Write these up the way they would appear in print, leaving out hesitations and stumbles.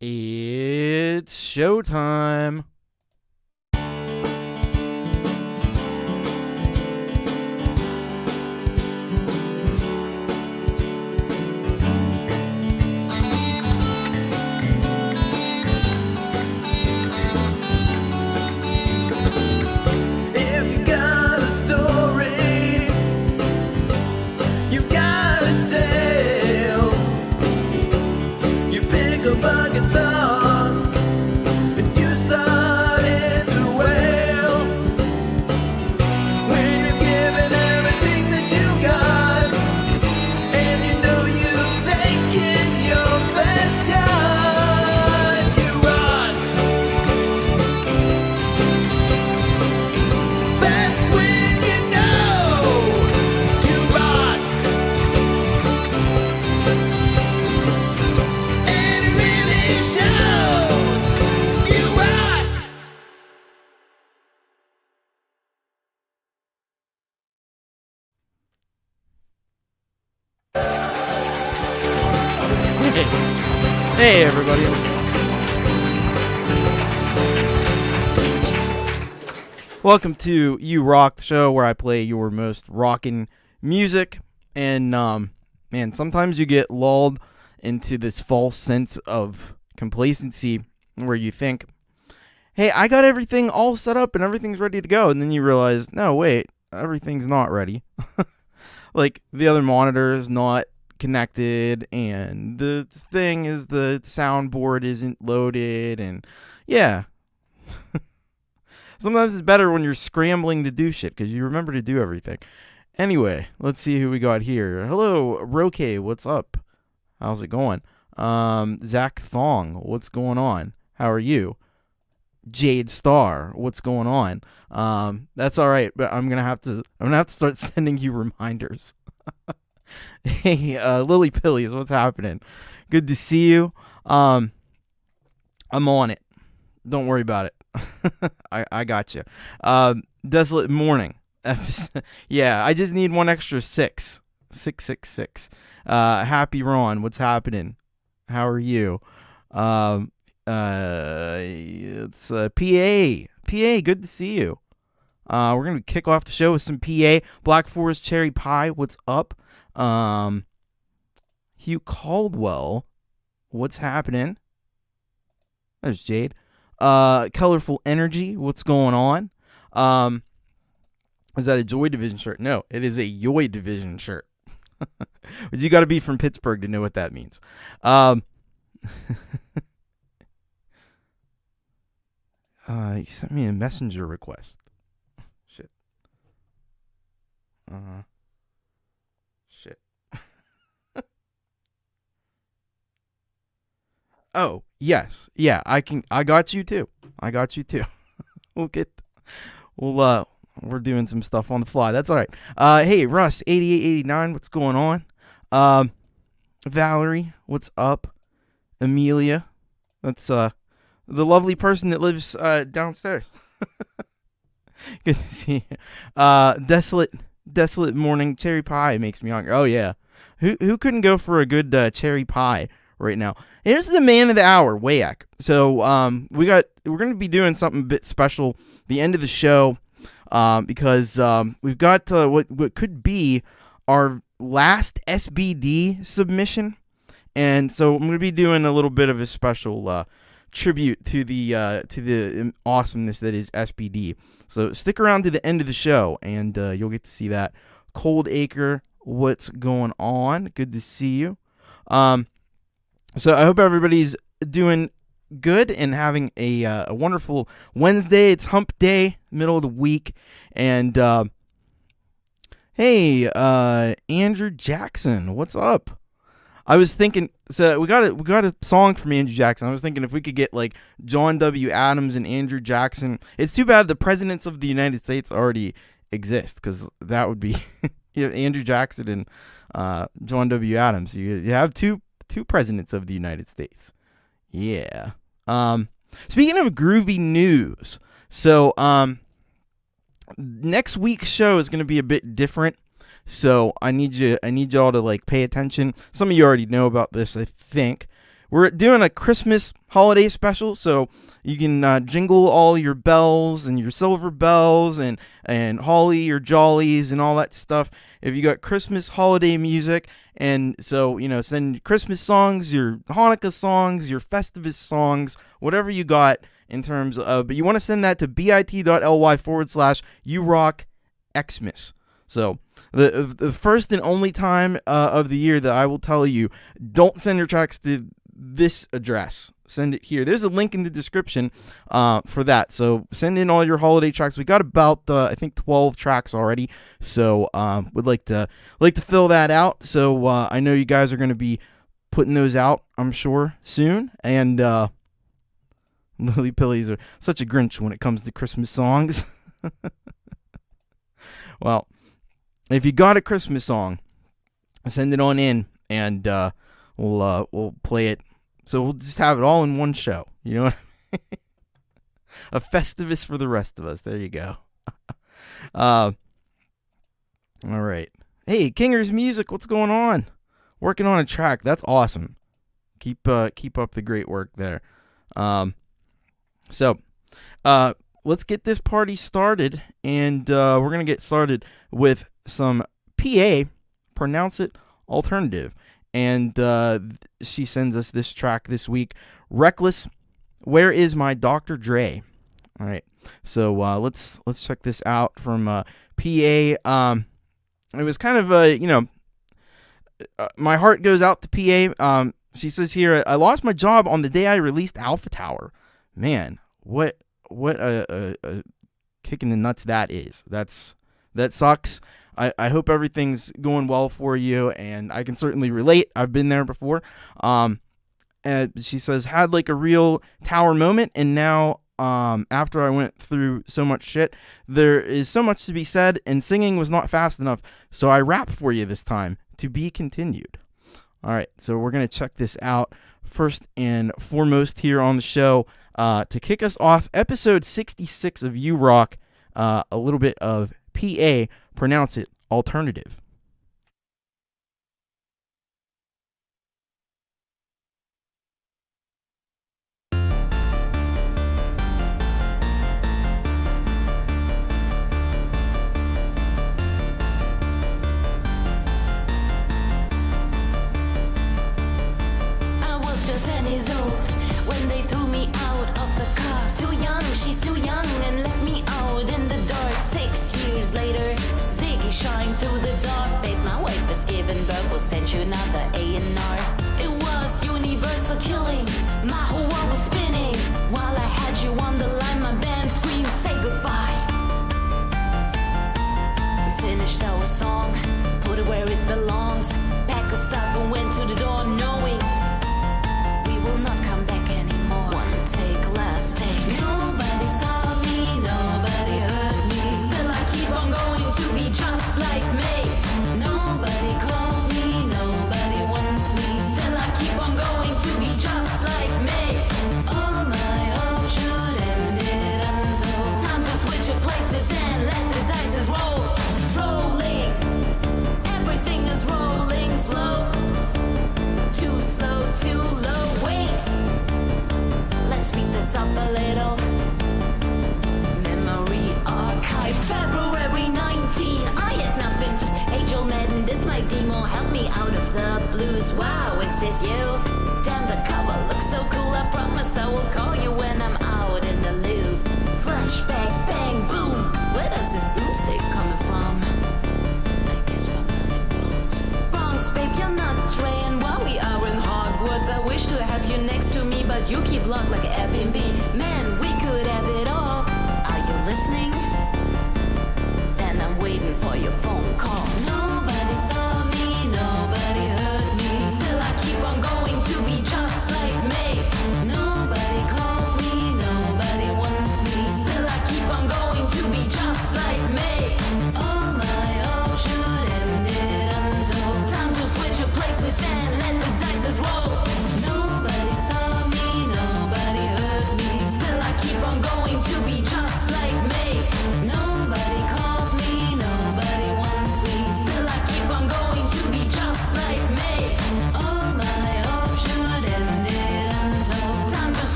It's showtime. If you got a story, you gotta tell. You pick up a guitar and you start to wail. When you're giving everything that you got, and you know you've taken your best shot, you run. That's when you know you rock. And it really shows you rock. Hey, everybody. Welcome to You Rock, the show where I play your most rockin' music. And, man, sometimes you get lulled into this false sense of complacency where you think, hey, I got everything all set up and everything's ready to go. And then you realize, no, wait, everything's not ready. Like, the other monitor is not connected, and the thing is the soundboard isn't loaded, and yeah. Sometimes it's better when you're scrambling to do shit, because you remember to do everything. Anyway, let's see who we got here. Hello, Roke, what's up? How's it going? Zach Thong, what's going on? How are you? Jade Starr, what's going on? That's all right, but I'm gonna have to start sending you reminders. Hey, Lillypillies, what's happening? Good to see you. I'm on it. Don't worry about it. I got you. Desolate Morning. Yeah, I just need one extra 6. 666. Happy Ron, what's happening? How are you? It's Pi.A. Pi.A, good to see you. We're going to kick off the show with some Pi.A. Black Forest Cherry Pie, what's up? Hugh Caldwell, what's happening? There's Jade. Colorful Energy, what's going on? Is that a Joy Division shirt? No, it is a Yoy Division shirt. But you got to be from Pittsburgh to know what that means. You sent me a messenger request. Shit. Shit. Oh, yes. Yeah, I got you too. We're doing some stuff on the fly. That's all right. Hey, Russ, 8889, what's going on? Valerie, what's up? Amelia, that's the lovely person that lives downstairs. Good to see you. Desolate Morning Cherry Pie makes me hungry. Oh yeah, who couldn't go for a good cherry pie right now? Here's the man of the hour, Wayak. So we're gonna be doing something a bit special the end of the show, because we've got what could be our last SBD submission, and so I'm gonna be doing a little bit of a special tribute to the awesomeness that is SBD. So stick around to the end of the show, and you'll get to see that. Coldacre, what's going on? Good to see you. So I hope everybody's doing good and having a wonderful Wednesday. It's hump day, middle of the week. And hey, Andrew Jackson, what's up? I was thinking, so we got a song from Andrew Jackson. I was thinking if we could get like John W. Adams and Andrew Jackson. It's too bad the presidents of the United States already exist, because that would be Andrew Jackson and John W. Adams. You have two presidents of the United States. Yeah. Speaking of groovy news, so next week's show is going to be a bit different. So I need y'all to like pay attention. Some of you already know about this, I think. we're doing a Christmas holiday special, so you can jingle all your bells and your silver bells and holly or jollies and all that stuff if you got Christmas holiday music. And so, send Christmas songs, your Hanukkah songs, your Festivus songs, whatever you got in terms of, but you want to send that to bit.ly/urockxmas. So the first and only time of the year that I will tell you, don't send your tracks to this address. Send it here. There's a link in the description for that. So send in all your holiday tracks. We got about I think 12 tracks already. So would like to fill that out. So I know you guys are going to be putting those out, I'm sure, soon. And Lillypillies are such a Grinch when it comes to Christmas songs. Well, if you got a Christmas song, send it on in, and we'll play it. So we'll just have it all in one show. You know what I mean? A Festivus for the rest of us. There you go. All right. Hey, Kinger's Music, what's going on? Working on a track. That's awesome. Keep up the great work there. So let's get this party started, and we're going to get started with some Pi.A, pronounce it, alternative. And she sends us this track this week, Reckless, Where Is My Dr. Dre? All right, so let's check this out from Pi.A. It was kind of my heart goes out to Pi.A. She says here, I lost my job on the day I released Alpha Tower. Man, what a kick in the nuts that is. That sucks. I hope everything's going well for you, and I can certainly relate. I've been there before. And she says, had like a real tower moment, and now after I went through so much shit, there is so much to be said, and singing was not fast enough, so I rap for you this time. To be continued. All right, so we're going to check this out first and foremost here on the show. To kick us off, episode 66 of You Rock, a little bit of Pi.A, pronounce it, alternative. When they threw me out of the car, too young, she's too young, and left me out in the dark. 6 years later, Ziggy shine through the dark. Babe, my wife is giving birth, we'll send you another A&R. It was universal killing, my whole world was spinning. While I had you on the line, my band screamed, say goodbye. We finished our song, put it where it belongs. Pack of stuff and went to the door knowing we will not come back anymore. One take, last take. Nobody saw me, nobody heard me. Still I keep on going to be just like me. Nobody called me, nobody wants me. Still I keep on going to be just like me. All my offshoot ended untold. Time to switch your places and let the dice roll. Rolling, everything is rolling slow. Too slow, too low, wait. Let's speed this up a little. Memory archive, February 19. I had nothing, just age-old madness. My demo helped me out of the blues. Wow, is this you? Damn, the cover looks so cool. I promise I will call you when I'm out in the loop. Flashback, bang, boom. Where does this broomstick coming from? I guess from the Bronx. Bronx, babe, you're not trained. While we are in Hogwarts, I wish to have you next to me, but you keep locked like an Airbnb. Man, we could have it all. Are you listening? Then I'm waiting for your phone call. Nobody saw me, nobody heard me. Still I keep on going to be just like me. Nobody called me, nobody wants me. Still I keep on going to be just like me. All my offshoot ended untold. Time to switch your places and let the dice roll. Nobody saw me, nobody heard me. Still I keep on going to be just like me. Nobody called me, nobody wants me. Still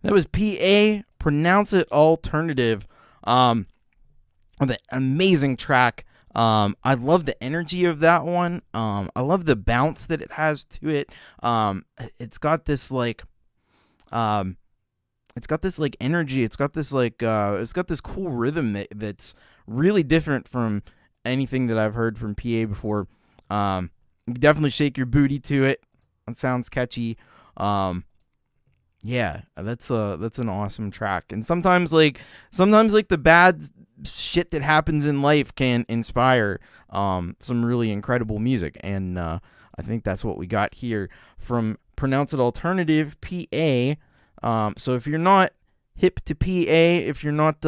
That was Pi.A. Pronounce It Alternative. The amazing track. I love the energy of that one. I love the bounce that it has to it. It's got this like energy. It's got this it's got this cool rhythm that's really different from anything that I've heard from Pi.A. before. You definitely shake your booty to it. It sounds catchy. Yeah, that's an awesome track. And sometimes the bad shit that happens in life can inspire some really incredible music, and I think that's what we got here from Pronounce It Alternative, Pi.A. So if you're not hip to Pi.A., if you're not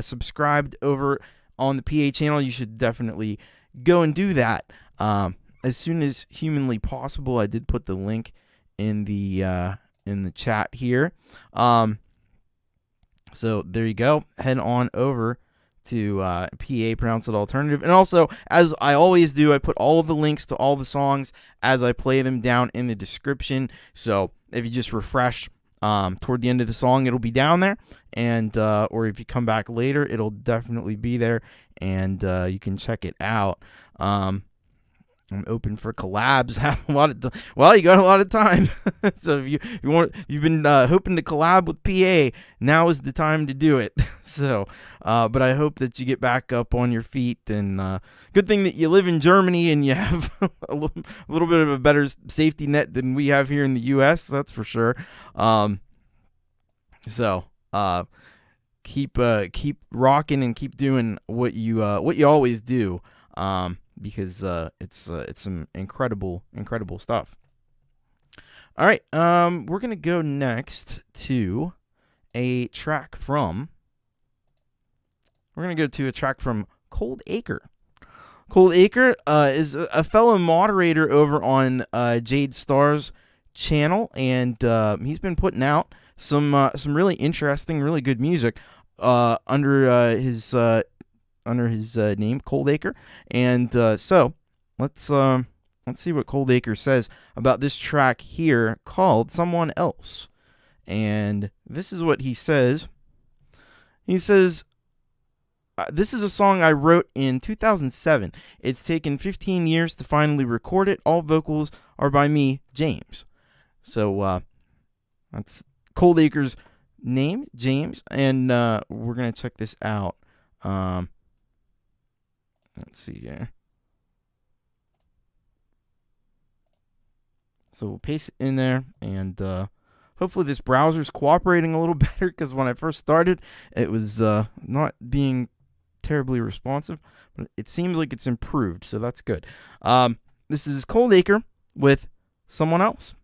subscribed over on the Pi.A. channel, you should definitely go and do that as soon as humanly possible. I did put the link in the chat here. So there you go. Head on over to Pi.A. Pronounce It Alternative. And also, as I always do, I put all of the links to all the songs as I play them down in the description. So if you just refresh toward the end of the song, it'll be down there. And or if you come back later, it'll definitely be there. And you can check it out. I'm open for collabs. Have a lot of you got a lot of time. So if you've been hoping to collab with Pi.A., now is the time to do it. So, but I hope that you get back up on your feet. And good thing that you live in Germany and you have a little bit of a better safety net than we have here in the U.S. That's for sure. So keep rocking and keep doing what you always do. Because it's some incredible stuff. All right, we're gonna go next to a track from. We're gonna go to a track from Coldacre. Coldacre is a fellow moderator over on Jade Starr's channel, and he's been putting out some really interesting, really good music under his name, Coldacre. And so let's see what Coldacre says about this track here called Someone Else. And this is what he says. He says, this is a song I wrote in 2007. It's taken 15 years to finally record it. All vocals are by me, James. So that's Coldacre's name, James. And we're going to check this out. Let's see here. So we'll paste it in there, and hopefully this browser's cooperating a little better, because when I first started, it was not being terribly responsive, but it seems like it's improved, so that's good. This is Coldacre with Someone Else.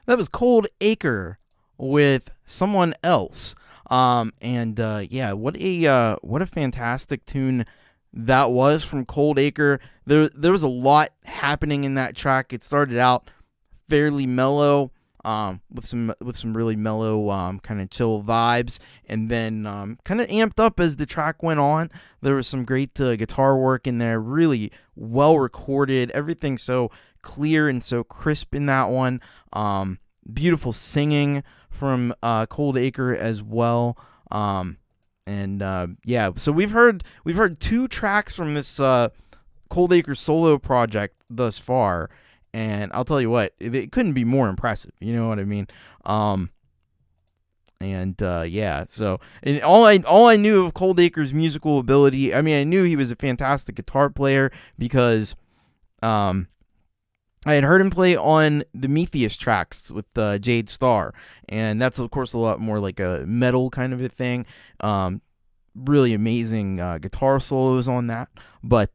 That was Coldacre with Someone Else. Yeah, what a fantastic tune that was from Coldacre. There was a lot happening in that track. It started out fairly mellow, with some really mellow, kind of chill vibes, and then kind of amped up as the track went on. There was some great guitar work in there, really well recorded. Everything so clear and so crisp in that one. Beautiful singing from Coldacre as well. Yeah, so we've heard 2 tracks from this Coldacre solo project thus far, and I'll tell you what, it couldn't be more impressive. You know what I mean? Yeah. So, and all I knew of Coldacre's musical ability, I mean, I knew he was a fantastic guitar player because I had heard him play on the Metheus tracks with Jade Starr, and that's of course a lot more like a metal kind of a thing. Really amazing guitar solos on that, but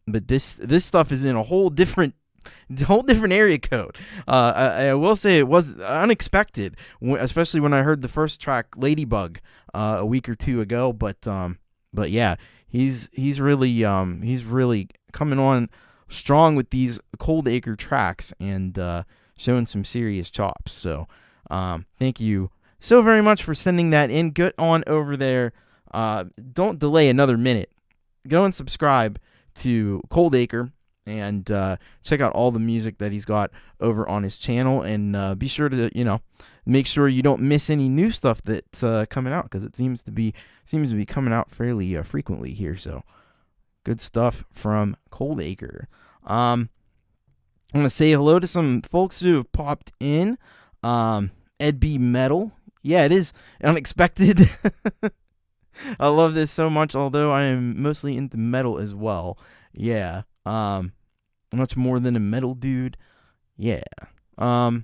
this stuff is in a whole different area code. I will say it was unexpected, especially when I heard the first track, Ladybug, a week or two ago. But yeah, he's really coming on strong with these Coldacre tracks and showing some serious chops. So thank you so very much for sending that in. Get on over there. Don't delay another minute. Go and subscribe to Coldacre and check out all the music that he's got over on his channel, and be sure to make sure you don't miss any new stuff that's coming out, because it seems to be coming out fairly frequently here. So good stuff from Coldacre. I'm gonna say hello to some folks who have popped in. Ed B Metal, yeah, it is unexpected. I love this so much, although I am mostly into metal as well. Yeah. Much more than a metal dude. Yeah. Let's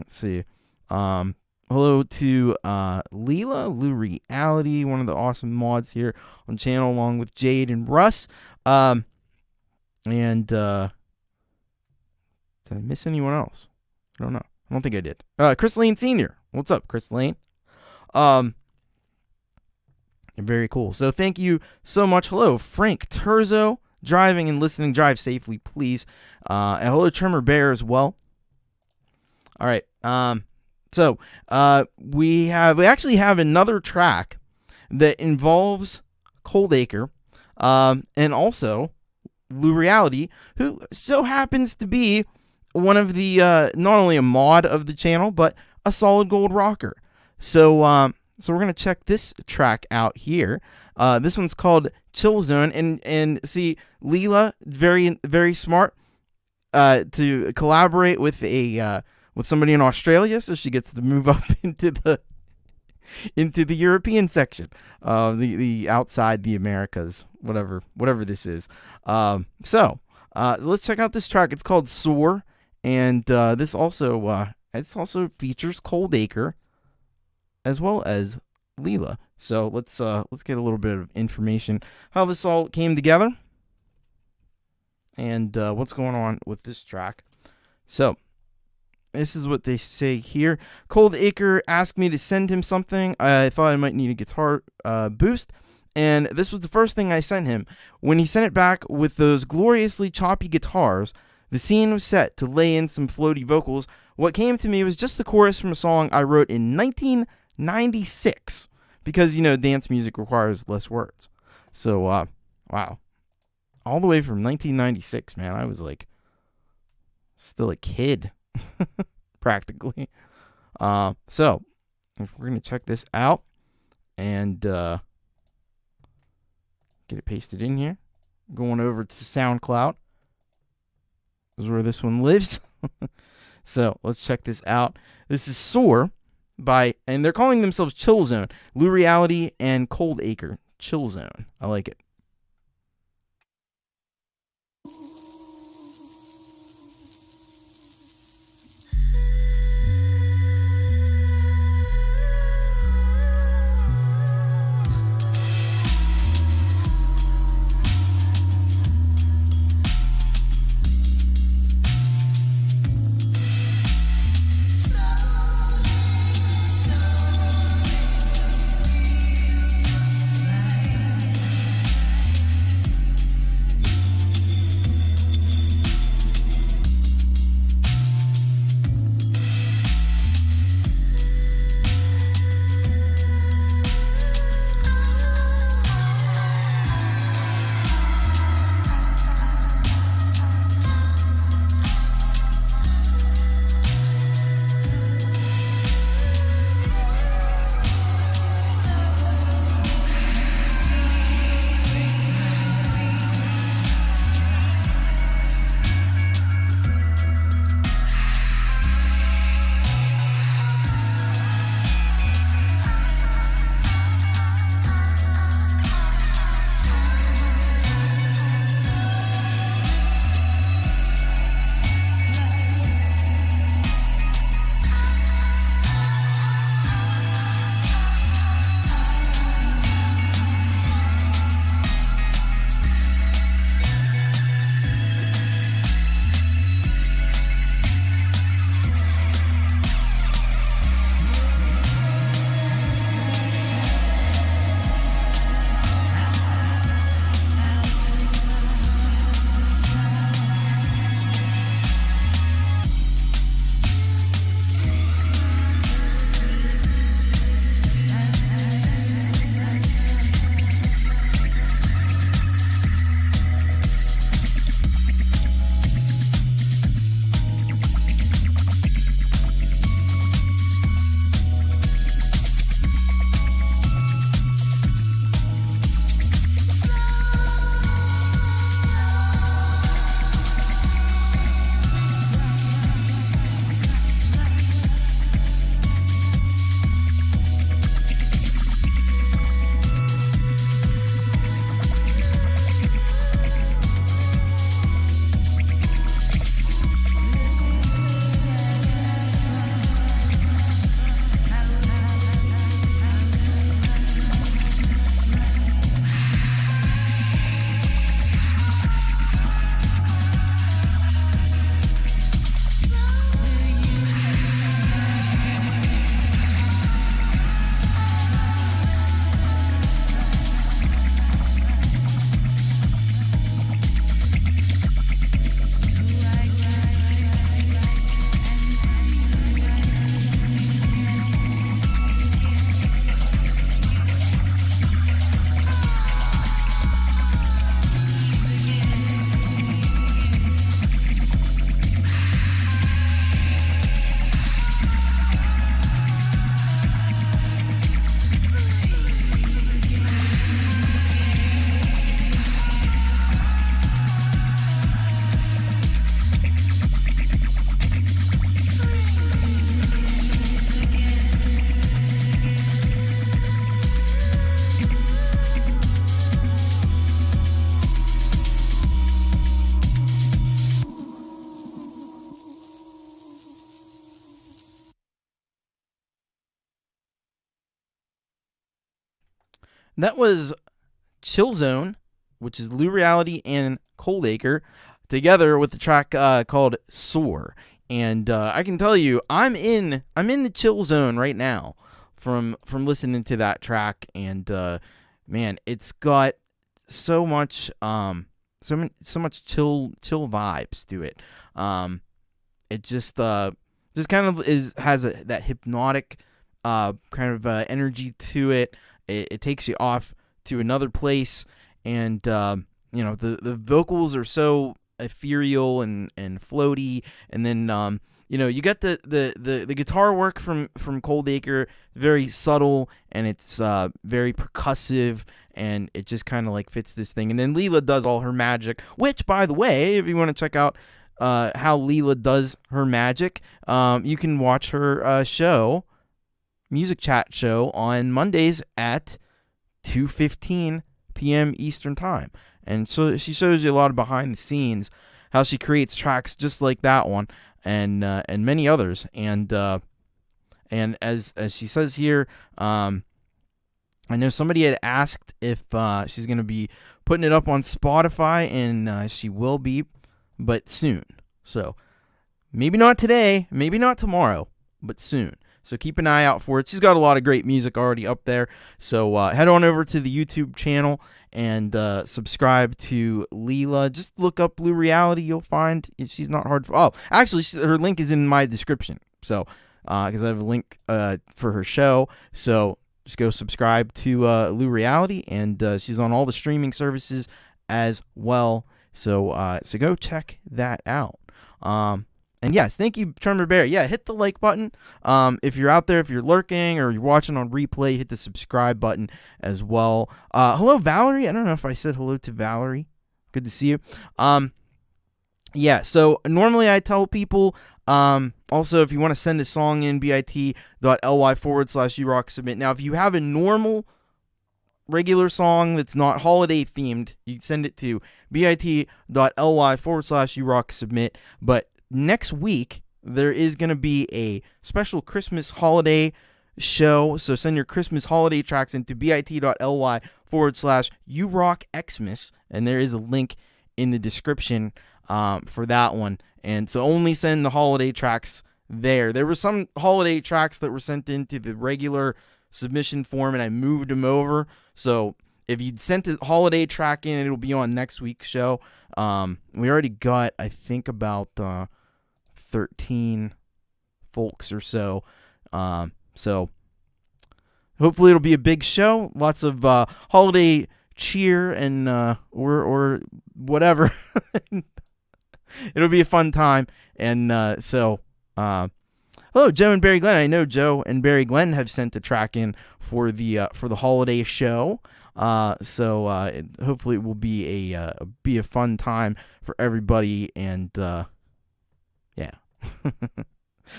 see. Hello to Lureeality, one of the awesome mods here on the channel, along with Jade and Russ. Did I miss anyone else? I don't know. I don't think I did. Chris Lane Sr. What's up, Chris Lane? Very cool. So thank you so much. Hello, Frank Terzo. Driving and listening. Drive safely, please. And hello, Tremor Bear as well. All right. So we actually have another track that involves Coldacre, and also Lureeality, who so happens to be one of the not only a mod of the channel, but a solid gold rocker. So we're gonna check this track out here. This one's called Chillzone, and see, Leela, very very smart, to collaborate with somebody in Australia, so she gets to move up into the European section, the outside the Americas, whatever this is. So let's check out this track. It's called Soar, and this also features Coldacre as well as Leela. So let's get a little bit of information how this all came together and what's going on with this track. So this is what they say here. Coldacre asked me to send him something. I thought I might need a guitar boost, and this was the first thing I sent him. When he sent it back with those gloriously choppy guitars, the scene was set to lay in some floaty vocals. What came to me was just the chorus from a song I wrote in 1996, because, dance music requires less words. So, wow. All the way from 1996, man. I was, still a kid, practically. So, we're going to check this out and get it pasted in here. Going over to SoundCloud. This is where this one lives. So, let's check this out. This is Soar and they're calling themselves Chillzone. Lureeality and Coldacre. Chillzone. I like it. That was Chillzone, which is Lureeality and Coldacre, together with the track called Soar. And I can tell you, I'm in the chill zone right now from listening to that track. And man, it's got so much so much chill vibes to it. It just kind of has that hypnotic kind of energy to it. It takes you off to another place, and the vocals are so ethereal and floaty, and then you got the guitar work from Coldacre, very subtle, and it's very percussive, and it just kind of like fits this thing. And then Leela does all her magic, which, by the way, if you want to check out how Leela does her magic, you can watch her music chat show on Mondays at 2:15 p.m. Eastern Time. And so she shows you a lot of behind the scenes, how she creates tracks just like that one, and many others. And as she says here, I know somebody had asked if she's going to be putting it up on Spotify, and she will be, but soon. So maybe not today, maybe not tomorrow, but soon. So keep an eye out for it. She's got a lot of great music already up there. So head on over to the YouTube channel and subscribe to Leela. Just look up Lureeality. You'll find she's not hard for. Oh, actually, her link is in my description. So because I have a link for her show. So just go subscribe to Lureeality, and she's on all the streaming services as well. So go check that out. And yes, thank you, Tremor Bear. Yeah, hit the like button. If you're out there, if you're lurking or you're watching on replay, hit the subscribe button as well. Hello, Valerie. I don't know if I said hello to Valerie. Good to see you. Yeah, so normally I tell people, also, if you want to send a song in, bit.ly/urock submit. Now, if you have a normal regular song that's not holiday themed, you can send it to bit.ly/urock submit. But next week, there is going to be a special Christmas holiday show. So send your Christmas holiday tracks into bit.ly/urockxmas. And there is a link in the description for that one. And so only send the holiday tracks there. There were some holiday tracks that were sent into the regular submission form, and I moved them over. So if you sent a holiday track in, it'll be on next week's show. We already got, I think, about 13 folks or so. So hopefully it'll be a big show. Lots of holiday cheer and or whatever. It'll be a fun time. And hello, Joe and Barry Glenn. I know Joe and Barry Glenn have sent a track in for the holiday show. So hopefully it will be a fun time for everybody. And yeah.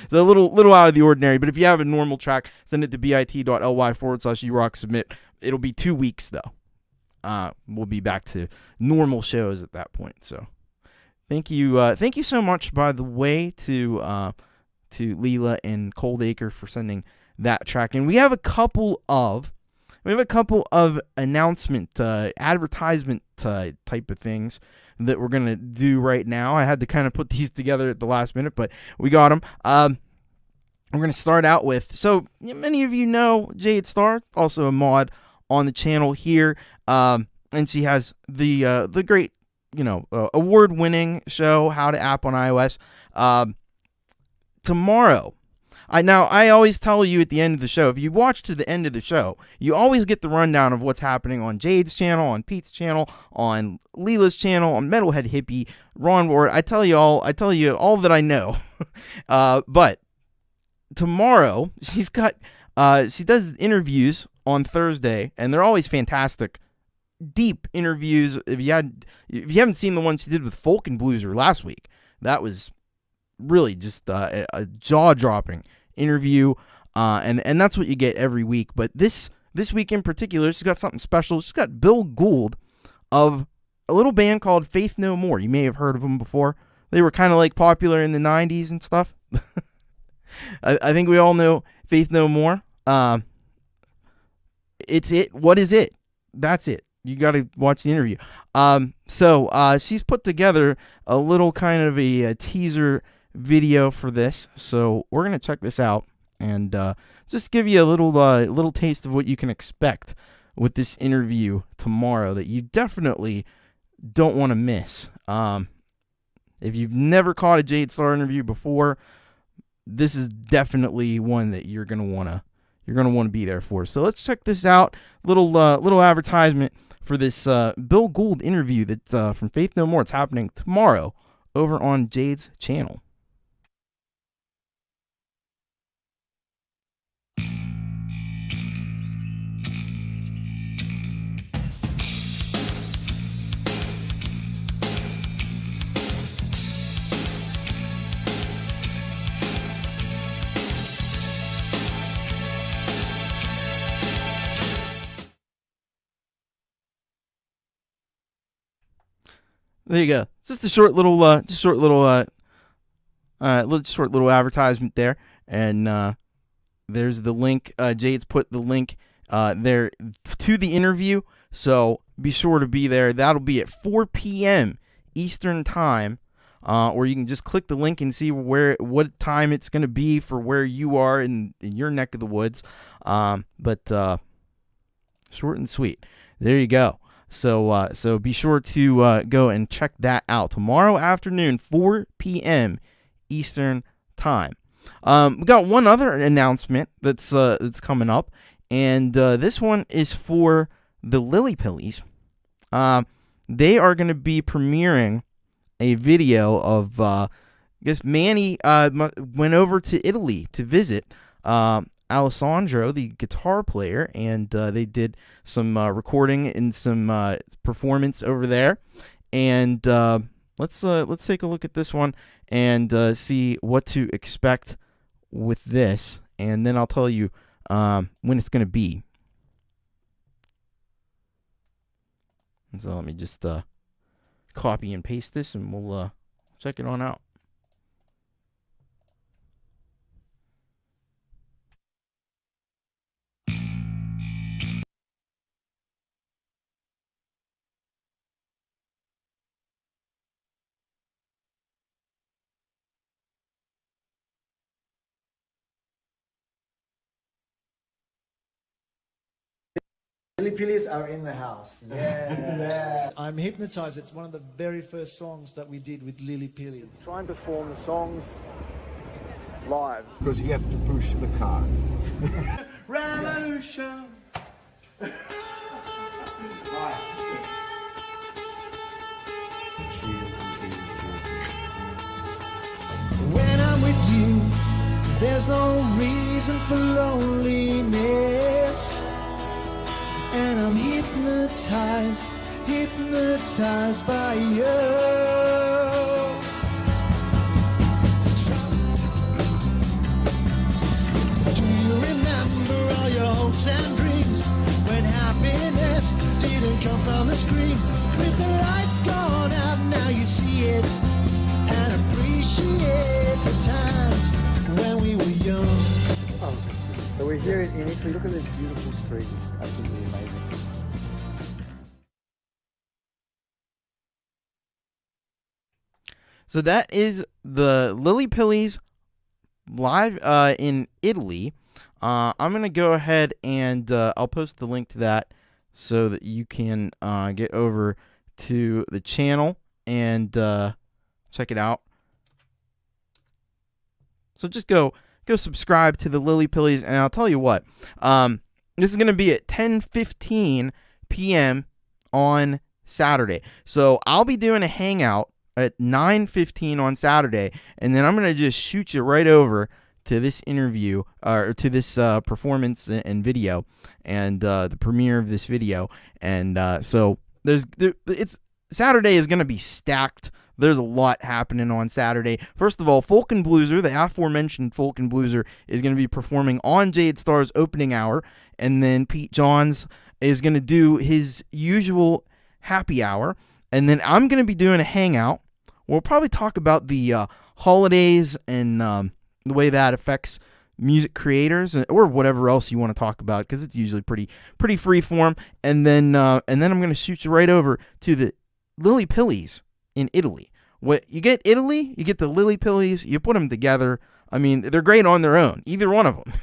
So a little out of the ordinary, but if you have a normal track, send it to bit.ly/urock submit. It'll be 2 weeks though. We'll be back to normal shows at that point. So thank you so much, by the way, to Leela and Coldacre for sending that track. And we have a couple of announcement, advertisement type of things that we're going to do right now. I had to kind of put these together at the last minute, but we got them. We're going to start out with, so many of you know Jade Starr, also a mod on the channel here, and she has the great, award-winning show, How to App on iOS. Tomorrow, I always tell you at the end of the show, if you watch to the end of the show, you always get the rundown of what's happening on Jade's channel, on Pete's channel, on Leela's channel, on Metalhead Hippie, Ron Ward. I tell you all that I know. But tomorrow, she does interviews on Thursday, and they're always fantastic, deep interviews. If you haven't seen the one she did with Folk and Blueser last week, that was really just a jaw-dropping interview, and that's what you get every week. But this week in particular, she's got something special. She's got Bill Gould of a little band called Faith No More. You may have heard of them before. They were kind of like popular in the 90s and stuff. I think we all know Faith No More. It's It. What is it? that's it. You got to watch the interview. So she's put together a little kind of a teaser video for this. So we're gonna check this out and just give you a little taste of what you can expect with this interview tomorrow that you definitely don't want to miss. If you've never caught a Jade Starr interview before, this is definitely one that you're gonna want to be there for. So let's check this out. Little advertisement for this Bill Gould interview that's from Faith No More. It's happening tomorrow over on Jade's channel. There you go. Just a short little advertisement there, and there's the link. Jade's put the link there to the interview, so be sure to be there. That'll be at 4 p.m. Eastern time, or you can just click the link and see what time it's going to be for where you are in your neck of the woods. But short and sweet. There you go. So be sure to go and check that out tomorrow afternoon, 4 p.m. Eastern time. We got one other announcement that's coming up, and this one is for the Lillypiliies. They are going to be premiering a video of I guess Manny went over to Italy to visit Alessandro, the guitar player, and they did some recording and some performance over there. And let's take a look at this one and see what to expect with this, and then I'll tell you when it's going to be. So let me just copy and paste this, and we'll check it on out. Lillypillies are in the house. Yeah. I'm hypnotized. It's one of the very first songs that we did with Lillypillies. Try and perform the songs live. Because you have to push the car. Revolution. When I'm with you, there's no reason for loneliness. And I'm hypnotized by you. Do you remember all your hopes and dreams when happiness didn't come from the screen? With the lights gone out, now you see it and appreciate the times when we were young. So we're here in Italy. Look at this beautiful street. It's absolutely amazing. So that is the Lillypiliies live in Italy. I'm going to go ahead and I'll post the link to that so that you can get over to the channel and check it out. So just go subscribe to the Lillypiliies, and I'll tell you what. This is going to be at 10:15 p.m. on Saturday. So I'll be doing a hangout at 9:15 on Saturday, and then I'm going to just shoot you right over to this interview, or to this performance and video, and the premiere of this video. And so Saturday is going to be stacked. There's a lot happening on Saturday. First of all, Folken Blueser, the aforementioned Folken Blueser, is going to be performing on Jade Starr's opening hour, and then Pete Johns is going to do his usual happy hour, and then I'm going to be doing a hangout. We'll probably talk about the holidays and the way that affects music creators or whatever else you want to talk about, because it's usually pretty free form. And then I'm going to shoot you right over to the Lillypiliies in Italy. What you get Italy, you get the Lillypiliies, you put them together. I mean, they're great on their own, either one of them.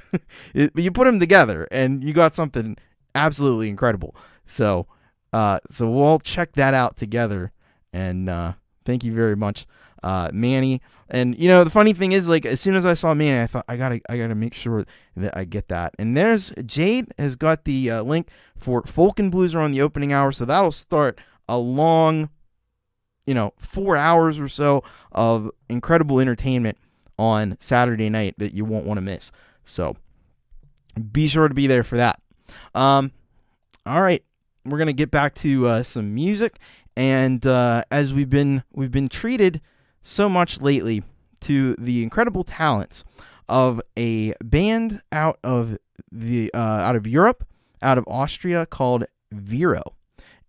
But you put them together, and you got something absolutely incredible. So we'll check that out together. And thank you very much, Manny. And the funny thing is, like, as soon as I saw Manny, I thought I gotta make sure that I get that. And there's Jade has got the link for Folk and Blues are on the opening hour, so that'll start a long, 4 hours or so of incredible entertainment on Saturday night that you won't want to miss. So be sure to be there for that. All right, we're gonna get back to some music, and as we've been treated so much lately to the incredible talents of a band out of Europe, out of Austria, called Vero.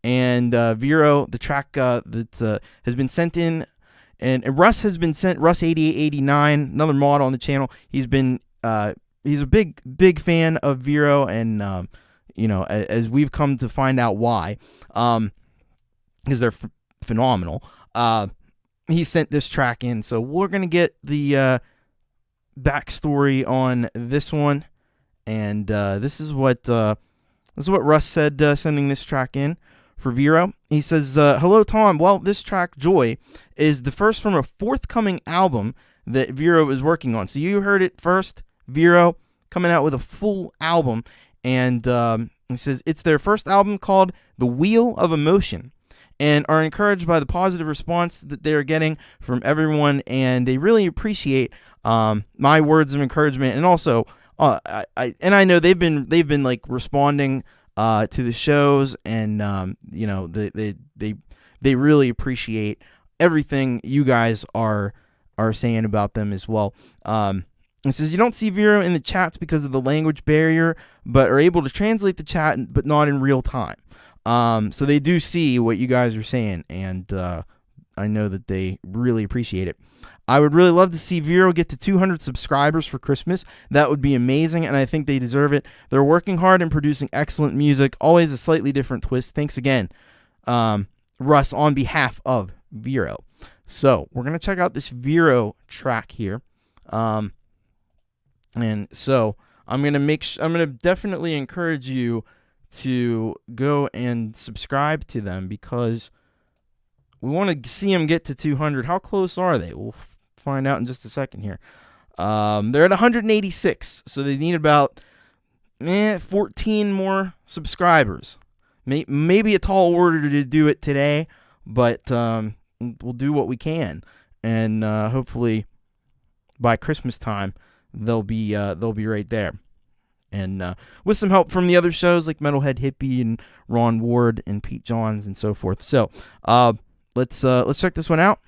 And Vero, the track that has been sent in, and Russ has been sent, Russ8889, another mod on the channel. He's a big fan of Vero, and as we've come to find out why, because they're phenomenal. He sent this track in, so we're gonna get the backstory on this one, and this is what Russ said sending this track in for Vero. He says, hello, Tom. Well, this track, Joy, is the first from a forthcoming album that Vero is working on. So you heard it first, Vero coming out with a full album, and he says it's their first album called The Wheel of Emotion, and are encouraged by the positive response that they are getting from everyone, and they really appreciate my words of encouragement, and also I know they've been like responding to the shows, and they really appreciate everything you guys are saying about them as well. It says you don't see Vero in the chats because of the language barrier, but are able to translate the chat, but not in real time. So they do see what you guys are saying, and I know that they really appreciate it. I would really love to see Vero get to 200 subscribers for Christmas. That would be amazing, and I think they deserve it. They're working hard and producing excellent music, always a slightly different twist. Thanks again, Russ, on behalf of Vero. So we're going to check out this Vero track here. And so I'm going to definitely encourage you to go and subscribe to them, because we want to see them get to 200. How close are they? We'll find out in just a second here. They're at 186, so they need about 14 more subscribers. Maybe a tall order to do it today, but we'll do what we can, and hopefully by Christmas time they'll be right there. And with some help from the other shows like Metalhead Hippie and Ron Ward and Pete Johns and so forth. So let's check this one out.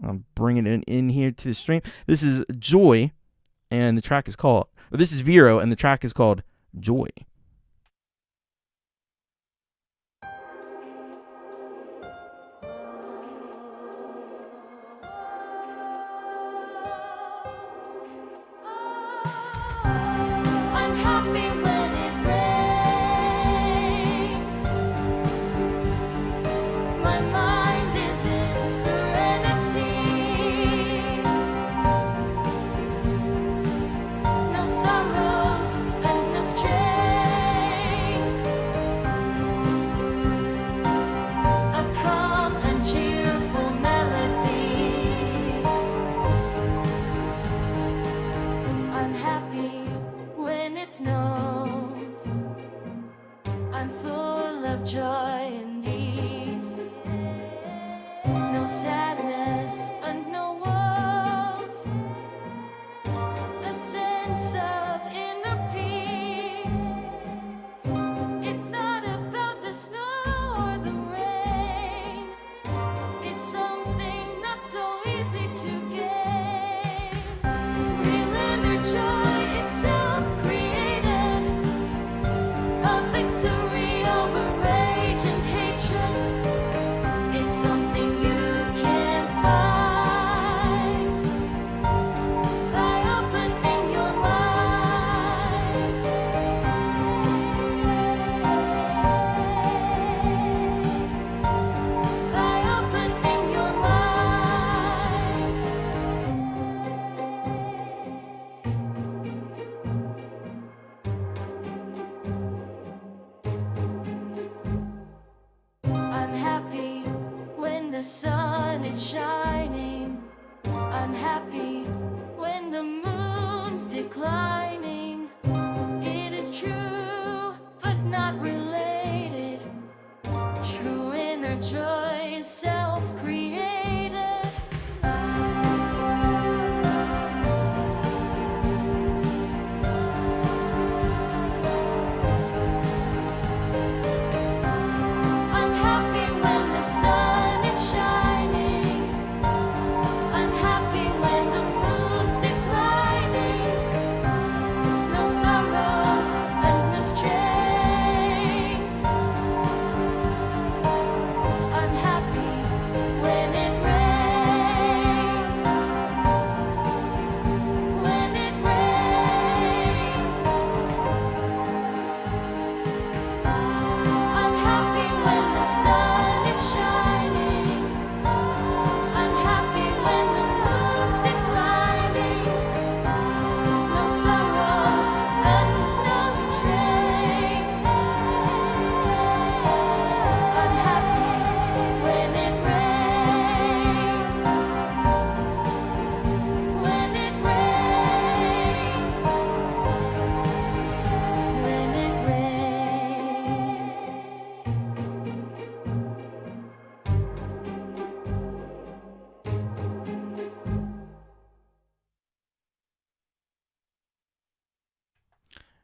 I'm bringing it in here to the stream. This is Joy, and the track is called. Or this is Vero, and the track is called Joy. I'm happy when it rains. My mind is in serenity. No sorrows, endless change.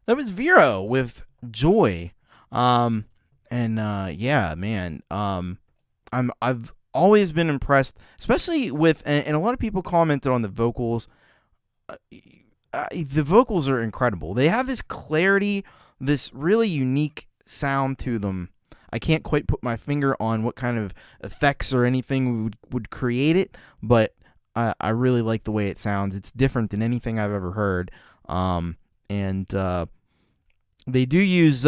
That was Vero with Joy. Yeah, man. I've always been impressed, especially with, and a lot of people commented on the vocals. The vocals are incredible. They have this clarity, this really unique sound to them. I can't quite put my finger on what kind of effects or anything would create it, but I really like the way it sounds. It's different than anything I've ever heard. They do use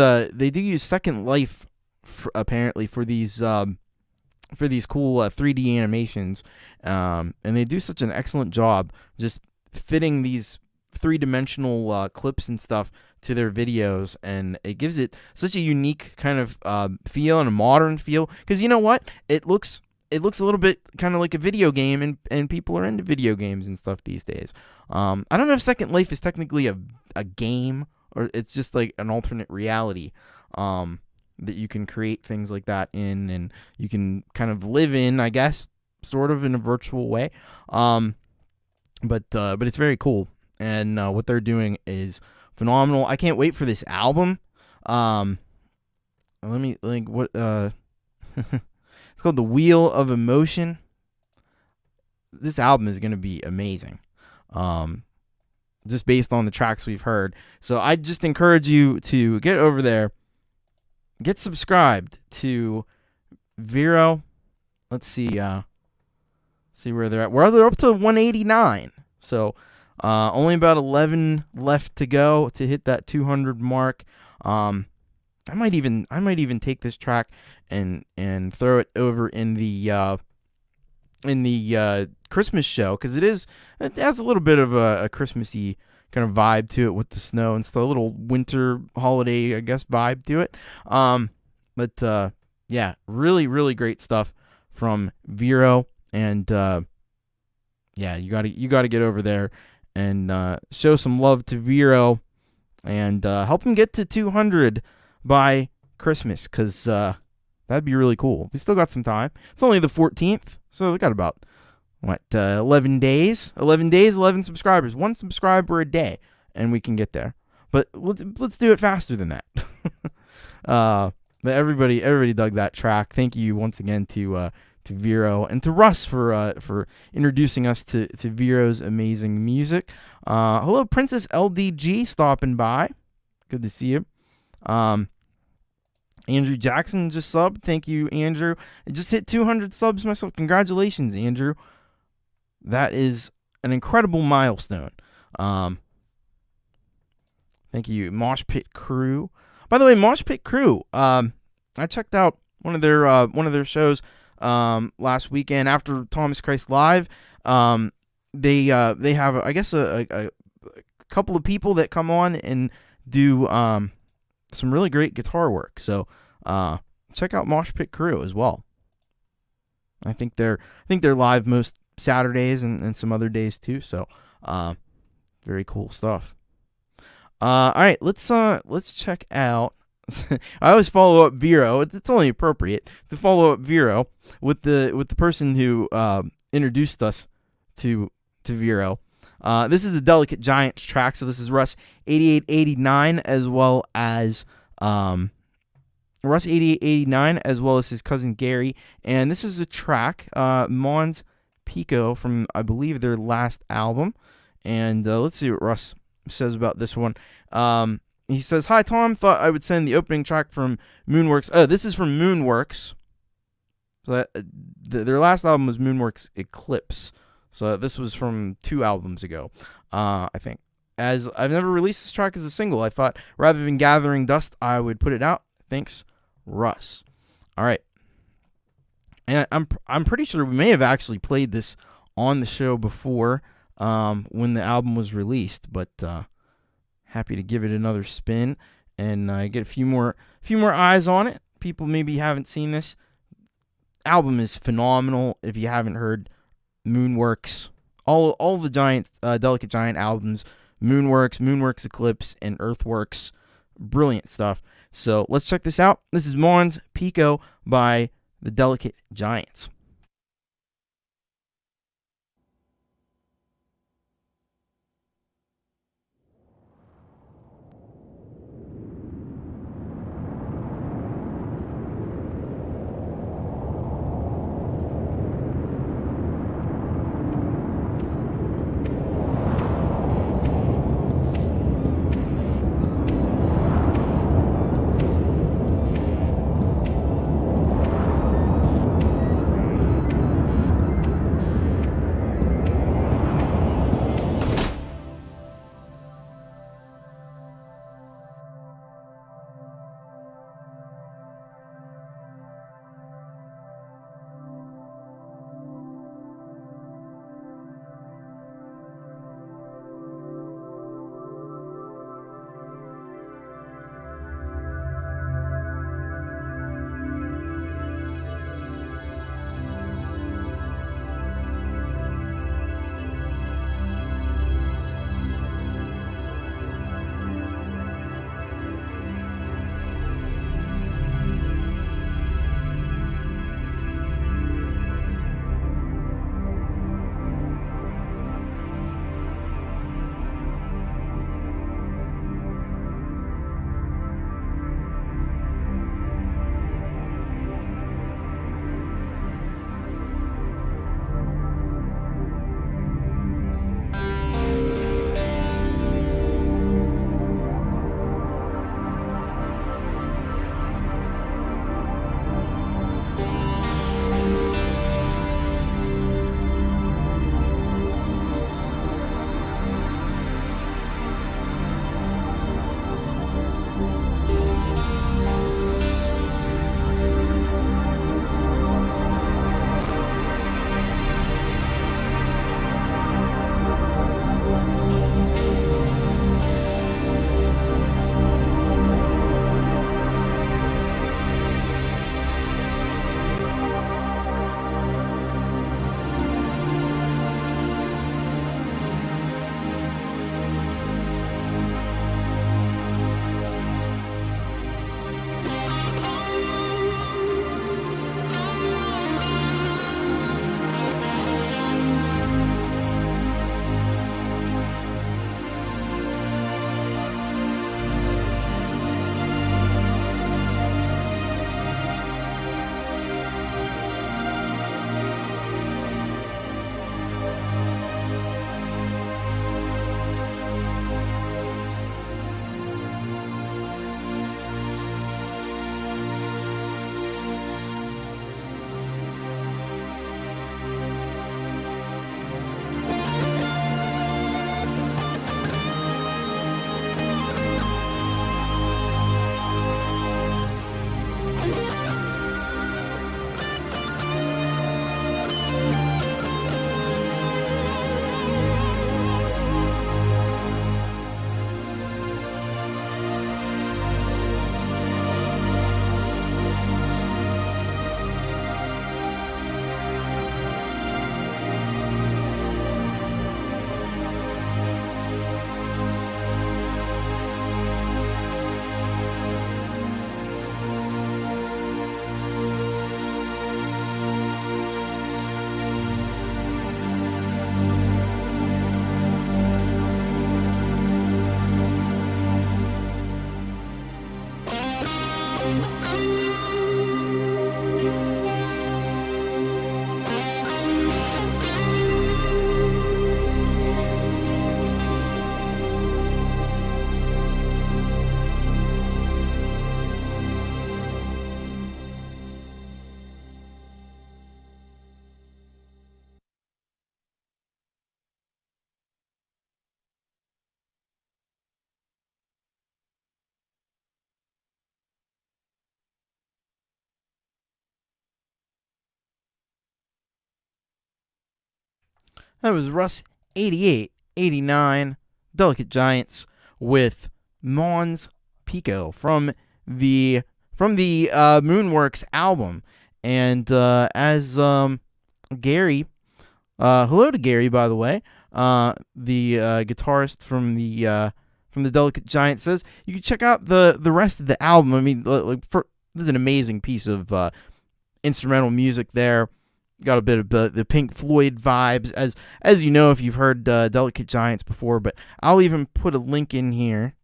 Second Life apparently for these cool 3D animations, and they do such an excellent job just fitting these three-dimensional clips and stuff to their videos, and it gives it such a unique kind of feel and a modern feel. Because you know what, it looks a little bit kind of like a video game, and people are into video games and stuff these days. I don't know if Second Life is technically a game, or it's just like an alternate reality that you can create things like that in, and you can kind of live in, I guess, sort of in a virtual way. But it's very cool, and what they're doing is phenomenal. I can't wait for this album. Let me like what it's called, The Wheel of Emotion. This album is gonna be amazing. Just based on the tracks we've heard. So I just encourage you to get over there, get subscribed to Vero. Let's see where they're at. They're up to 189. So only about 11 left to go to hit that 200 mark. I might even take this track and throw it over in the Christmas show, because it has a little bit of a Christmassy kind of vibe to it with the snow and stuff, a little winter holiday, I guess, vibe to it. Yeah, really, really great stuff from Vero, and yeah, you gotta get over there and show some love to Vero and help him get to 200 by Christmas, because that'd be really cool. We still got some time. It's only the 14th, so we got about 11 days. 11 days, 11 subscribers. 1 subscriber a day, and we can get there. But let's do it faster than that. But everybody dug that track. Thank you once again to Vero and to Russ for introducing us to Vero's amazing music. Hello, Princess LDG, stopping by. Good to see you. Andrew Jackson just subbed. Thank you, Andrew. I just hit 200 subs myself. Congratulations, Andrew. That is an incredible milestone. Thank you, Mosh Pit Crew. By the way, Mosh Pit Crew, I checked out one of their shows last weekend after Thomas Christ Live. They have, I guess, a couple of people that come on and do some really great guitar work. So check out Mosh Pit Crew as well. I think they're live most Saturdays and some other days too. So very cool stuff. All right, let's check out. I always follow up Vero. It's only appropriate to follow up Vero with the person who introduced us to Vero. This is a Delicate Giants track, so this is Russ 8889 as well as Russ 8889 as well as his cousin Gary, and this is a track Mons Pico from, I believe, their last album. And let's see what Russ says about this one. He says, "Hi Tom, thought I would send the opening track from Moonworks." Oh, this is from Moonworks. So their last album was Moonworks Eclipse. So this was from 2 albums ago, I think. As I've never released this track as a single, I thought rather than gathering dust, I would put it out. Thanks, Russ. All right. And I'm pretty sure we may have actually played this on the show before when the album was released, but happy to give it another spin and get a few more eyes on it. People maybe haven't seen this. Album is phenomenal. If you haven't heard Moonworks, all the Delicate Giant albums, Moonworks Eclipse, and Earthworks, brilliant stuff. So let's check this out. This is Mons Pico by the Delicate Giants. That was Russ 8889 Delicate Giants with Mons Pico from the Moonworks album. And as Gary, hello to Gary, by the way, the guitarist from the Delicate Giants, says you can check out the rest of the album. I mean, this is an amazing piece of instrumental music there. Got a bit of the Pink Floyd vibes, as you know if you've heard Delicate Giants before. But I'll even put a link in here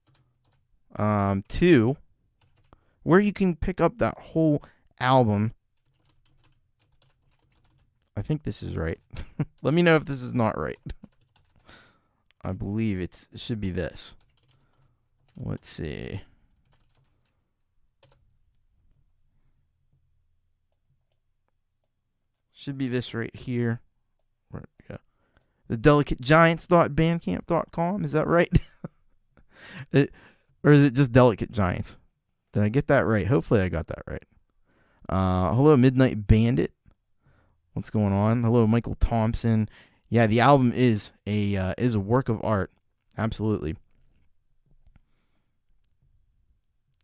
to where you can pick up that whole album. I think this is right. Let me know if this is not right. I believe it should be this. Let's see. Should be this right here. Where we go? The delicategiants.bandcamp.com. Is that right? Or is it just Delicate Giants? Did I get that right? Hopefully I got that right. Hello, Midnight Bandit. What's going on? Hello, Michael Thompson. Yeah, the album is a work of art. Absolutely.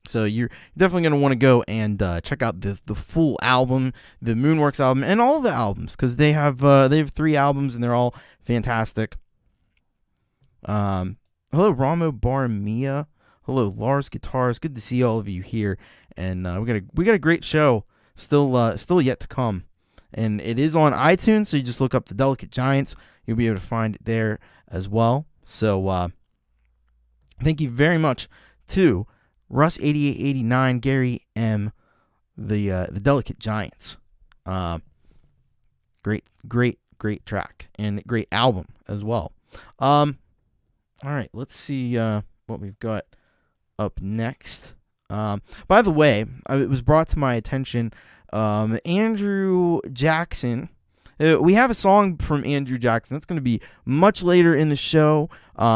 So you're definitely going to want to go and check out the full album, the Moonworks album, and all of the albums, because they have 3 albums and they're all fantastic. Hello, Ramo Barmia. Hello, Lars Guitars. Good to see all of you here, and we got a great show still yet to come, and it is on iTunes. So you just look up the Delicate Giants, you'll be able to find it there as well. So thank you very much to Russ 8889, Gary M, the Delicate Giants. Great track and great album as well. All right, let's see what we've got up next. By the way, it was brought to my attention, Andrew Jackson. We have a song from Andrew Jackson that's going to be much later in the show.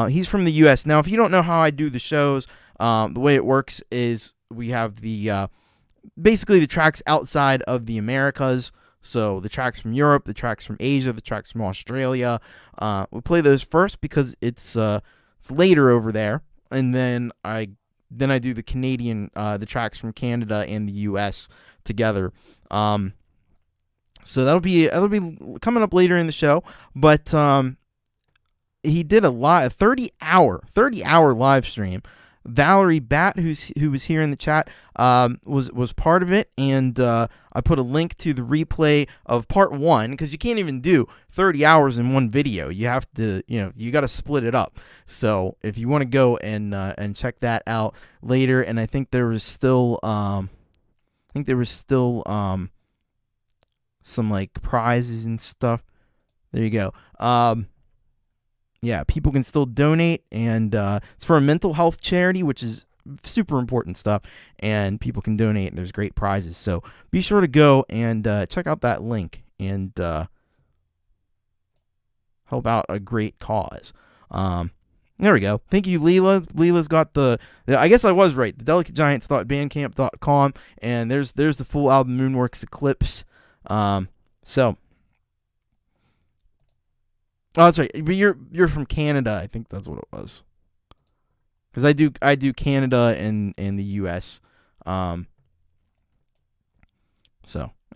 He's from the U.S. Now, if you don't know how I do the shows, the way it works is we have basically the tracks outside of the Americas. So the tracks from Europe, the tracks from Asia, the tracks from Australia. We play those first because it's later over there, and then I do the Canadian, the tracks from Canada and the U.S. together. So that'll be coming up later in the show. But he did a 30-hour live stream. Valerie Batt, who was here in the chat, was part of it, and I put a link to the replay of part 1, because you can't even do 30 hours in one video. You have to, you got to split it up. So if you want to go and check that out later, and I think there was still some like prizes and stuff. There you go. Yeah, people can still donate, and it's for a mental health charity, which is super important stuff, and people can donate, and there's great prizes. So be sure to go and check out that link and help out a great cause. There we go. Thank you, Leela. Leela's got I guess I was right, the delicategiants.bandcamp.com, and there's the full album, Moonworks Eclipse. So... Oh, that's right. But you're from Canada. I think that's what it was. Because I do Canada and the U.S. So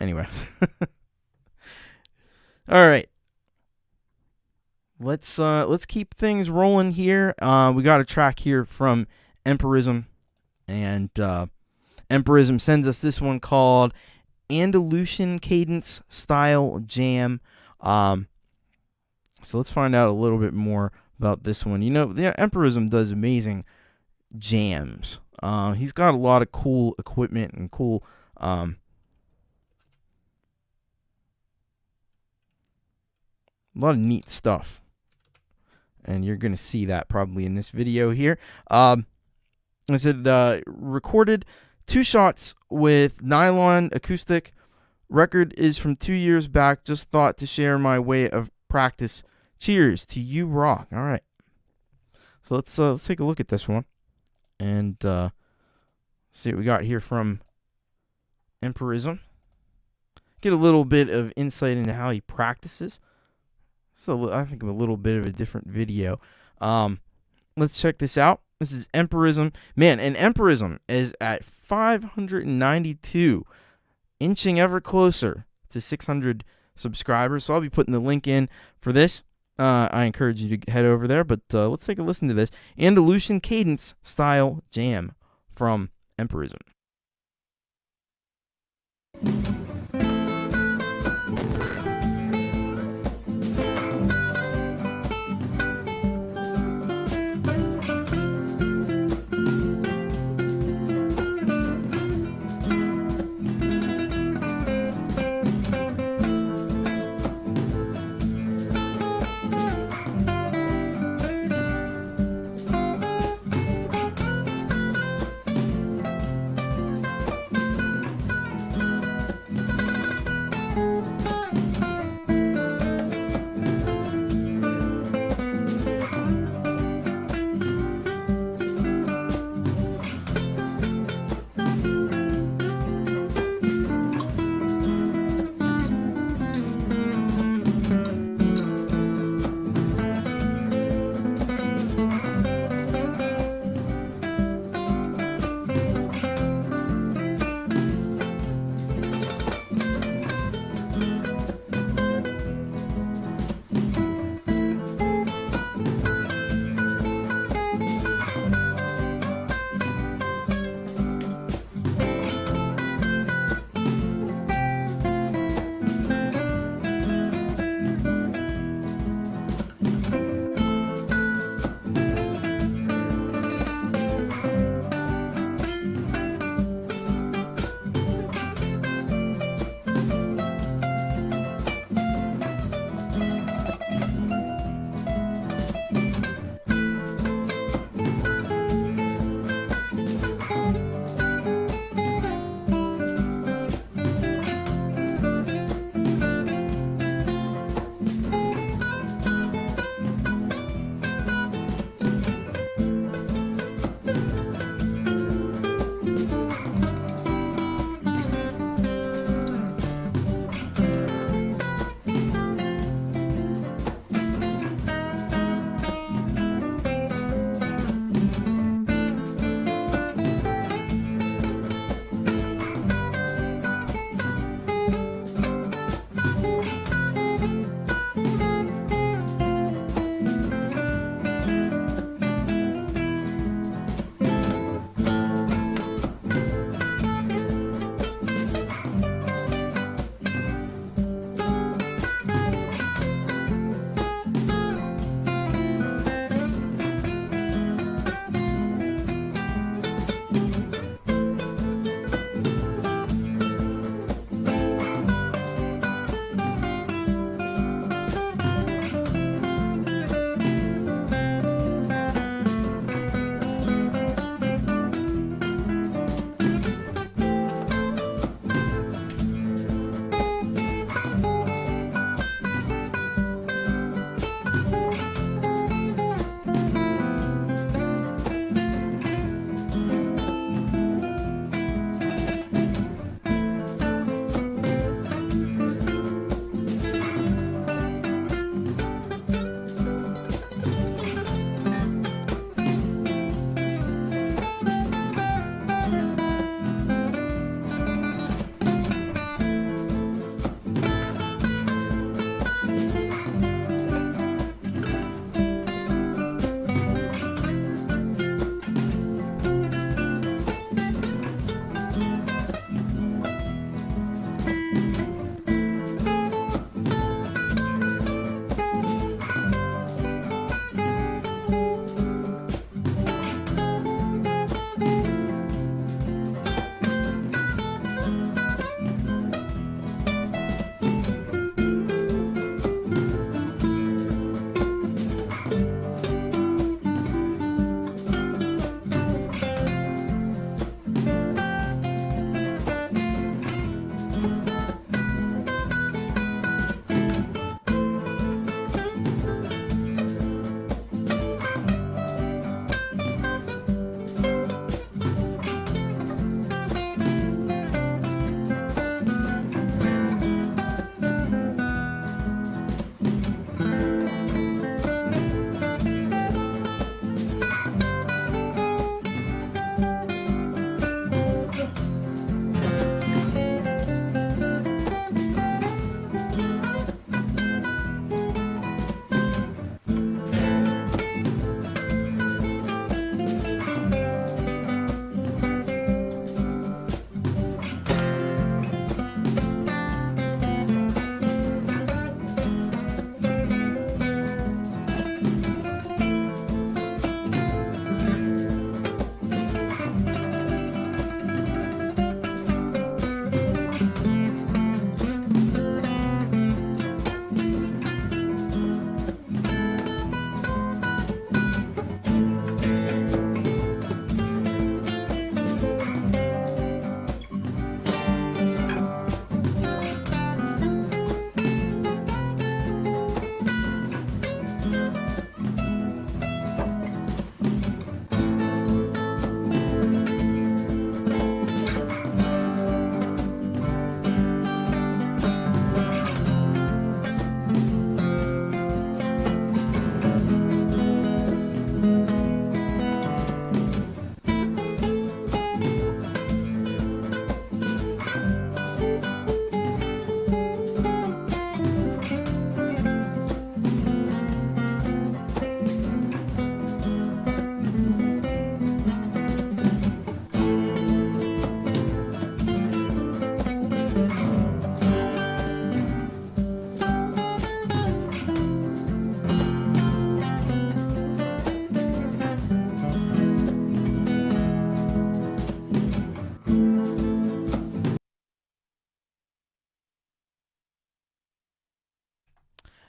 anyway, all right. Let's keep things rolling here. We got a track here from Empirism, and Empirism sends us this one called Andalucian Cadence Style Jam. So let's find out a little bit more about this one. Empirism does amazing jams. He's got a lot of cool equipment and cool a lot of neat stuff. And you're going to see that probably in this video here. I said recorded 2 shots with nylon acoustic. Record is from 2 years back. Just thought to share my way of practice. Cheers to you, rock. All right. So let's take a look at this one and see what we got here from Empirism. Get a little bit of insight into how he practices. So I think a little bit of a different video. Let's check this out. This is Empirism. Man, and Empirism is at 592, inching ever closer to 600 subscribers. So I'll be putting the link in for this. I encourage you to head over there. But let's take a listen to this Andalucian cadence style jam from Empirism.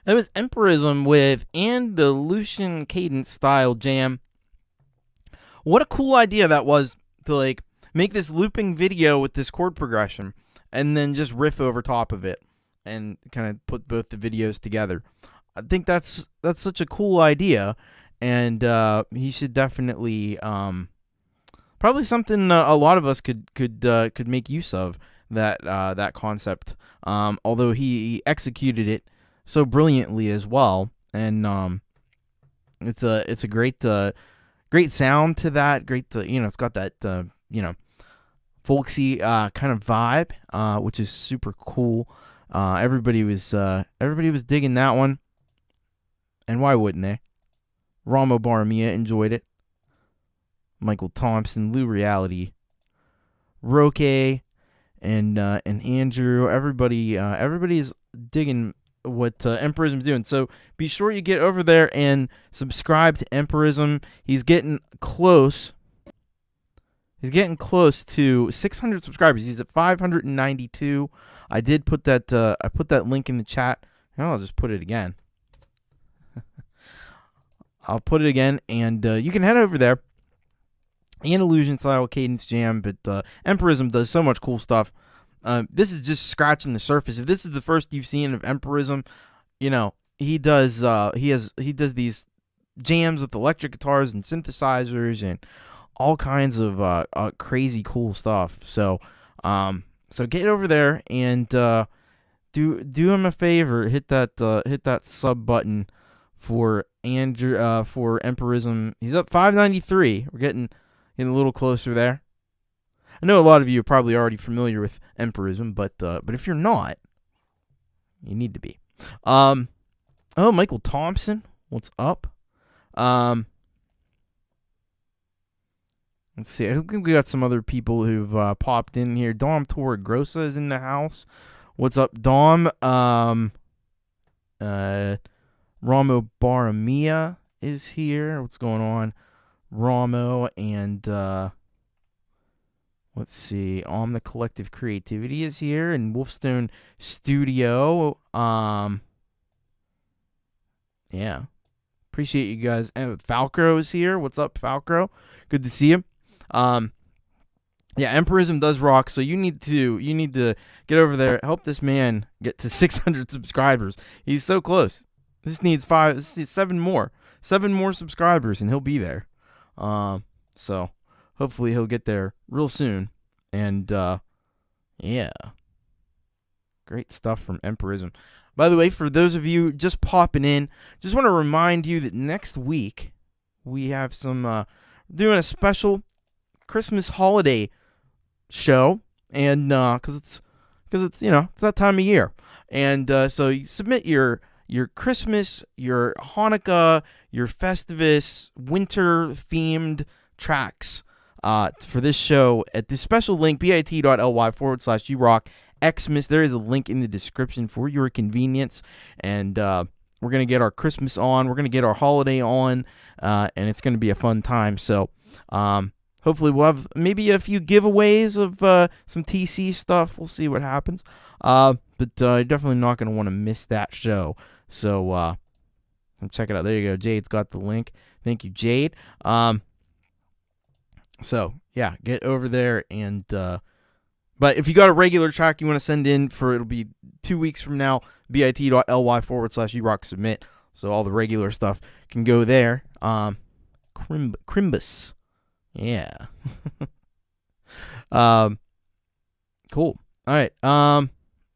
That was Empirism with Andalucian cadence style jam. What a cool idea that was to like make this looping video with this chord progression and then just riff over top of it and kind of put both the videos together. I think that's such a cool idea, and he should definitely probably something a lot of us could make use of that concept. Although he executed it so brilliantly as well, and it's a great sound to that. Great, it's got that folksy kind of vibe, which is super cool. Everybody was digging that one, and why wouldn't they? Ramo Baramia enjoyed it. Michael Thompson, Lureeality, Roque, and Andrew. Everybody's digging what Empirism's doing. So be sure you get over there and subscribe to Empirism. He's getting close. He's getting close to 600 subscribers. He's at 592. I did put that. I put that link in the chat. And I'll just put it again. I'll put it again, and you can head over there. Andalucian style cadence jam, but Empirism does so much cool stuff. This is just scratching the surface. If this is the first you've seen of Empirism, he does these jams with electric guitars and synthesizers and all kinds of crazy cool stuff. So get over there and do him a favor. Hit that sub button for Andrew for Empirism. He's up 593. We're getting a little closer there. I know a lot of you are probably already familiar with Empirism, but if you're not, you need to be. Michael Thompson, what's up? Let's see. I think we got some other people who've popped in here. Dom Torregrossa is in the house. What's up, Dom? Ramo Baramia is here. What's going on? Ramo and let's see. The Collective Creativity is here, and Wolfstone Studio. Yeah. Appreciate you guys. And Falcro is here. What's up, Falcro? Good to see him. Yeah, Empirism does rock, so you need to get over there, help this man get to 600 subscribers. He's so close. This needs 7 more subscribers, and he'll be there. So hopefully he'll get there real soon. And yeah, great stuff from Empirism. By the way, for those of you just popping in, just want to remind you that next week we have some doing a special Christmas holiday show, and because it's it's that time of year, and so you submit your Christmas, your Hanukkah, your Festivus, winter themed tracks for this show at the special link bit.ly/urockxmas. There is a link in the description for your convenience, and we're gonna get our Christmas on, we're gonna get our holiday on, and it's gonna be a fun time. So hopefully we'll have maybe a few giveaways of some TC stuff. We'll see what happens. But you're definitely not going to want to miss that show. So check it out. There you go. Jade's got the link. Thank you, Jade. So, yeah, get over there. And but if you got a regular track you want to send in for, it'll be 2 weeks from now, bit.ly/urocksubmit. So all the regular stuff can go there. Crimbus. Yeah. Cool. All right.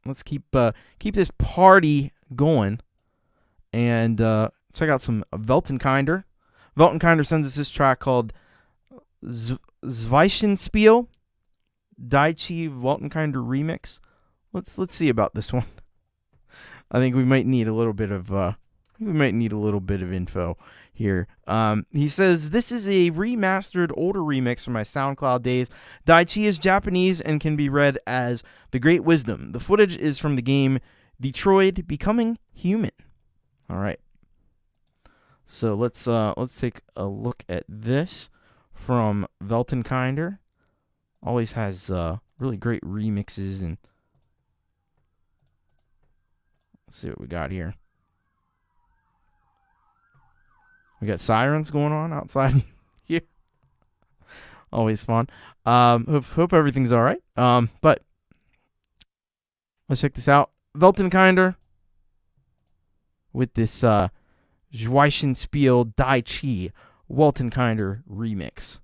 Let's keep this party going, and check out some Weltenkinder. Weltenkinder sends us this track called Zwischenspiel, Daichi Weltenkinder remix. Let's see about this one. I think we might need a little bit of info here. He says, this is a remastered older remix from my SoundCloud days. Daichi is Japanese and can be read as The Great Wisdom. The footage is from the game Detroit Becoming Human. All right. So let's take a look at this from Weltenkinder. Always has really great remixes, and let's see what we got here. We got sirens going on outside here. Always fun. Hope everything's all right. But let's check this out. Weltenkinder with this Zwischenspiel Dai Chi Weltenkinder remix.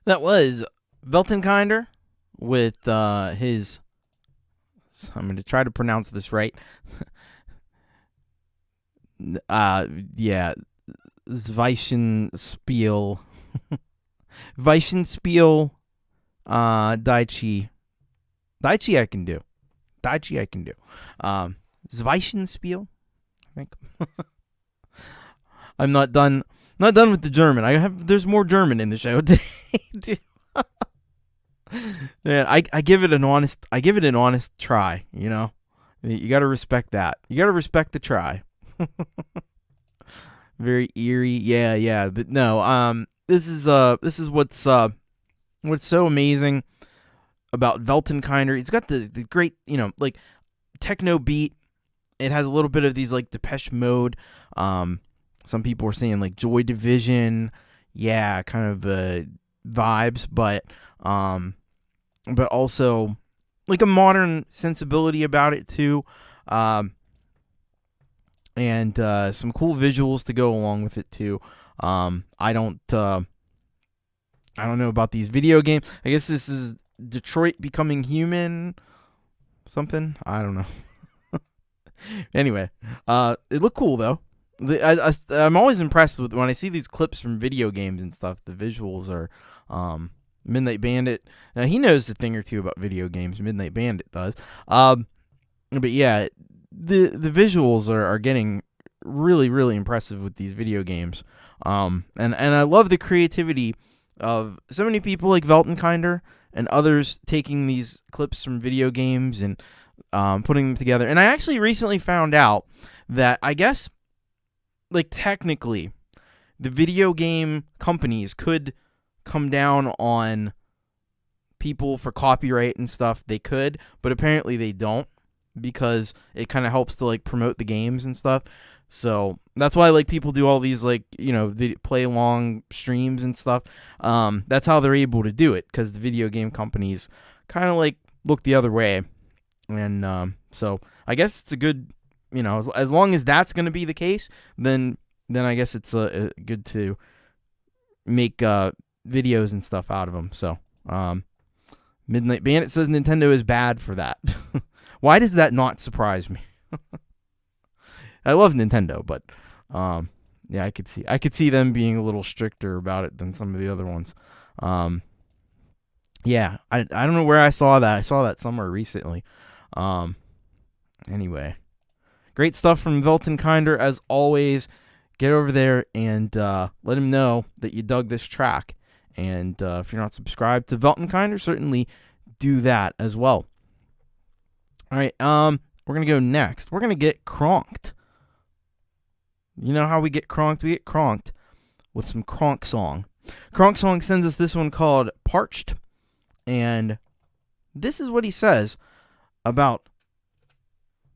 That was Weltenkinder with his, I'm going to try to pronounce this right. Yeah, Zwischenspiel. Zwischenspiel, Dai Chi. Dai Chi I can do. Zwischenspiel, I think. I'm not done. Not done with the German. There's more German in the show today. Too. Man, I give it an honest try. You know, you got to respect that. You got to respect the try. Very eerie, yeah. But no, this is what's so amazing about Weltenkinder. It's got the great, you know, like techno beat. It has a little bit of these like Depeche Mode. Some people were saying like Joy Division, yeah, kind of vibes, but also like a modern sensibility about it too, and some cool visuals to go along with it too. I don't know about these video games. I guess this is Detroit Becoming Human, something. I don't know. Anyway, it looked cool though. I'm always impressed with when I see these clips from video games and stuff. The visuals are Midnight Bandit. Now he knows a thing or two about video games. Midnight Bandit does. But yeah, the visuals are getting really, really impressive with these video games. And I love the creativity of so many people like Weltenkinder and others taking these clips from video games and putting them together. And I actually recently found out that I guess, like, technically, the video game companies could come down on people for copyright and stuff. They could, but apparently they don't, because it kind of helps to, like, promote the games and stuff. So that's why, like, people do all these, like, you know, they play long streams and stuff. That's how they're able to do it, because the video game companies kind of, like, look the other way. And so I guess it's a good, you know, as long as that's going to be the case, then I guess it's good to make videos and stuff out of them. So Midnight Bandit says Nintendo is bad for that. Why does that not surprise me? I love Nintendo, but yeah, I could see them being a little stricter about it than some of the other ones. Yeah, I don't know where I saw that. I saw that somewhere recently. Anyway, great stuff from Weltenkinder as always. Get over there and let him know that you dug this track. And if you're not subscribed to Weltenkinder, certainly do that as well. All right, we're gonna go next. We're gonna get cronked. You know how we get cronked? We get cronked with some Kronk Song. Kronk Song sends us this one called Parched, and this is what he says about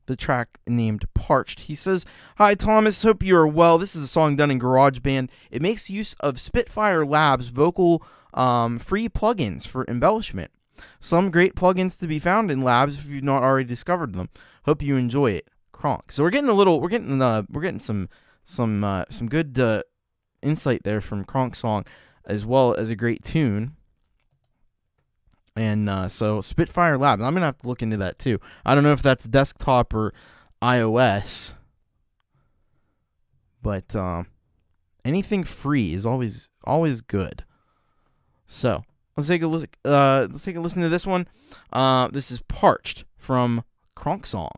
the track named Parched. He says, "Hi Thomas, hope you are well. This is a song done in GarageBand. It makes use of Spitfire Labs vocal free plugins for embellishment. Some great plugins to be found in Labs if you've not already discovered them. Hope you enjoy it, Kronk." So we're getting some good insight there from Kronk Song, as well as a great tune. And so Spitfire Labs, I'm gonna have to look into that too. I don't know if that's desktop or iOS, but anything free is always good. So let's take a look. Let's take a listen to this one. This is Parched from Cronksong.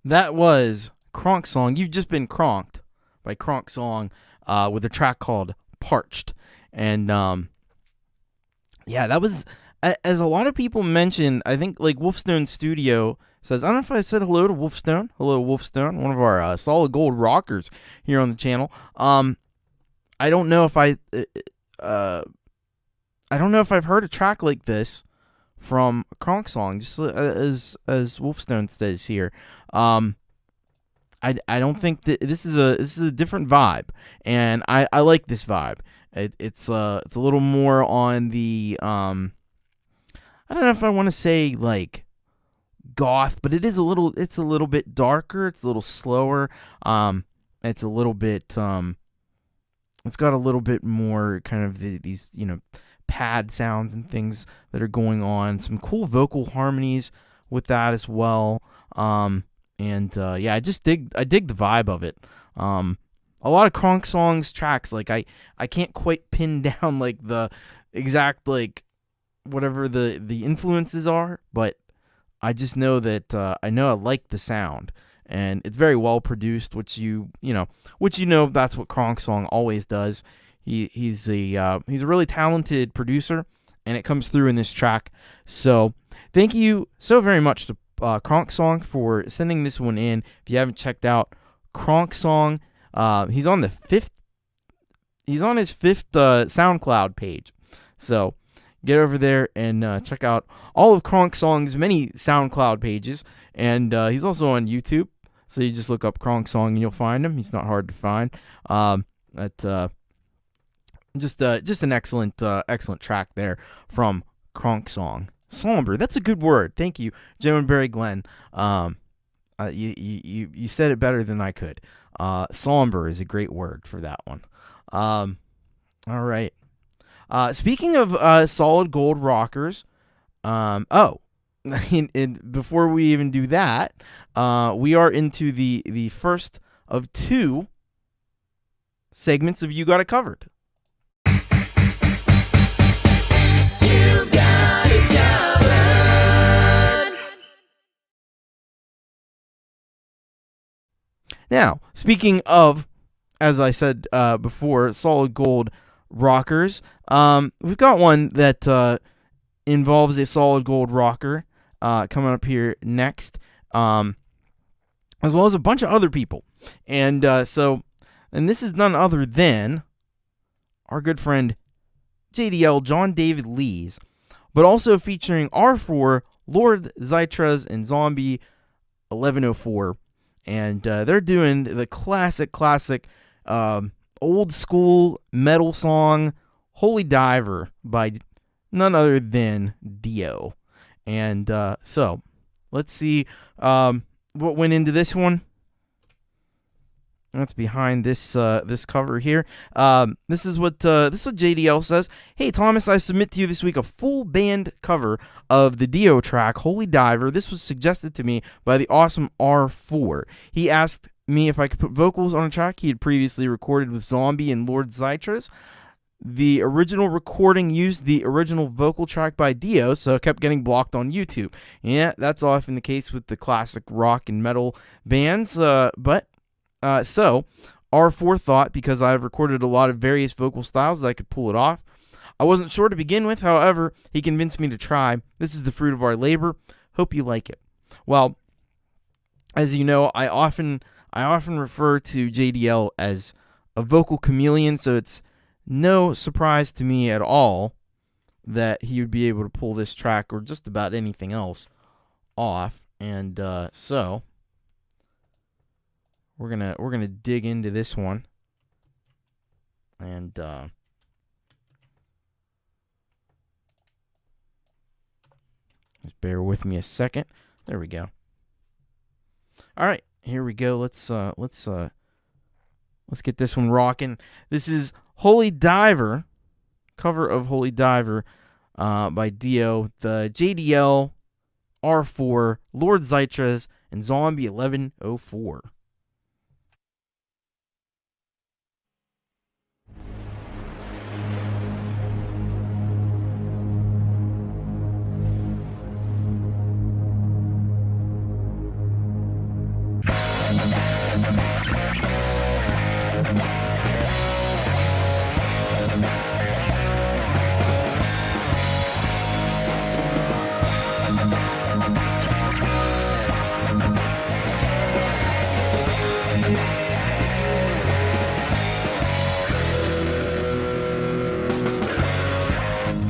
That was Kronk Song. You've just been cronked by Kronk Song with a track called Parched. And yeah, that was, as a lot of people mentioned, I think like Wolfstone Studio says, I don't know if I said hello to Wolfstone. Hello, Wolfstone, one of our solid gold rockers here on the channel. I don't know if I don't know if I've heard a track like this from Cronksong, just as Wolfstone says here. I don't think that this is a different vibe, and I like this vibe. It's a little more on the I don't know if I want to say like goth, but it's a little bit darker. It's a little slower. It's a little bit it's got a little bit more kind of these pad sounds and things that are going on. Some cool vocal harmonies with that as well. Yeah, I dig the vibe of it. A lot of Cronksong's tracks, like I can't quite pin down like the exact like whatever the influences are, but I just know that I like the sound, and it's very well produced, which that's what Cronksong always does. He's a really talented producer, and it comes through in this track. So thank you so very much to Cronksong for sending this one in. If you haven't checked out Cronksong, he's on his fifth SoundCloud page. So get over there and check out all of Cronksong's many SoundCloud pages, and he's also on YouTube. So you just look up Cronksong and you'll find him. He's not hard to find. Just an excellent track there from Cronksong. Somber, that's a good word. Thank you, Joe and Barry Glenn. You said it better than I could. Somber is a great word for that one. All right. Speaking of solid gold rockers, before we even do that, we are into the first of two segments of You Got It Covered. Now, speaking of, as I said before, solid gold rockers, we've got one that involves a solid gold rocker coming up here next, as well as a bunch of other people. And this is none other than our good friend JDL, John David Lees, but also featuring R4, Lord Zytras, and Zombie 1104. And they're doing the classic old school metal song, Holy Diver, by none other than Dio. And so, let's see what went into this one. That's behind this cover here. This is what JDL says. Hey Thomas, I submit to you this week a full band cover of the Dio track Holy Diver. This was suggested to me by the awesome R4. He asked me if I could put vocals on a track he had previously recorded with Zombie and Lord Zytras. The original recording used the original vocal track by Dio, so it kept getting blocked on YouTube. Yeah, that's often the case with the classic rock and metal bands, So, R4 thought, because I've recorded a lot of various vocal styles, that I could pull it off. I wasn't sure to begin with, however, he convinced me to try. This is the fruit of our labor. Hope you like it. Well, as you know, I often refer to JDL as a vocal chameleon, so it's no surprise to me at all that he would be able to pull this track or just about anything else off. And so we're gonna dig into this one, and just bear with me a second. There we go. All right, here we go. Let's get this one rocking. This is Holy Diver, cover of Holy Diver by Dio, the JDL, R4, Lord Zytras, and Zombie 1104.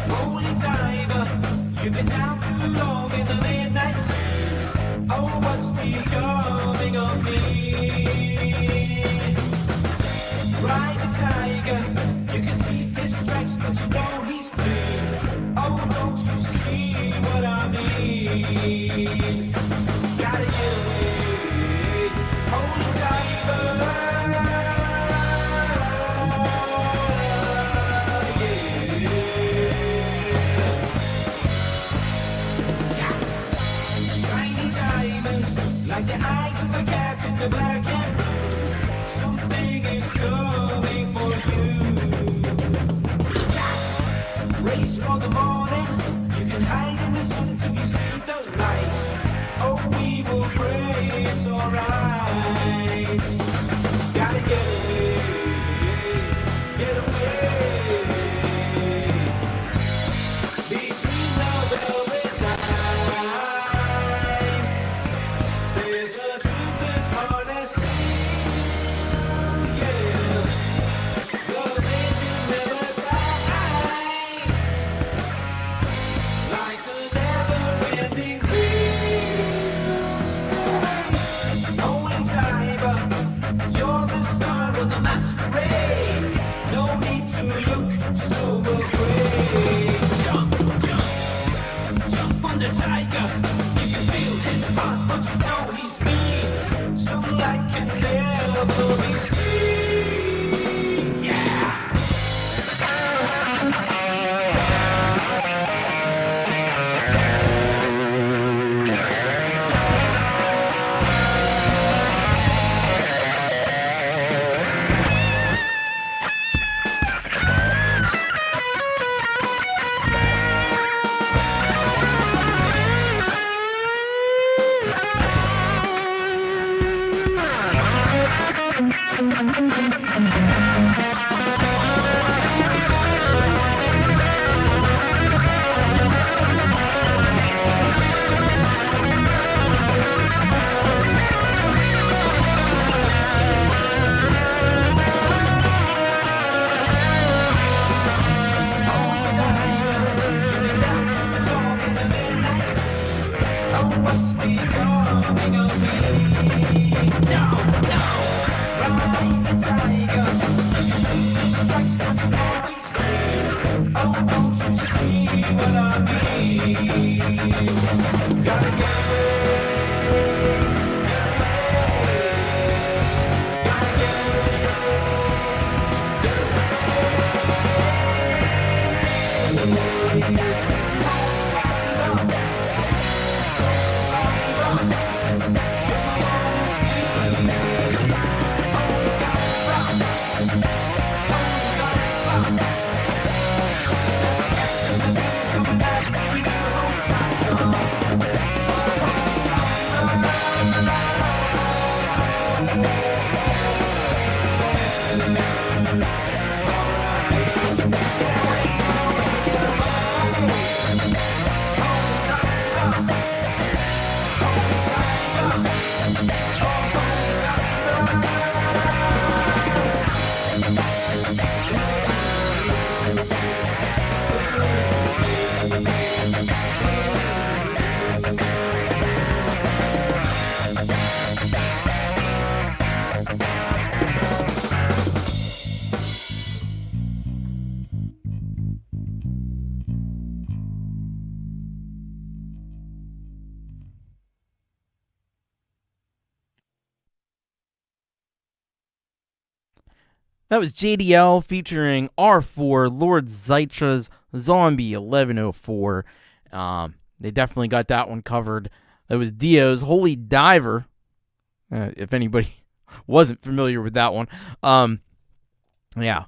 Holy diver, you've been down too long in the midnight sea. Oh, what's becoming of me? Ride the tiger, you can see his stripes, but you know he's clean. Oh, don't you see what I mean? Gotta get away, holy diver. Shiny diamonds, like the eyes of a cat in the black and blue. Something is coming for you. Cat, race for the morning. You can hide in the sun till you see the light. Oh, we will pray it's alright. Gotta get away, get away. Between the velvet lines, there's a truth that's hard as steel, yeah. The legend never dies. Life's a never-ending race. Holy diver, you're the star of the masquerade. No need to look so afraid. Jump, jump, jump on the tiger. You can feel his heart, but you know he's mean. So light can never be seen. Yeah. That was JDL featuring R4, Lord Zytra's Zombie 1104. They definitely got that one covered. That was Dio's Holy Diver, if anybody wasn't familiar with that one. Yeah.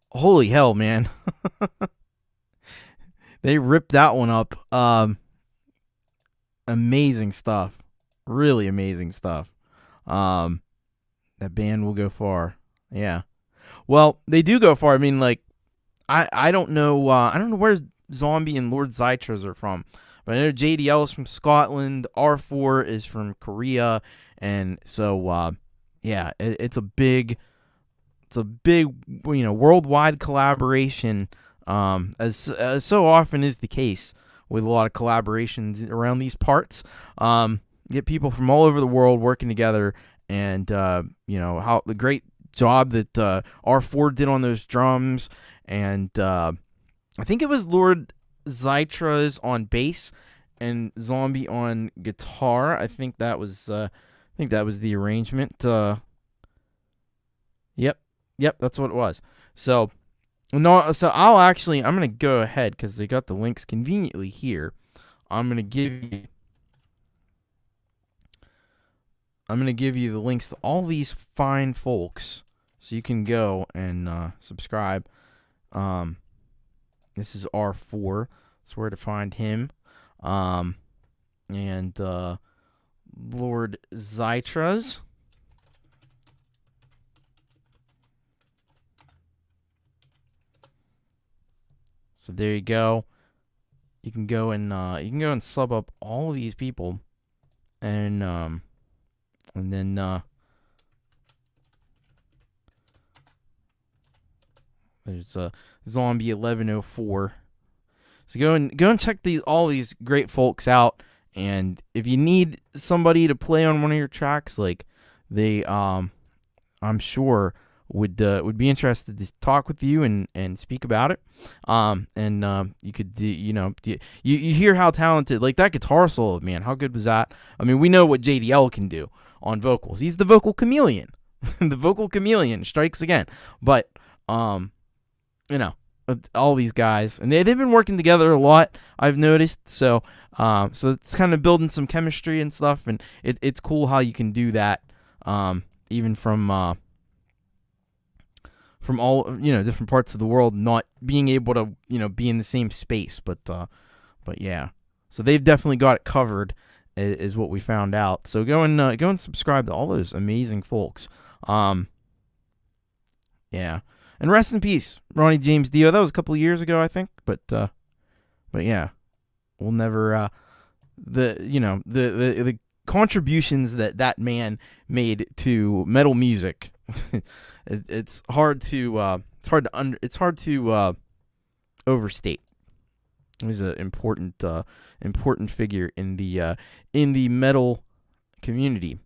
Holy hell, man. They ripped that one up. Amazing stuff. Really amazing stuff. That band will go far. Yeah. Well, they do go far. I mean, like, I don't know where Zombie and Lord Zytras are from, but I know JDL is from Scotland. R4 is from Korea, and so yeah, it's a big worldwide collaboration. As so often is the case with a lot of collaborations around these parts. Get people from all over the world working together, and how the great job that R4 did on those drums, and I think it was Lord Zytras on bass and Zombie on guitar. I think that was the arrangement. Yep, that's what it was. So I'm gonna go ahead because they got the links conveniently here. I'm gonna give you the links to all these fine folks, so you can go and subscribe. This is R4. That's where to find him. And Lord Zytras. So there you go. You can go and sub up all of these people, and then there's Zombie 1104. So go and check all these great folks out, and if you need somebody to play on one of your tracks, like they I'm sure would be interested to talk with you and speak about it. You could do, you hear how talented, like that guitar solo, man, how good was that? I mean, we know what JDL can do on vocals. He's the vocal chameleon. The vocal chameleon strikes again. But all these guys, and they've been working together a lot, I've noticed. So it's kind of building some chemistry and stuff, and it's cool how you can do that, even from all different parts of the world, not being able to be in the same space, but yeah. So they've definitely got it covered, is what we found out. So go and subscribe to all those amazing folks. Yeah. And rest in peace, Ronnie James Dio. That was a couple of years ago, I think. But yeah, we'll never the contributions that man made to metal music. It's hard to overstate. He was an important figure in the metal community.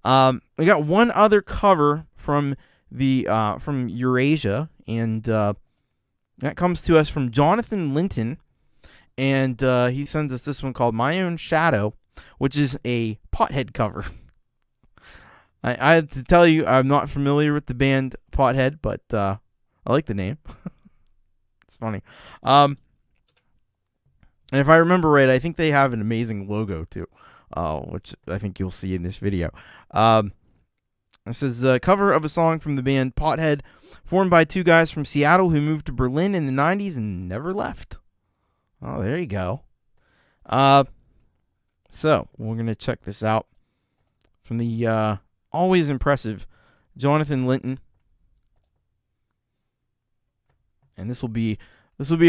We got one other cover from Eurasia, and that comes to us from Jonathan Linton, and he sends us this one called "My Own Shadow," which is a Pothead cover. I had to tell you, I'm not familiar with the band Pothead, but I like the name. It's funny. And if I remember right, I think they have an amazing logo too, which I think you'll see in this video. This is a cover of a song from the band Pothead, formed by two guys from Seattle who moved to Berlin in the 90s and never left. Oh, there you go. So, we're going to check this out from the always impressive Jonathan Linton. And this will be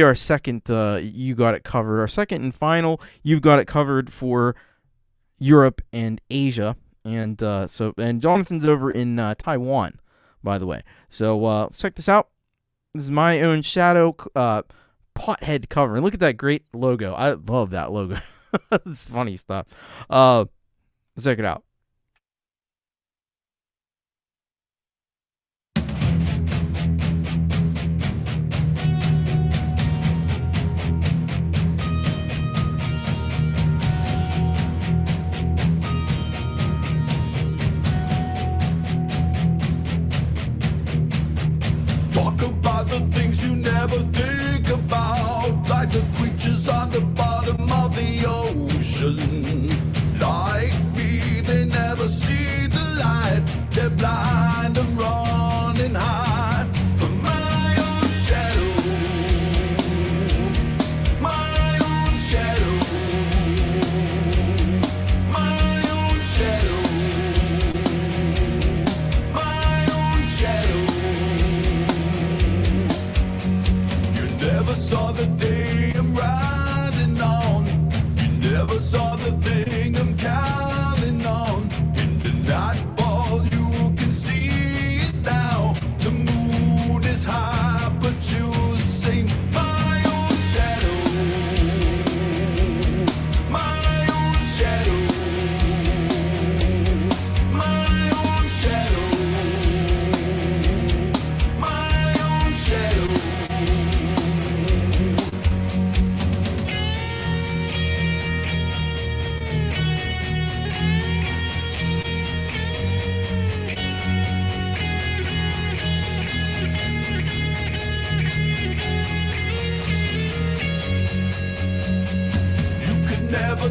our second You Got It Covered. Our second and final You've Got It Covered for Europe and Asia. And Jonathan's over in Taiwan, by the way. So let's check this out. This is My Own Shadow Pothead cover. And look at that great logo. I love that logo. It's funny stuff. Let's check it out. Talk about the things you never think about, like the creatures on the bottom of the ocean. Like me, then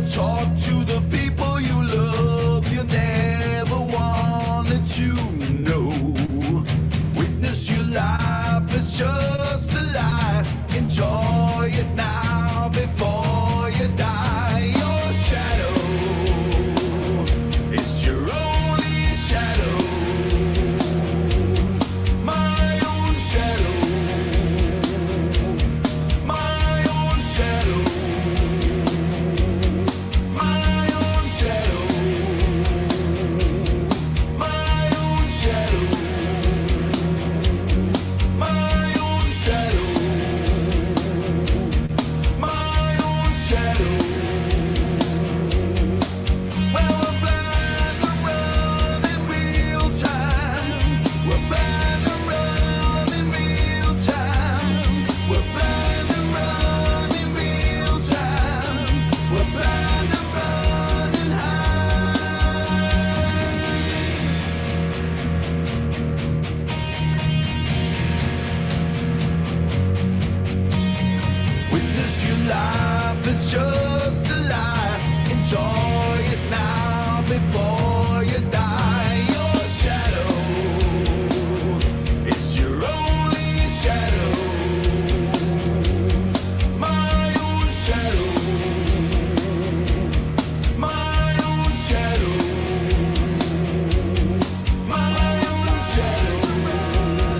talk to the people you love, you never wanted to know. Witness your life, it's just a lie. Enjoy it now before you die. Your shadow is your only shadow. My own shadow. My own shadow. My own shadow. My own shadow. My own shadow. My own shadow. Well, we're blind around in real time. We're blind around in real time. We're blind around in real time. We're blind around in Witness your life, it's just a lie. Enjoy it now before you die. Your shadow is your only shadow. My own shadow. My own shadow. My own shadow.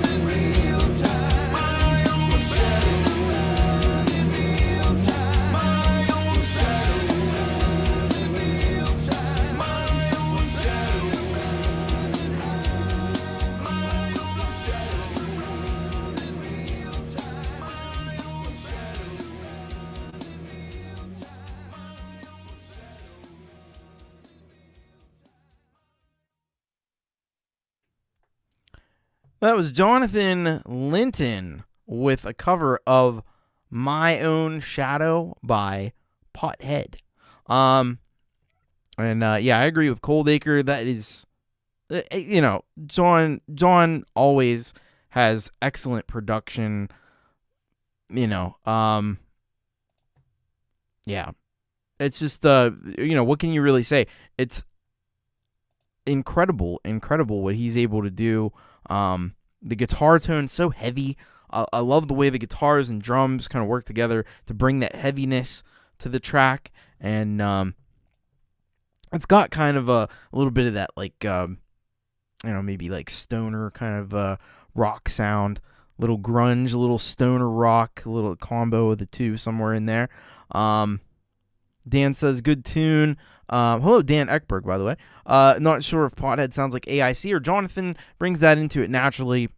In real time. My own shadow. In real time. My own shadow. In real time. My own shadow. My own shadow. In real time. My own shadow. That was Jonathan Linton with a cover of My Own Shadow by Pothead. Yeah, I agree with Coldacre. That is, John always has excellent production. Yeah, it's just, what can you really say? It's incredible what he's able to do. The guitar tone's so heavy. I love the way the guitars and drums kind of work together to bring that heaviness to the track, and it's got kind of a little bit of that, like, maybe like stoner kind of rock sound, little grunge, a little stoner rock, a little combo of the two somewhere in there. Dan says, good tune. Hello, Dan Eckberg, by the way. Not sure if Pothead sounds like AIC or Jonathan brings that into it naturally.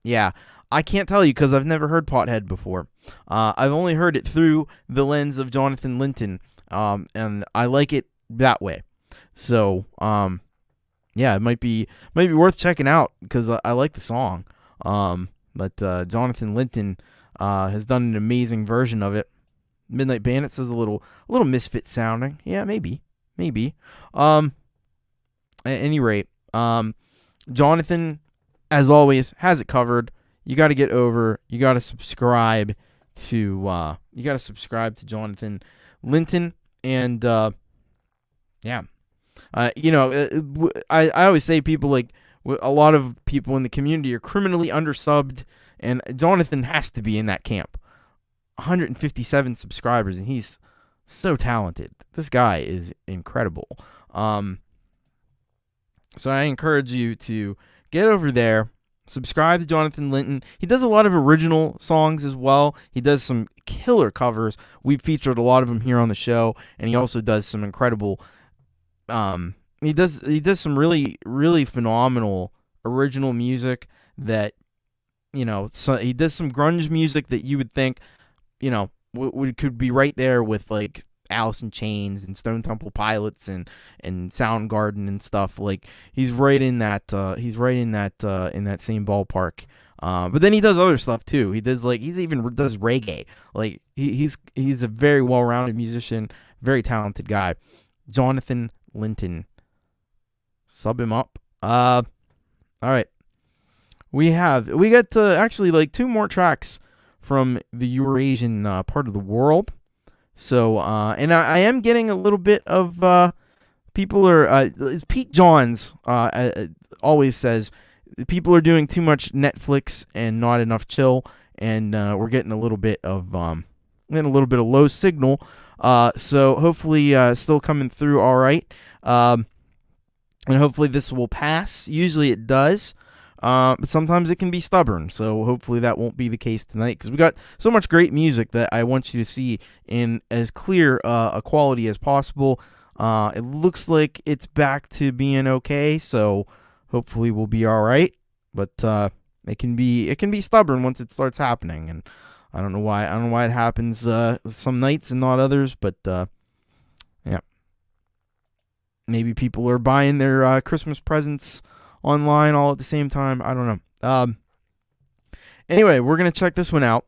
Yeah, I can't tell you because I've never heard Pothead before. I've only heard it through the lens of Jonathan Linton, and I like it that way. So, yeah, it might be worth checking out because I like the song. But Jonathan Linton has done an amazing version of it. Midnight Bandit says a little misfit sounding. Yeah, maybe. At any rate, Jonathan, as always, has it covered. You got to get over. You got to subscribe to. Jonathan Linton, and yeah. I always say people like a lot of people in the community are criminally undersubbed, and Jonathan has to be in that camp. 157 subscribers, and he's so talented. This guy is incredible. So I encourage you to get over there, subscribe to Jonathan Linton. He does a lot of original songs as well. He does some killer covers. We've featured a lot of them here on the show, and he also does some incredible. He does some really, really phenomenal original music that, so he does some grunge music that you would think, could be right there with like Alice in Chains and Stone Temple Pilots and Soundgarden and stuff. Like he's right in that in that same ballpark. But then he does other stuff too. He even does reggae. Like he's a very well-rounded musician, very talented guy. Jonathan Linton. Sub him up. All right. We got actually like two more tracks from the Eurasian part of the world. So, and I am getting a little bit of people are Pete Johns always says people are doing too much Netflix and not enough chill, and we're getting a little bit of low signal. So hopefully still coming through all right. And hopefully this will pass. Usually it does. But sometimes it can be stubborn, so hopefully that won't be the case tonight, because we got so much great music that I want you to see in as clear a quality as possible. It looks like it's back to being okay, so hopefully we'll be all right. But it can be stubborn once it starts happening, and I don't know why it happens some nights and not others. But yeah, maybe people are buying their Christmas presents online all at the same time. I don't know. Anyway, we're gonna check this one out.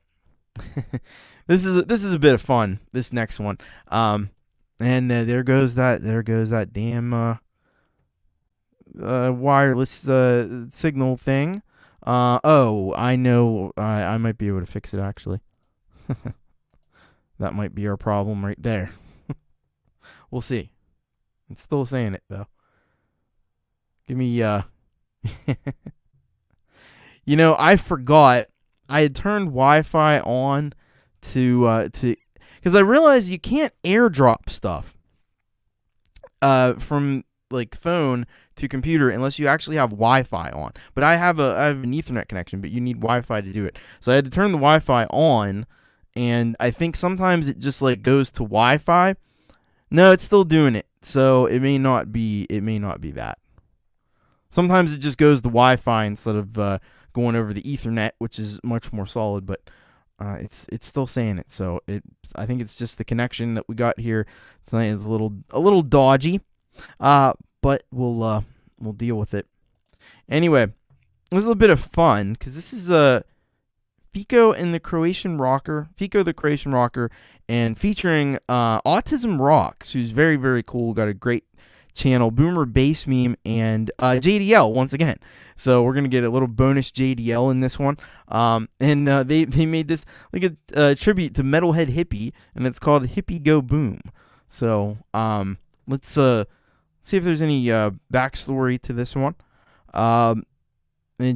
This is a bit of fun. This next one. And there goes that damn wireless signal thing. Oh, I know. I might be able to fix it actually. That might be our problem right there. We'll see. It's still saying it though. Give me You know, I forgot I had turned Wi-Fi on to because I realized you can't airdrop stuff from like phone to computer unless you actually have Wi-Fi on. But I have an Ethernet connection, but you need Wi-Fi to do it. So I had to turn the Wi-Fi on, and I think sometimes it just like goes to Wi-Fi. No, it's still doing it. So it may not be that. Sometimes it just goes to Wi-Fi instead of going over the Ethernet, which is much more solid, but it's still saying it. So I think it's just the connection that we got here tonight is a little dodgy, but we'll deal with it. Anyway, it was a little bit of fun because this is Pico the Croatian Rocker, and featuring Autism Rocks, who's very, very cool. Got a great channel, Boomer Bass Meme, and JDL once again. So we're gonna get a little bonus JDL in this one. And they made this like a tribute to Metalhead Hippie, and it's called Hippie Go Boom. So let's see if there's any backstory to this one. And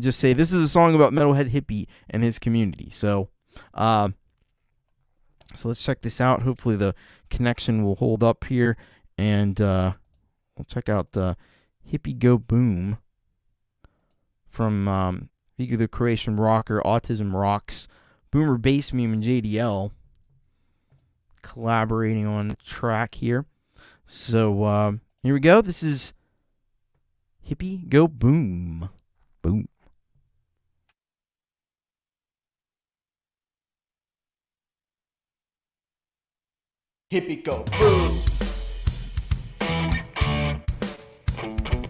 just say this is a song about Metalhead Hippie and his community. So let's check this out. Hopefully the connection will hold up here, and we'll check out Hippie Go Boom from Pico the Croatian Rocker, Autism Rocks, Boomer Bass Meme, and JDL collaborating on the track here. So here we go. This is Hippie Go Boom. Boom. Hippie go boom.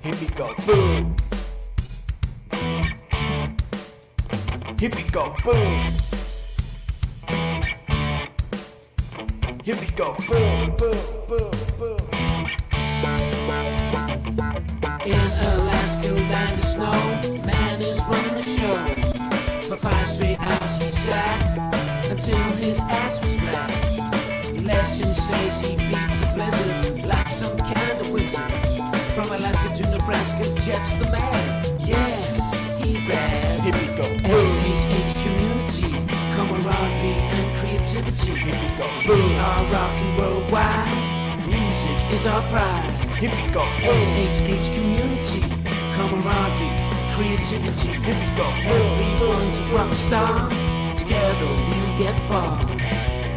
Hippie go boom. Hippie go boom. Hippie go boom, boom, boom, boom. In Alaska, land of snow, man is running the show. For 5 straight hours he sat until his ass was flat. Legend says he beats the blizzard like some kind of wizard. From Alaska to Nebraska, Jeff's the man. Yeah, he's bad. Hippie go boom. LHH community, camaraderie and creativity. Hippie go We boom. are rocking worldwide. Music is our pride. Hippie go boom. LHH community, camaraderie, creativity. Hippie go boom. Everyone's a rock star. Together we'll get far.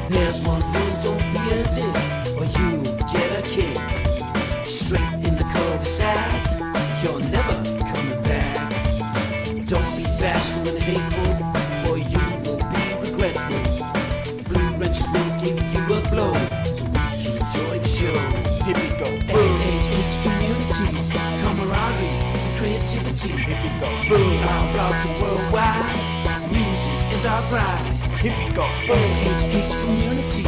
There's one rule, don't be a dick, or you get a kick. Straight in the cul-de-sac, you're never coming back. Don't be bashful and hateful, for you will be regretful. Blue wrenches will give you a blow, so we can enjoy the show. Hippie go boom. LHH community, camaraderie, and creativity. Hippie go We boom. are rocking worldwide, music is our pride. Hippie go boom. LHH community,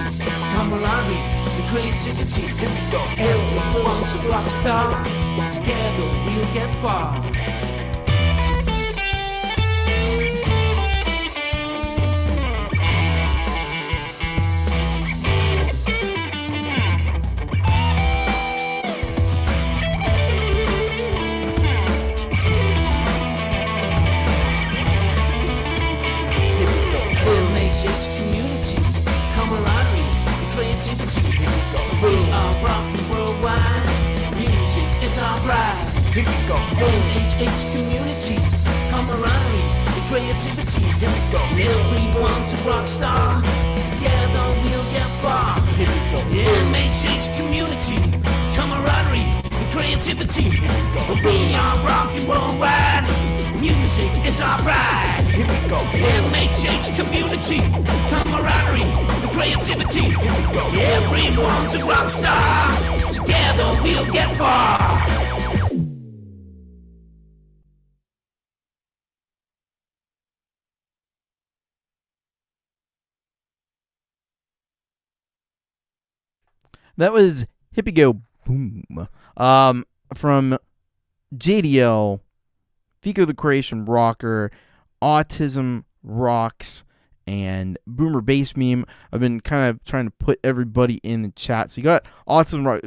camaraderie, and creativity. Hippie go boom. Everyone's a rock star. Together we'll get far. Hippie Go Boom, Boom. HH community, camaraderie, and creativity. Here we go. Everyone's a rock star. Together we'll get far. Hippie Go Boom. MHH community, camaraderie, and creativity. Go. We are rockin' worldwide. Music is our pride. Hippie Go Boom. MHH community, camaraderie, and creativity. Go. Everyone's a rock star. Together we'll get far. That was Hippie Go Boom. From JDL, Pico the Croatian Rocker, Autism Rocks, and Boomer Bass Meme. I've been kind of trying to put everybody in the chat. So you got Autism Rock,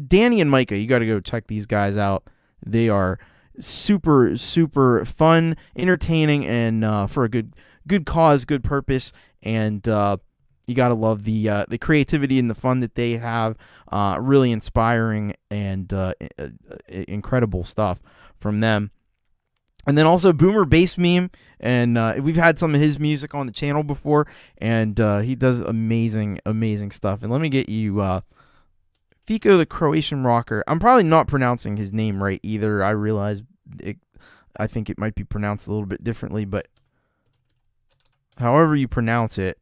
Danny and Micah. You got to go check these guys out. They are super, super fun, entertaining, and for a good cause, good purpose. And you gotta love the creativity and the fun that they have. Really inspiring and incredible stuff from them. And then also Boomer Bass Meme, and we've had some of his music on the channel before, and he does amazing stuff. And let me get you Pico the Croatian Rocker. I'm probably not pronouncing his name right either. I realize I think it might be pronounced a little bit differently, but however you pronounce it,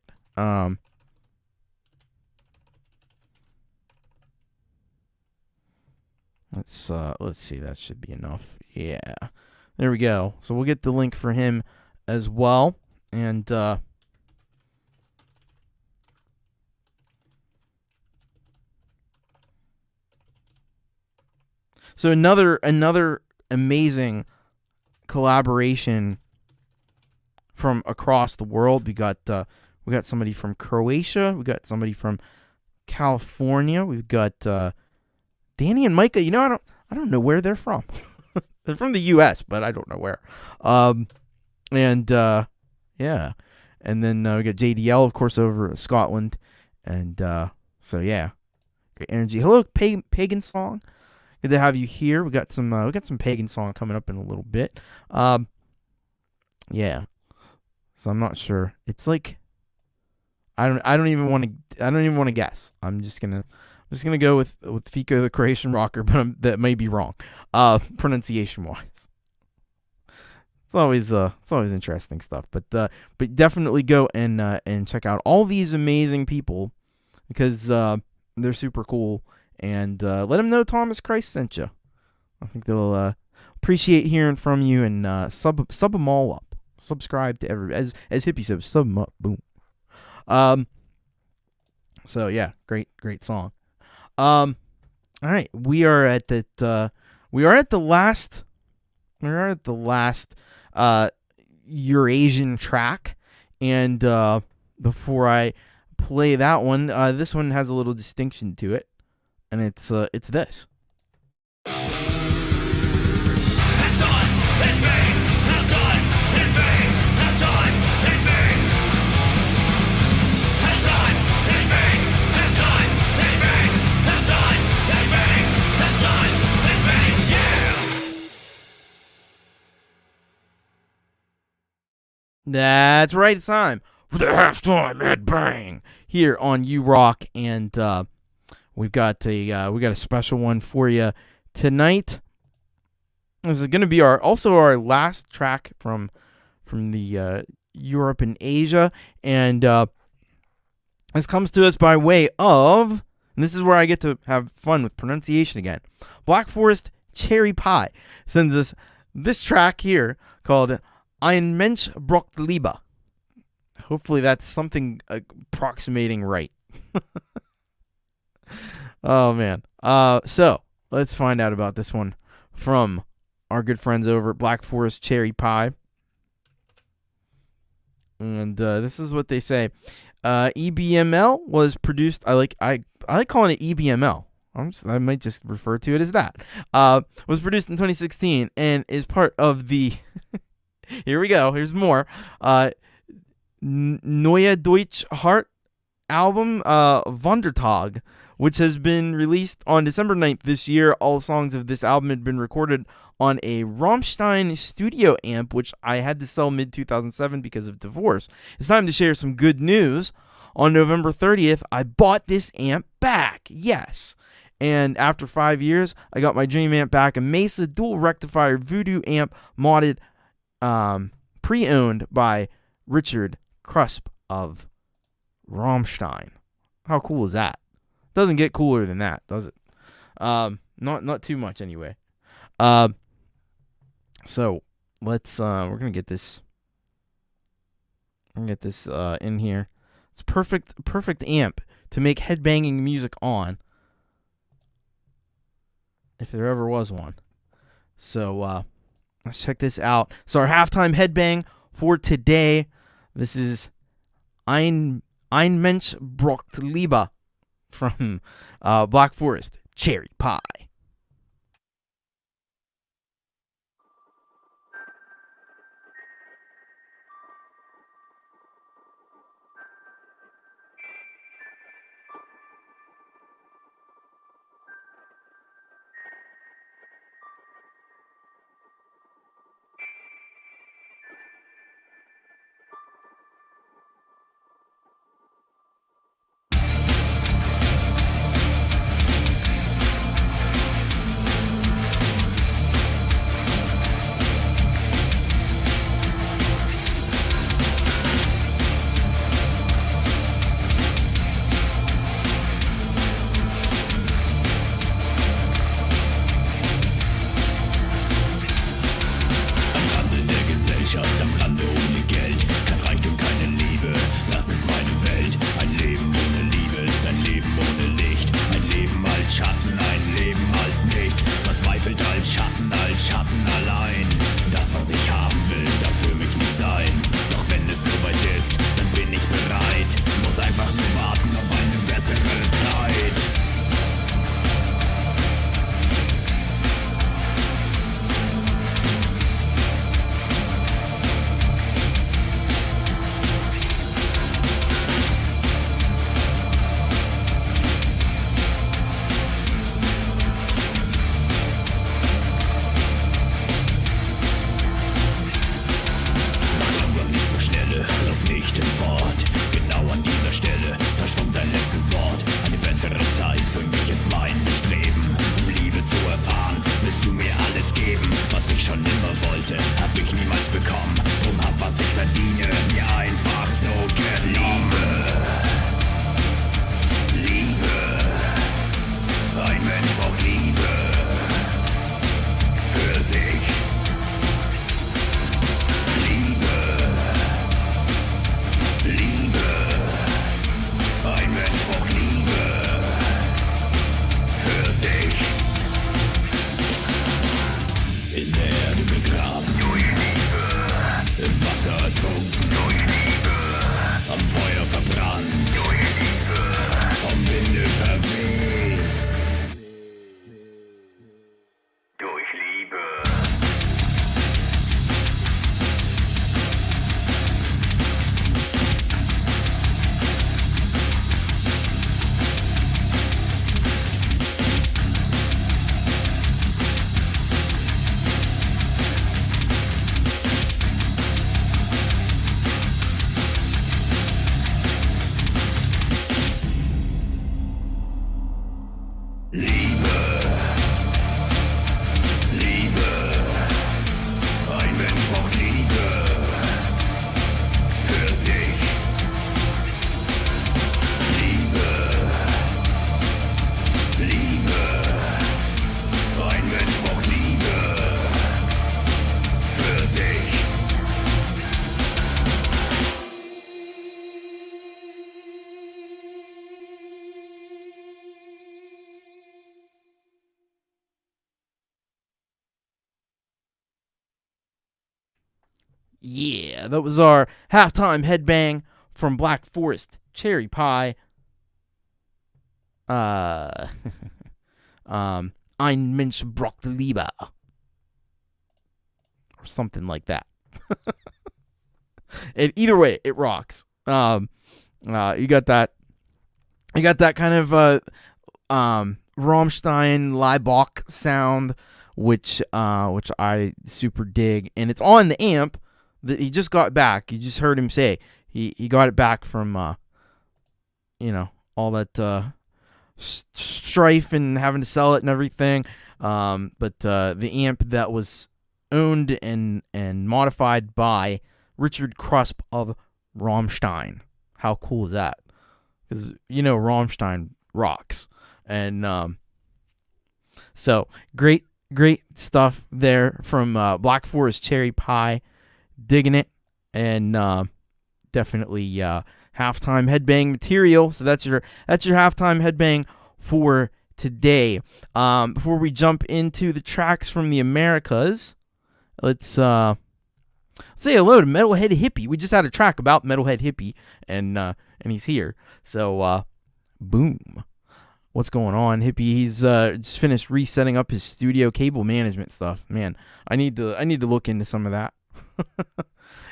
let's see, that should be enough. Yeah, there we go. So we'll get the link for him as well, and so another amazing collaboration from across the world. We got somebody from Croatia. We got somebody from California. We've got Danny and Micah. You know, I don't know where they're from. They're from the U.S., but I don't know where. Yeah, and then we got JDL, of course, over in Scotland, and so yeah, great energy. Hello, Pagan Song. Good to have you here. We got some Pagan Song coming up in a little bit. Yeah. So I'm not sure. It's like I don't even want to guess. I'm just gonna go with Pico the Croatian Rocker, but that may be wrong, pronunciation wise. It's always interesting stuff. But definitely go and check out all these amazing people, because they're super cool. And let them know Thomas Christ sent you. I think they'll appreciate hearing from you, and sub them all up. Subscribe to everybody. As Hippie says, sub them up. Boom. So yeah, great song. All right, we are at the last Eurasian track, and before I play that one, this one has a little distinction to it, and it's this. That's right, it's time for the halftime headbang here on You Rock, and we've got a special one for you tonight. This is going to be our last track from the Europe and Asia, and this comes to us by way of, and this is where I get to have fun with pronunciation again. Black Forest Cherry Pie sends us this track here called Ein Mensch braucht Liebe. Hopefully that's something approximating right. Oh, man. So let's find out about this one from our good friends over at Black Forest Cherry Pie. And this is what they say. EBML was produced. I like calling it EBML. I might just refer to it as that. Was produced in 2016 and is part of the... Here we go. Here's more. Neue Deutsche Hart album, Wundertag, which has been released on December 9th this year. All songs of this album had been recorded on a Wolfstone Studio amp, which I had to sell mid-2007 because of divorce. It's time to share some good news. On November 30th, I bought this amp back. Yes. And after 5 years, I got my dream amp back, a Mesa dual rectifier Voodoo amp modded, pre-owned by Richard Krusp of Rammstein. How cool is that? Doesn't get cooler than that, does it? Not too much anyway. So let's we're gonna get this. I'm gonna get this in here. It's perfect amp to make headbanging music on, if there ever was one. So let's check this out. So our halftime headbang for today. This is Ein Mensch braucht Liebe from Black Forest, Cherry Pie. Yeah, that was our halftime headbang from Black Forest, Cherry Pie. Ein Mensch braucht Liebe. Or something like that. And either way, it rocks. You got that kind of Rammstein Leibach sound, which I super dig, and it's on the amp that he just got back. You just heard him say he got it back from all that strife and having to sell it and everything. But the amp that was owned and modified by Richard Krusp of Rammstein. How cool is that? Because Rammstein rocks, and so great stuff there from Black Forest Cherry Pie. Digging it, and definitely halftime headbang material. So that's your halftime headbang for today. Before we jump into the tracks from the Americas, let's say hello to Metalhead Hippie. We just had a track about Metalhead Hippie, and he's here. So boom. What's going on, Hippie? He's just finished resetting up his studio cable management stuff. Man, I need to look into some of that.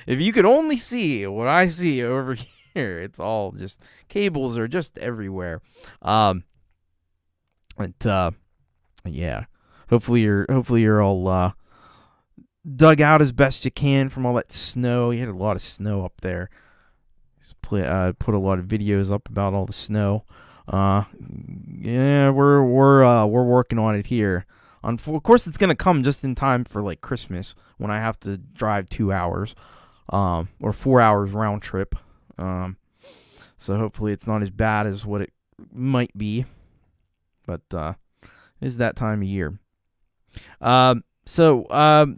If you could only see what I see over here, it's all just cables are just everywhere. Yeah. Hopefully you're all dug out as best you can from all that snow. You had a lot of snow up there. Put a lot of videos up about all the snow. Yeah, we're working on it here. Of course, it's gonna come just in time for like Christmas when I have to drive 2 hours, or 4 hours round trip. So hopefully it's not as bad as what it might be, but it's that time of year. So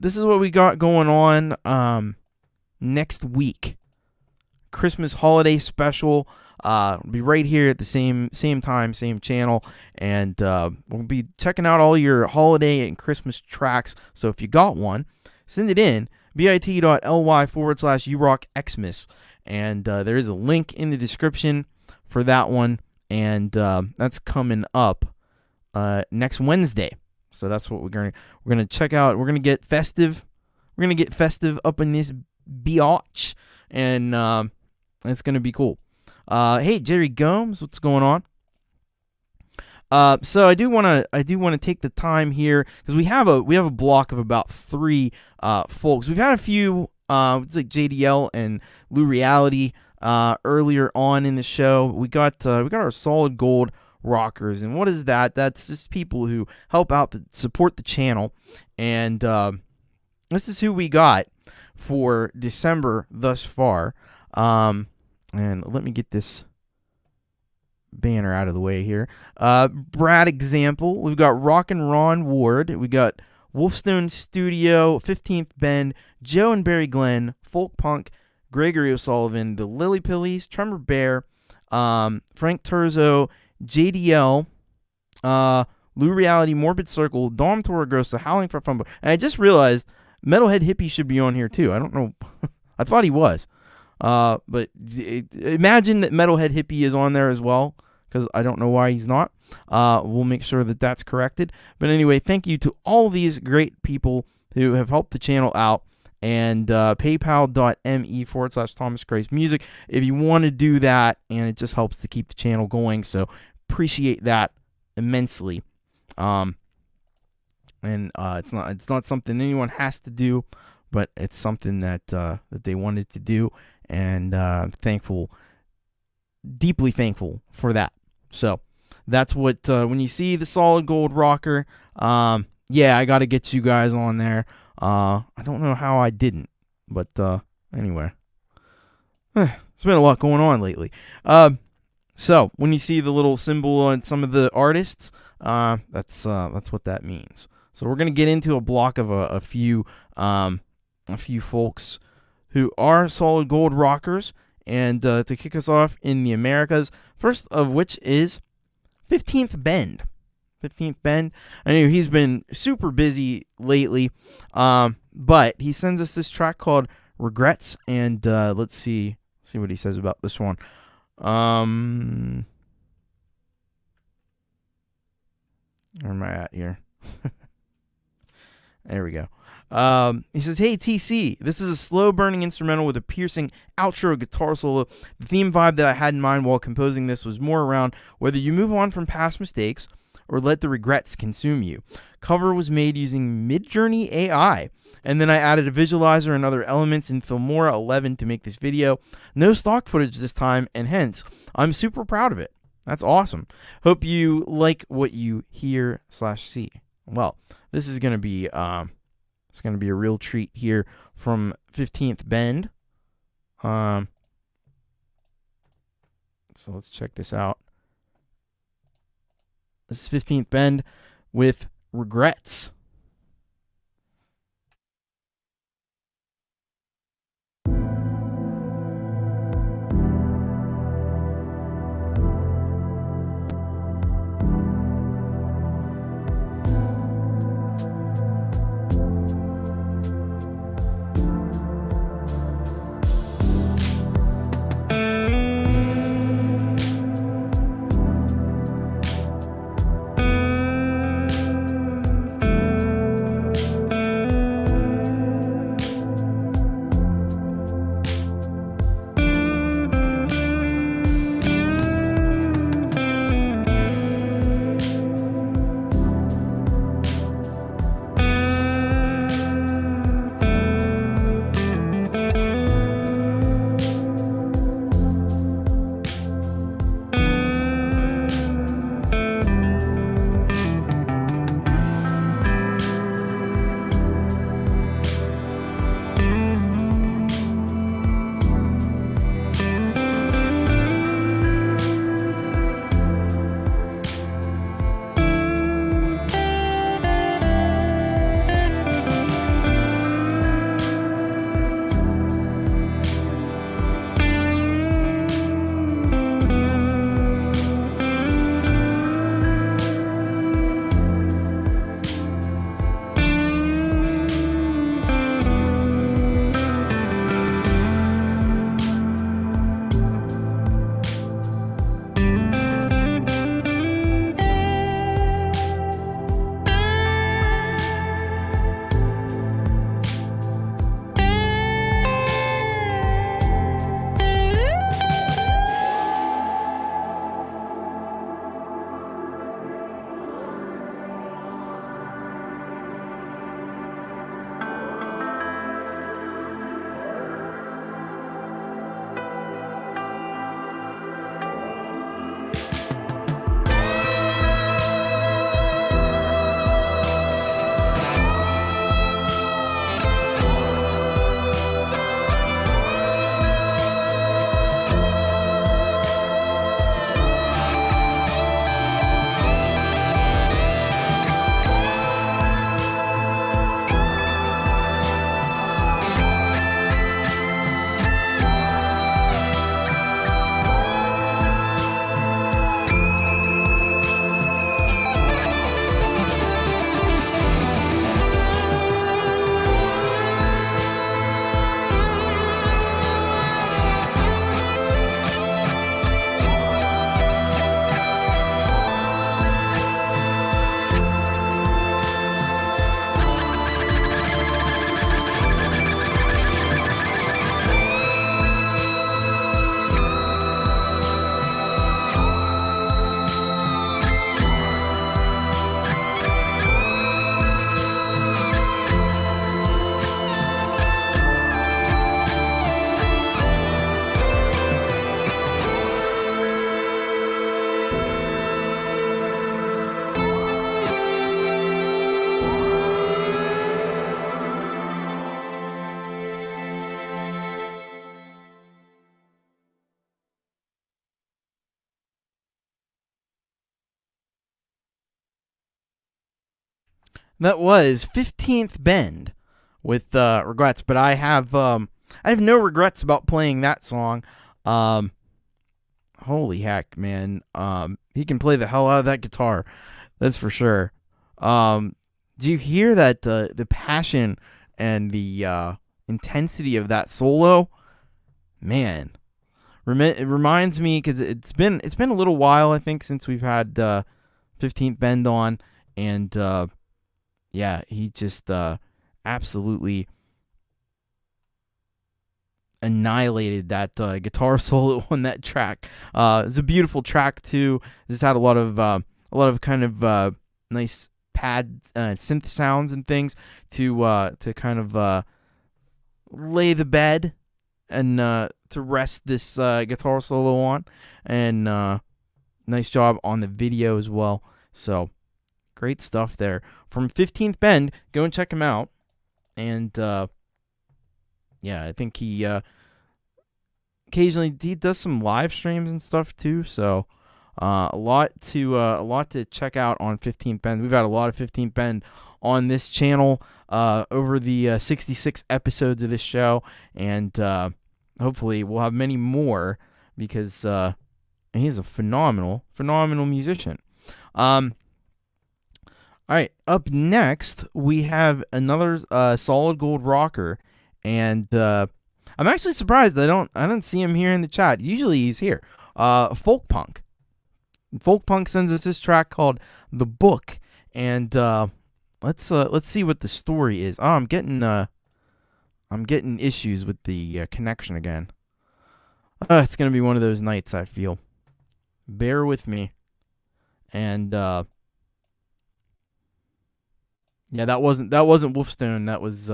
this is what we got going on next week. Christmas holiday special. Be right here at the same time, same channel, and we'll be checking out all your holiday and Christmas tracks. So if you got one, send it in bit.ly/urockxmas, and there is a link in the description for that one, and that's coming up next Wednesday. So that's what we're gonna check out. We're gonna get festive. We're gonna get festive up in this biatch, and it's gonna be cool. Hey Jerry Gomes, what's going on? So I do want to take the time here because we have a block of about 3 folks. We've had a few it's like JDL and Lureeality earlier on in the show. We got our solid gold rockers, and what is that? That's just people who help out support the channel, and this is who we got for December thus far. And let me get this banner out of the way here. Brad Example. We've got Rockin' Ron Ward. We got Wolfstone Studio, 15th Bend, Joe and Barry Glenn, Folk Punk, Gregory O'Sullivan, the Lillypillies, Tremor Bear, Frank Turzo, JDL, Lureeality, Morbid Circle, Dom Torregrossa, Howling for Fumble. And I just realized Metalhead Hippie should be on here too. I don't know. I thought he was. But imagine that Metalhead Hippie is on there as well, because I don't know why he's not. We'll make sure that that's corrected. But anyway, thank you to all these great people who have helped the channel out. And paypal.me/Thomas Christ Music if you want to do that, and it just helps to keep the channel going. So appreciate that immensely. And it's not something anyone has to do, but it's something that they wanted to do. And deeply thankful for that. So that's what, when you see the solid gold rocker, yeah, I got to get you guys on there. I don't know how I didn't, but anyway, there's been a lot going on lately. So when you see the little symbol on some of the artists, that's what that means. So we're gonna get into a block of a few folks who are solid gold rockers, and to kick us off in the Americas, first of which is 15th Bend. 15th Bend. I know he's been super busy lately, but he sends us this track called Regrets, and let's see what he says about this one. Where am I at here? There we go. He says, "Hey TC, this is a slow burning instrumental with a piercing outro guitar solo. The theme vibe that I had in mind while composing this was more around whether you move on from past mistakes or let the regrets consume you. Cover was made using Midjourney AI, and then I added a visualizer and other elements in Filmora 11 to make this video. No stock footage this time, and hence, I'm super proud of it. That's awesome. Hope you like what you hear/see. Well, this is going to be it's going to be a real treat here from 15th Bend. So let's check this out. This is 15th Bend with Regrets. That was 15th Bend with Regrets, but I have no regrets about playing that song. Holy heck, man. He can play the hell out of that guitar. That's for sure. Do you hear that the passion and the intensity of that solo? Man. It reminds me, because it's been a little while, I think, since we've had 15th Bend on, and yeah, he just absolutely annihilated that guitar solo on that track. It's a beautiful track too. Just had a lot of kind of nice pad synth sounds and things to kind of lay the bed and to rest this guitar solo on. And nice job on the video as well. So great stuff there from 15th Bend. Go and check him out. And yeah, I think he occasionally he does some live streams and stuff too. So a lot to check out on 15th Bend. We've had a lot of 15th Bend on this channel over the 66 episodes of this show, and hopefully we'll have many more because he's a phenomenal musician. All right, up next we have another solid gold rocker, and I'm actually surprised I don't see him here in the chat. Usually he's here. Folk Punk sends us this track called "The Book," and let's see what the story is. Oh, I'm getting issues with the connection again. It's gonna be one of those nights, I feel. Bear with me. And yeah, that wasn't Wolfstone. That was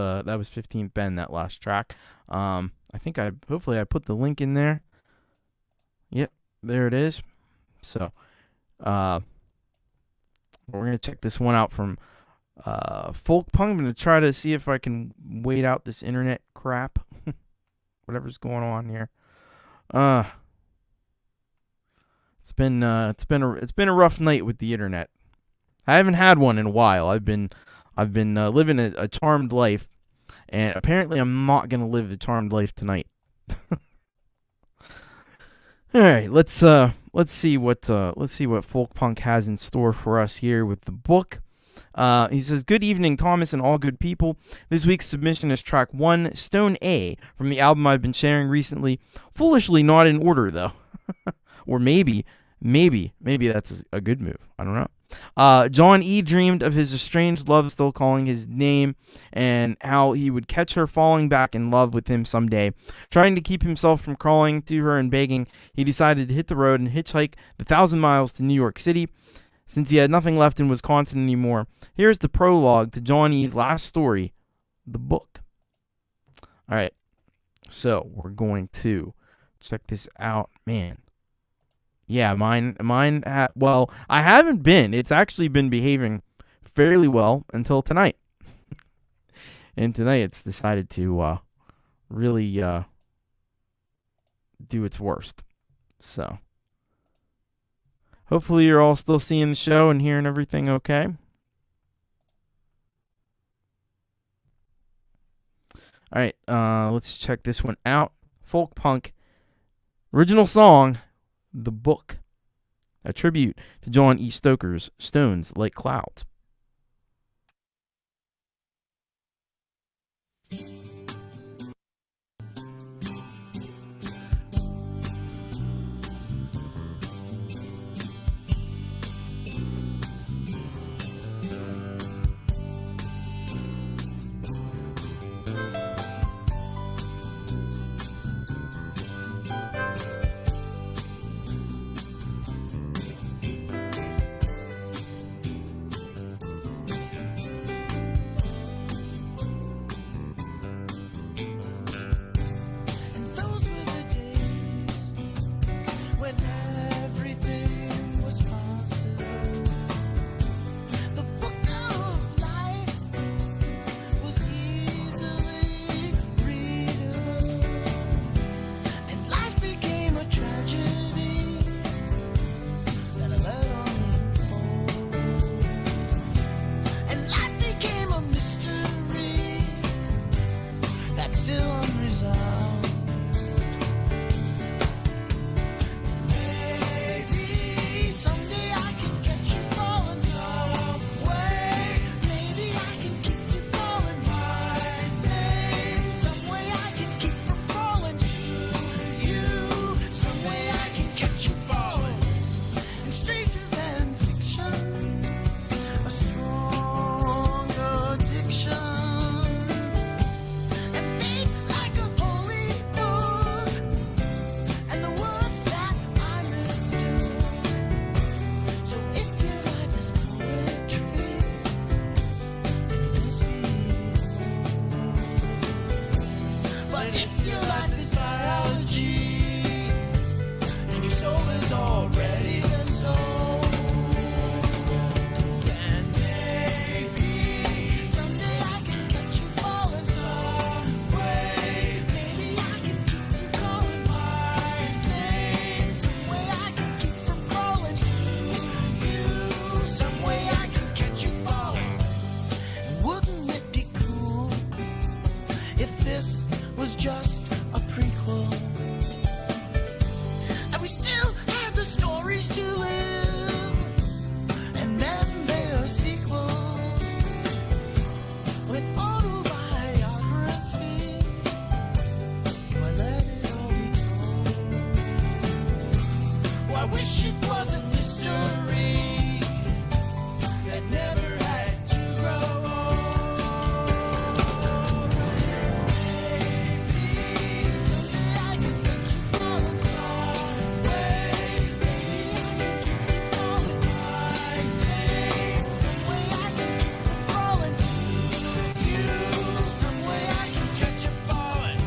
15th Bend, that last track. I think hopefully I put the link in there. Yep, there it is. So we're gonna check this one out from Folk Punk. I'm gonna try to see if I can wait out this internet crap. Whatever's going on here. It's been a rough night with the internet. I haven't had one in a while. I've been living a charmed life, and apparently I'm not gonna live a charmed life tonight. All right, let's see what Folk Punk has in store for us here with the book. He says, "Good evening, Thomas and all good people. This week's submission is track 1, Stone A, from the album I've been sharing recently. Foolishly not in order, though. Or maybe that's a good move. I don't know. John E. dreamed of his estranged love still calling his name and how he would catch her falling back in love with him someday. Trying to keep himself from crawling to her and begging, he decided to hit the road and hitchhike the 1,000 miles to New York City. Since he had nothing left in Wisconsin anymore, here's the prologue to John E.'s last story, The Book." All right, so we're going to check this out, man. Yeah, well, I haven't been. It's actually been behaving fairly well until tonight. And tonight it's decided to really do its worst. So hopefully you're all still seeing the show and hearing everything okay. All right, let's check this one out. Folk Punk, original song, "The Book," a tribute to John E. Stoker's Stones Like Clouds. this was just a prequel. And we still have the stories to live. And then there are sequels with autobiography. Why let it all be told? Well, I wish it was a mystery that never had to grow old. Maybe someday I can make you fall in love. Maybe I can keep you calling my name. Some way I can keep you falling to you. Some way I can catch you falling.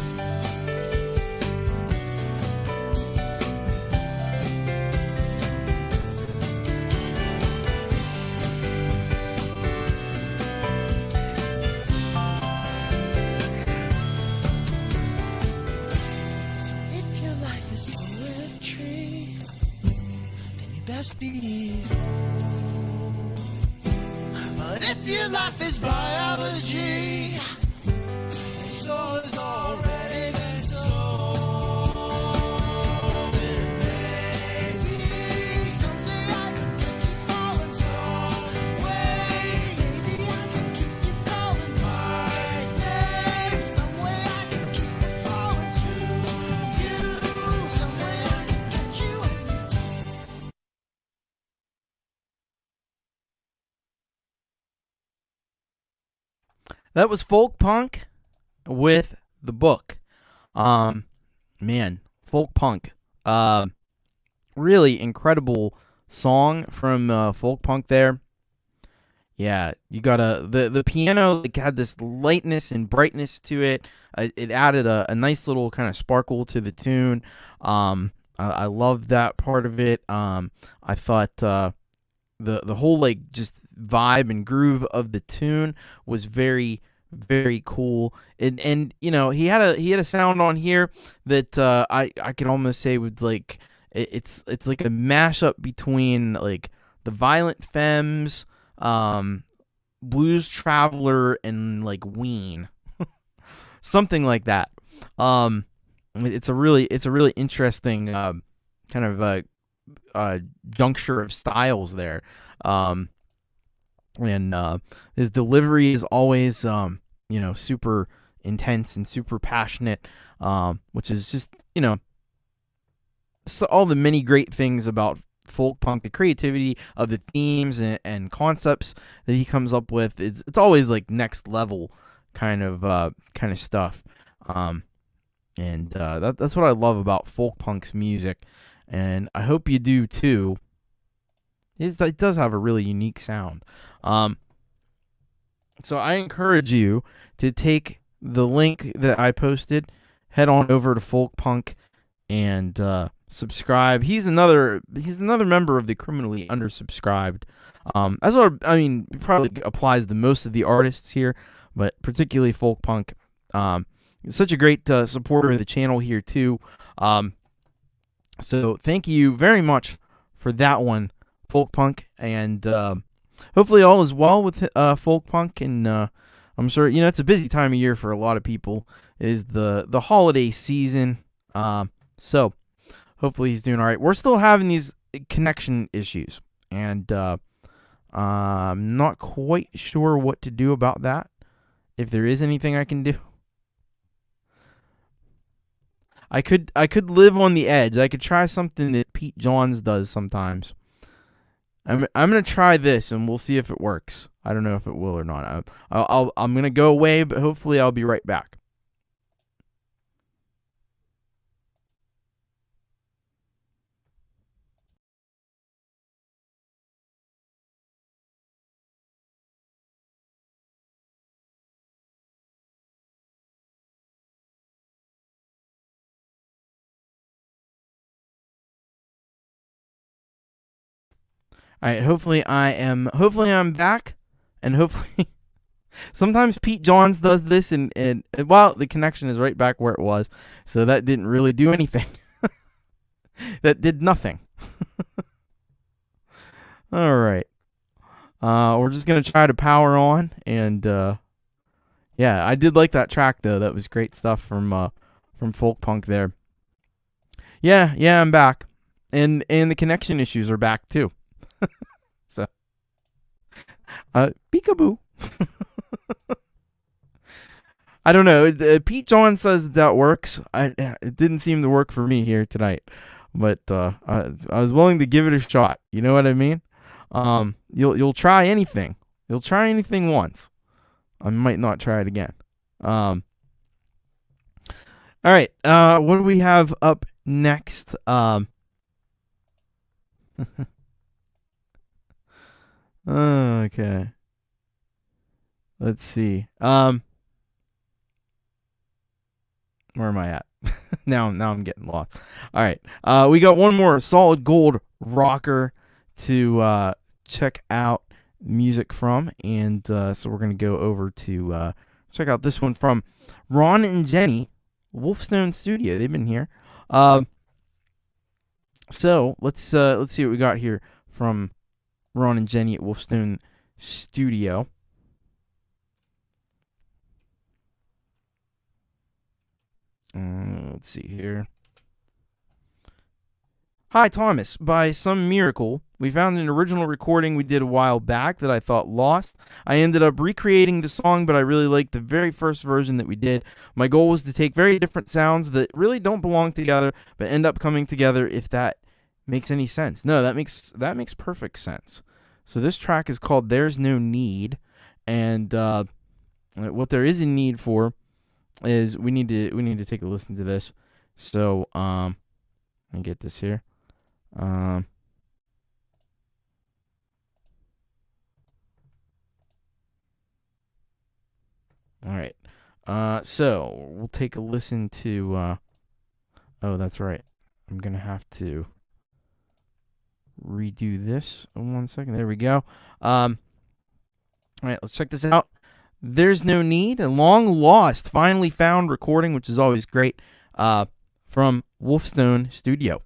If your life is poetry, then you best believe. But if your life is biology, so has already been sold. And maybe someday I can get you falling some way. Maybe I can keep you calling my name. Some way I can keep you falling to you. Some way I can get you in you. That was folk punk with the book. Man, folk punk. Really incredible song from folk punk there. Yeah, you got the piano like, had this lightness and brightness to it. It added a nice little kind of sparkle to the tune. I loved that part of it. I thought the whole like just vibe and groove of the tune was very, very cool. And you know, he had a sound on here that I could almost say was like it's like a mashup between like the Violent Femmes, Blues Traveler, and like Ween. Something like that. It's a really interesting kind of juncture of styles there. And his delivery is always super intense and super passionate, which is just so all the many great things about folk punk, the creativity of the themes and concepts that he comes up with. It's always like next level kind of stuff. And that's what I love about folk punk's music, and I hope you do too. It does have a really unique sound. So I encourage you to take the link that I posted, head on over to folk punk, and subscribe. He's another member of the criminally undersubscribed. That's what I mean. It probably applies to most of the artists here, but particularly folk punk. Such a great supporter of the channel here too. So thank you very much for that one, folk punk, and hopefully all is well with folk punk. And I'm sure it's a busy time of year for a lot of people. It is the holiday season, so hopefully he's doing all right. We're still having these connection issues, and I'm not quite sure what to do about that. If there is anything I can do. I could live on the edge. I could try something that Pete Johns does sometimes. I'm gonna try this, and we'll see if it works. I don't know if it will or not. I'm gonna go away, but hopefully I'll be right back. All right, hopefully I'm back, and hopefully sometimes Pete Johns does this, and well, the connection is right back where it was, so that didn't really do anything. That did nothing. All right, we're just gonna try to power on, and Yeah, I did like that track though. That was great stuff from Folk Punk there. Yeah, I'm back. And the connection issues are back too. So peekaboo. I don't know. Pete John says that works. It didn't seem to work for me here tonight, but I was willing to give it a shot. You know what I mean? You'll try anything. You'll try anything once. I might not try it again. All right. What do we have up next? Okay. Let's see. Where am I at? now I'm getting lost. All right. We got one more solid gold rocker to check out music from, and so we're gonna go over to check out this one from Ron and Jenny, Wolfstone Studio. They've been here. So let's see what we got here from Ron and Jenny at Wolfstone Studio. Let's see here. Hi, Thomas. By some miracle, we found an original recording we did a while back that I thought lost. I ended up recreating the song, but I really liked the very first version that we did. My goal was to take very different sounds that really don't belong together, but end up coming together, if that makes any sense. No, that makes perfect sense. So this track is called There's No Need, and what there is a need for is we need to take a listen to this. So let me get this here. All right. So we'll take a listen to oh, that's right. I'm gonna have to redo this in 1 second. There we go. All right, let's check this out. There's No Need, a long lost, finally found recording, which is always great, from Wolfstone Studio.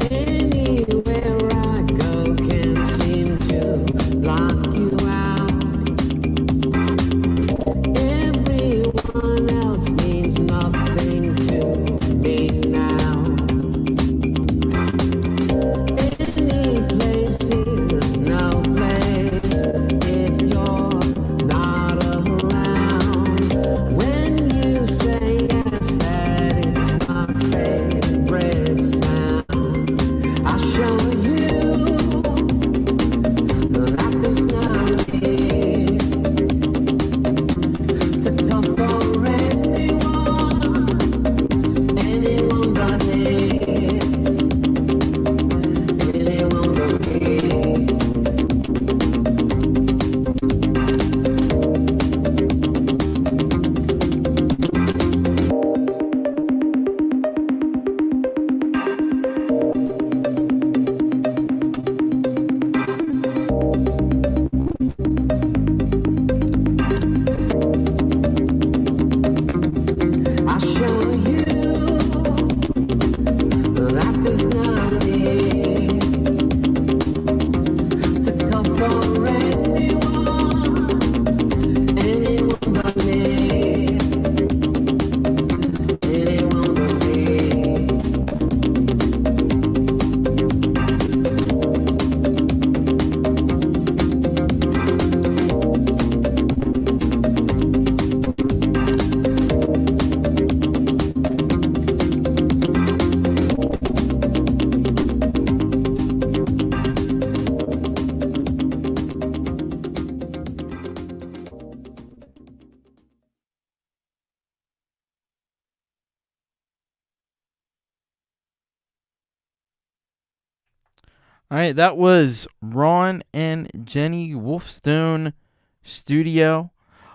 Anywhere I go can't seem to block you out. All right, that was Ron and Jenny, Wolfstone Studio.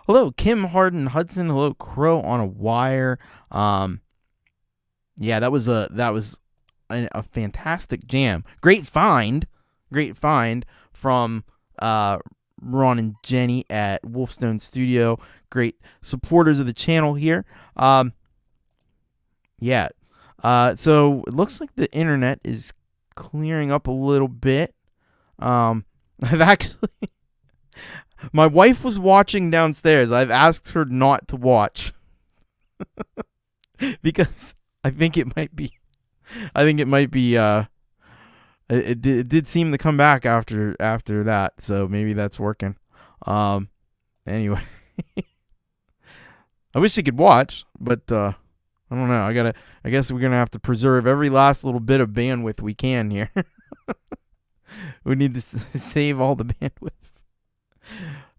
Hello, Kim Harden Hudson. Hello, Crow on a Wire. Yeah, that was a fantastic jam. Great find from Ron and Jenny at Wolfstone Studio. Great supporters of the channel here. Yeah. So it looks like the internet is clearing up a little bit. I've actually my wife was watching downstairs. I've asked her not to watch because I think it might be it did seem to come back after that, so maybe that's working. Anyway. I wish she could watch, but I don't know. I guess we're gonna have to preserve every last little bit of bandwidth we can here. We need to save all the bandwidth.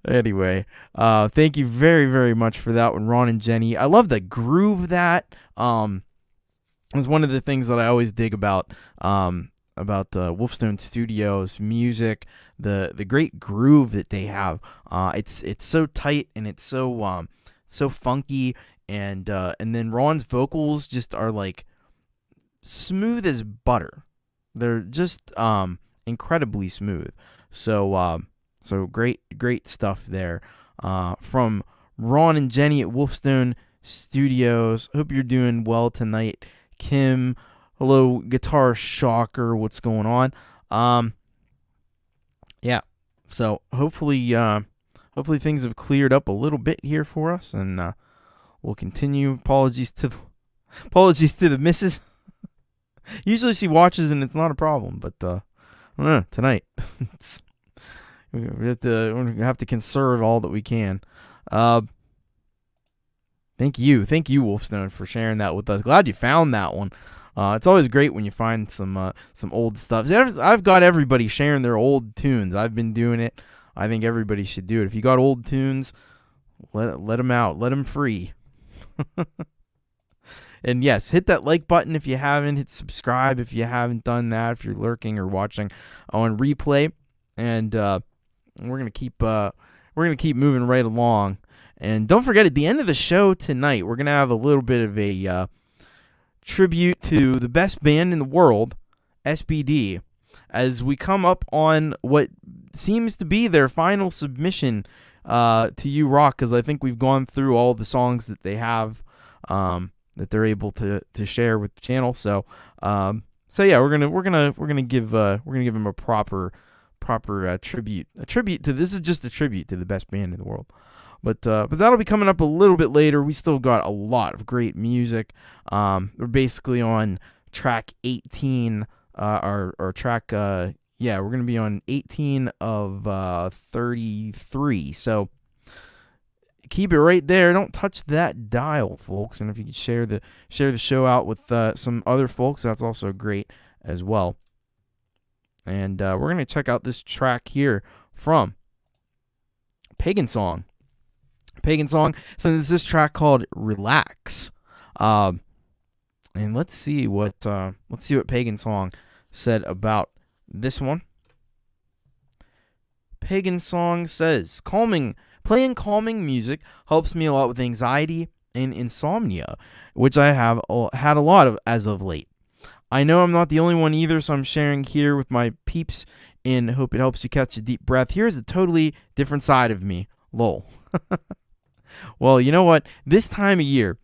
Anyway, thank you very, very much for that one, Ron and Jenny. I love the groove that. It's one of the things that I always dig about Wolfstone Studios music, the great groove that they have. It's so tight and it's so funky, and then Ron's vocals just are like smooth as butter. They're just incredibly smooth. So great stuff there from Ron and Jenny at Wolfstone Studios. Hope you're doing well tonight, Kim. Hello, Guitar Shocker. What's going on? Yeah. So hopefully things have cleared up a little bit here for us, and we'll continue. Apologies to the missus. Usually she watches and it's not a problem, but I don't know, tonight we have to conserve all that we can. Thank you, Wolfstone, for sharing that with us. Glad you found that one. It's always great when you find some old stuff. I've got everybody sharing their old tunes. I've been doing it. I think everybody should do it. If you got old tunes, let them out. Let them free. And yes, hit that like button if you haven't. Hit subscribe if you haven't done that. If you're lurking or watching on replay, and we're gonna keep moving right along. And don't forget, at the end of the show tonight, we're gonna have a little bit of a tribute to the best band in the world, SBD, as we come up on what seems to be their final submission to you, Rock, because I think we've gone through all the songs that they have that they're able to share with the channel. So yeah, we're gonna give them a proper tribute. A tribute to this is just a tribute to the best band in the world. But that'll be coming up a little bit later. We still got a lot of great music. We're basically on track 18. Our track, we're gonna be on 18 of 33. So keep it right there. Don't touch that dial, folks. And if you could share the show out with some other folks, that's also great as well. And we're gonna check out this track here from Pagan Song. Pagan Song. So there's this track called Relax. And let's see what Pagan Song said about this one. Pagan Song says, playing calming music helps me a lot with anxiety and insomnia, which I have had a lot of as of late. I know I'm not the only one either, so I'm sharing here with my peeps and hope it helps you catch a deep breath. Here's a totally different side of me. Lol. Well, you know what? This time of year,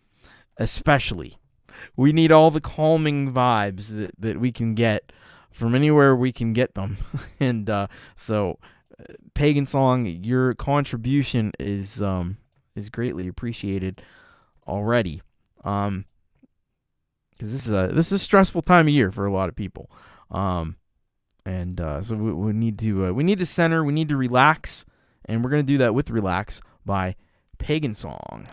especially, we need all the calming vibes that we can get from anywhere we can get them. And so, Pagan Song, your contribution is greatly appreciated already. Because this is a stressful time of year for a lot of people. So we need to center, we need to relax, and we're gonna do that with Relax by Pagan Song.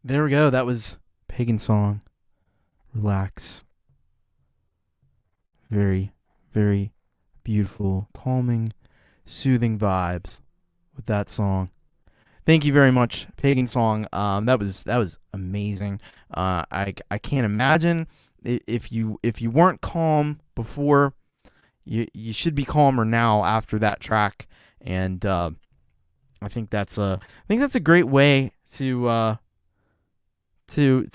There we go. That was Pagan Song. Relax. Very, very beautiful, calming, soothing vibes with that song. Thank you very much, Pagan Song. That was amazing. I can't imagine if you weren't calm before, you should be calmer now after that track. And I think that's a great way to do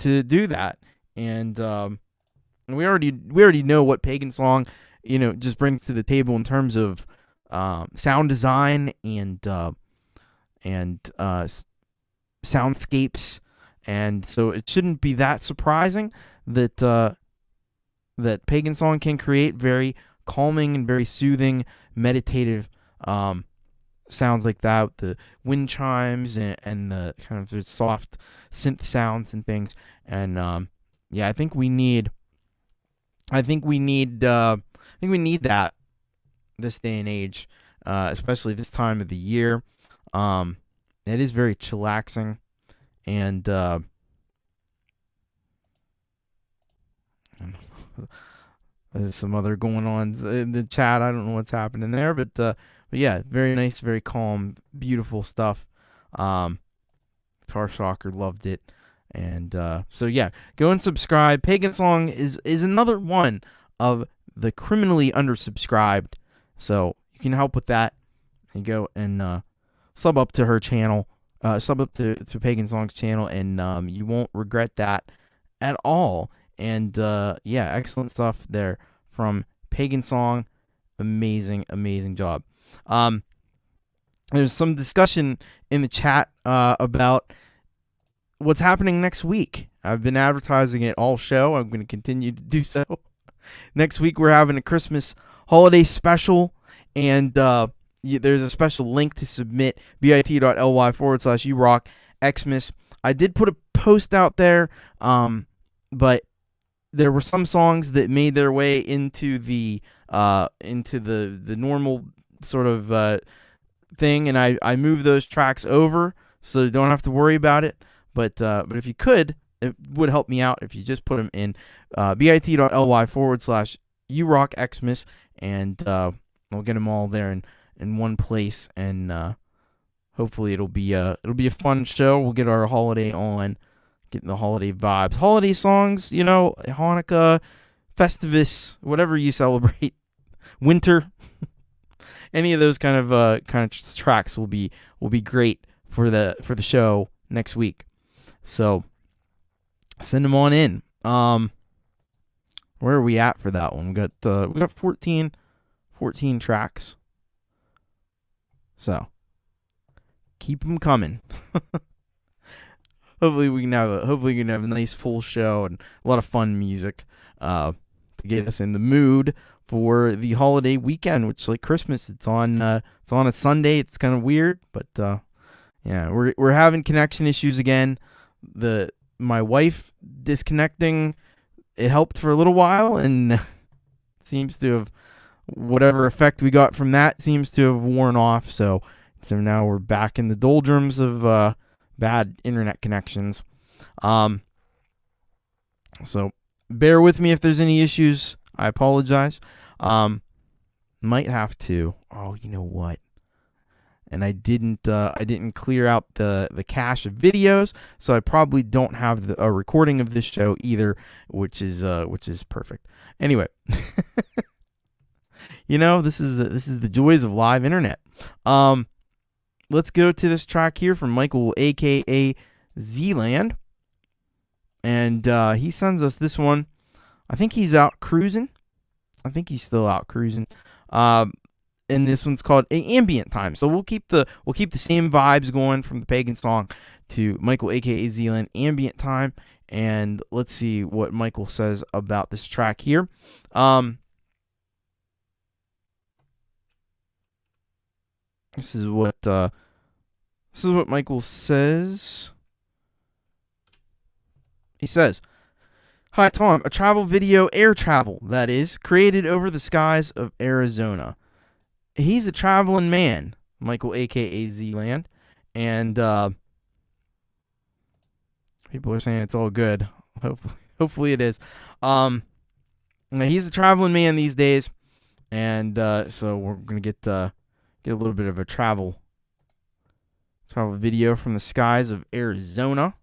that. And we already know what Pagan Song, just brings to the table in terms of sound design and soundscapes, and so it shouldn't be that surprising that Pagan Song can create very calming and very soothing, meditative sounds like that, the wind chimes and the kind of the soft synth sounds and things. And I think we need that this day and age, especially this time of the year. It is very chillaxing, and there's some other going on in the chat. I don't know what's happening there, but yeah, very nice, very calm, beautiful stuff. Guitar Shocker loved it. And so yeah, go and subscribe. Pagan Song is another one of the criminally undersubscribed, so you can help with that. And go and sub up to her channel, sub up to Pagan Song's channel, and you won't regret that at all. And yeah, excellent stuff there from Pagan Song. Amazing job. There's some discussion in the chat about what's happening next week. I've been advertising it all show. I'm going to continue to do so. Next week we're having a Christmas holiday special, and there's a special link to submit, bit.ly/urockxmas. I did put a post out there, but there were some songs that made their way into the normal sort of thing, and I moved those tracks over so you don't have to worry about it. But if you could, it would help me out if you just put them in bit.ly/urockxmas, and I'll get them all there in one place, and hopefully it'll be a fun show. We'll get our holiday on, getting the holiday vibes, holiday songs. Hanukkah, Festivus, whatever you celebrate, winter. Any of those kind of tracks will be great for the show next week. So send them on in. Where are we at for that one? We got 14 tracks. So keep them coming. Hopefully we can have a nice full show and a lot of fun music to get us in the mood for the holiday weekend, which is like Christmas. It's on a Sunday. It's kind of weird, but yeah, we're having connection issues again. My wife disconnecting, it helped for a little while, and seems to have, whatever effect we got from that seems to have worn off. So now we're back in the doldrums of bad internet connections. So bear with me if there's any issues. I apologize. Might have to. Oh, you know what? And I didn't clear out the cache of videos, so I probably don't have a recording of this show either, which is perfect. Anyway, this is the joys of live internet. Let's go to this track here from Michael, AKA Zland, and he sends us this one. I think he's out cruising. I think he's still out cruising. And this one's called Ambient Time. So we'll keep the same vibes going from the Pagan Song to Michael, AKA Zland, Ambient Time, and let's see what Michael says about this track here. This is what Michael says. He says, "Hi Tom, a travel video, air travel, that is, created over the skies of Arizona." He's a traveling man, Michael, a.k.a. Zland, and people are saying it's all good. Hopefully it is. He's a traveling man these days, and so we're gonna get a little bit of a travel video from the skies of Arizona,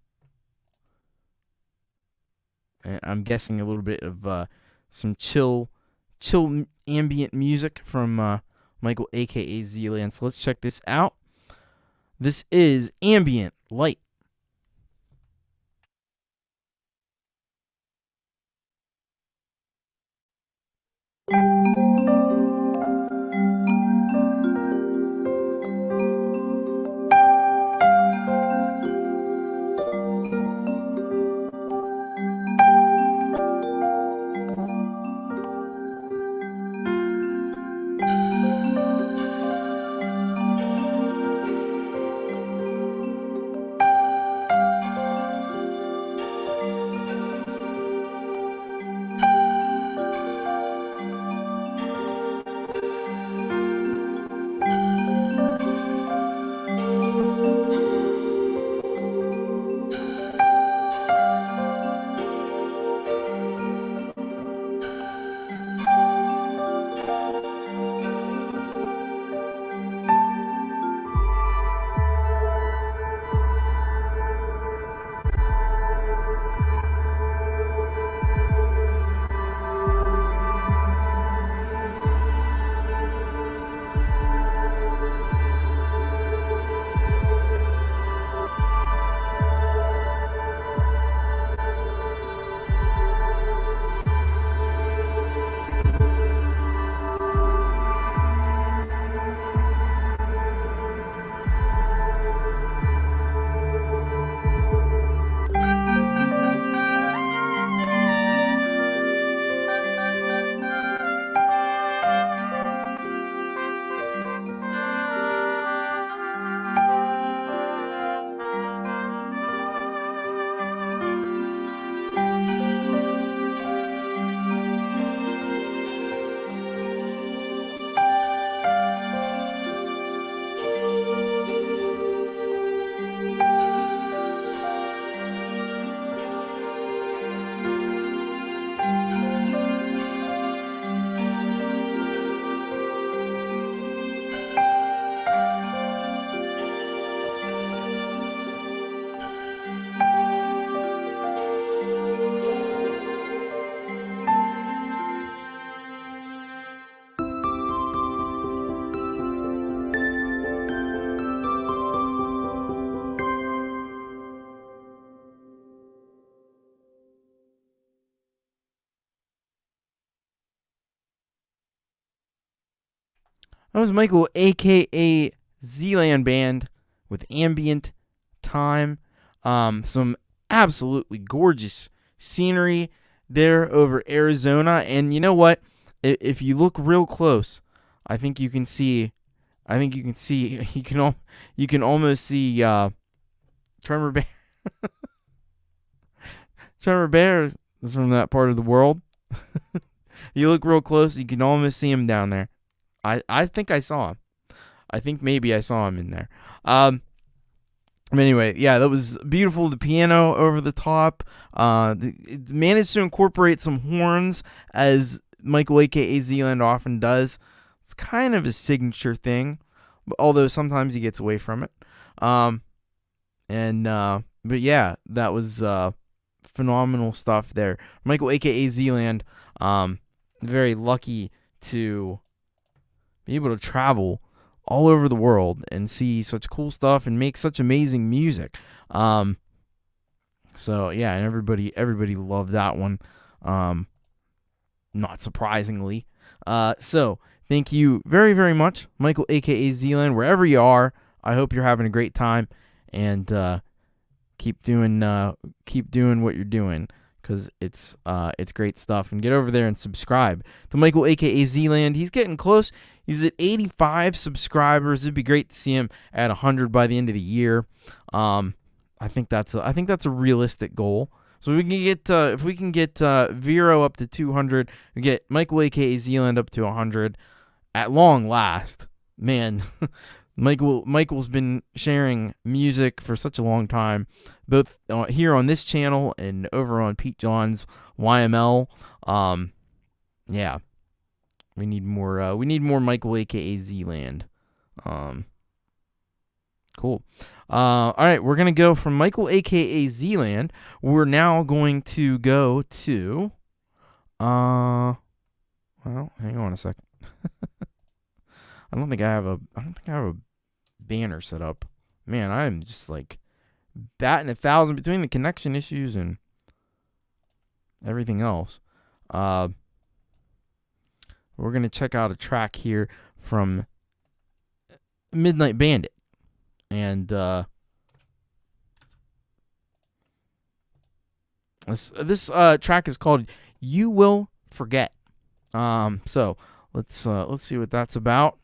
and I'm guessing a little bit of some chill ambient music from Michael, a.k.a. Zland. So let's check this out. This is Ambient Light. That was Michael, AKA Zland Band, with Ambient Time. Some absolutely gorgeous scenery there over Arizona. And you know what? If you look real close, I think you can see. You can almost see Tremor Bear. Tremor Bear is from that part of the world. You look real close, you can almost see him down there. I think I saw him. I think maybe I saw him in there. But anyway, yeah, that was beautiful. The piano over the top. It managed to incorporate some horns, as Michael, a.k.a. Zland, often does. It's kind of a signature thing, although sometimes he gets away from it. But yeah, that was phenomenal stuff there. Michael, a.k.a. Zland, very lucky to be able to travel all over the world and see such cool stuff and make such amazing music. So yeah, and everybody loved that one. Not surprisingly. So thank you very, very much, Michael, a.k.a. Zland, wherever you are. I hope you're having a great time, and keep doing what you're doing, because it's great stuff. And get over there and subscribe to Michael, a.k.a. Zland. He's getting close. He's at 85 subscribers. It'd be great to see him at 100 by the end of the year. I think that's a realistic goal. So if we can get Vero up to 200, we get Michael, a.k.a. Zland, up to 100 at long last. Man, Michael's been sharing music for such a long time, both here on this channel and over on Pete John's YML. Yeah, we need more. We need more Michael, a.k.a. Zland. Cool. All right, we're gonna go from Michael, a.k.a. Zland. We're now going to go to. Well, hang on a second. I don't think I have a banner set up. Man, I'm just like batting 1,000 between the connection issues and everything else. We're gonna check out a track here from Midnight Bandit, and this track is called "You Will Forget." So let's see what that's about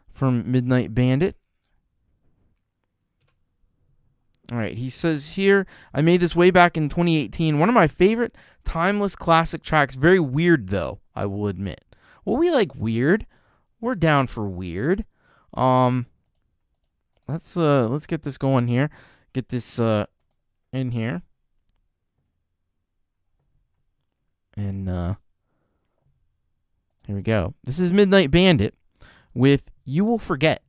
from Midnight Bandit. All right, he says here, I made this way back in 2018. One of my favorite timeless classic tracks. Very weird, though, I will admit. Well, we like weird. We're down for weird. Let's get this going here. Get this in here. And here we go. This is Midnight Bandit with You Will Forget.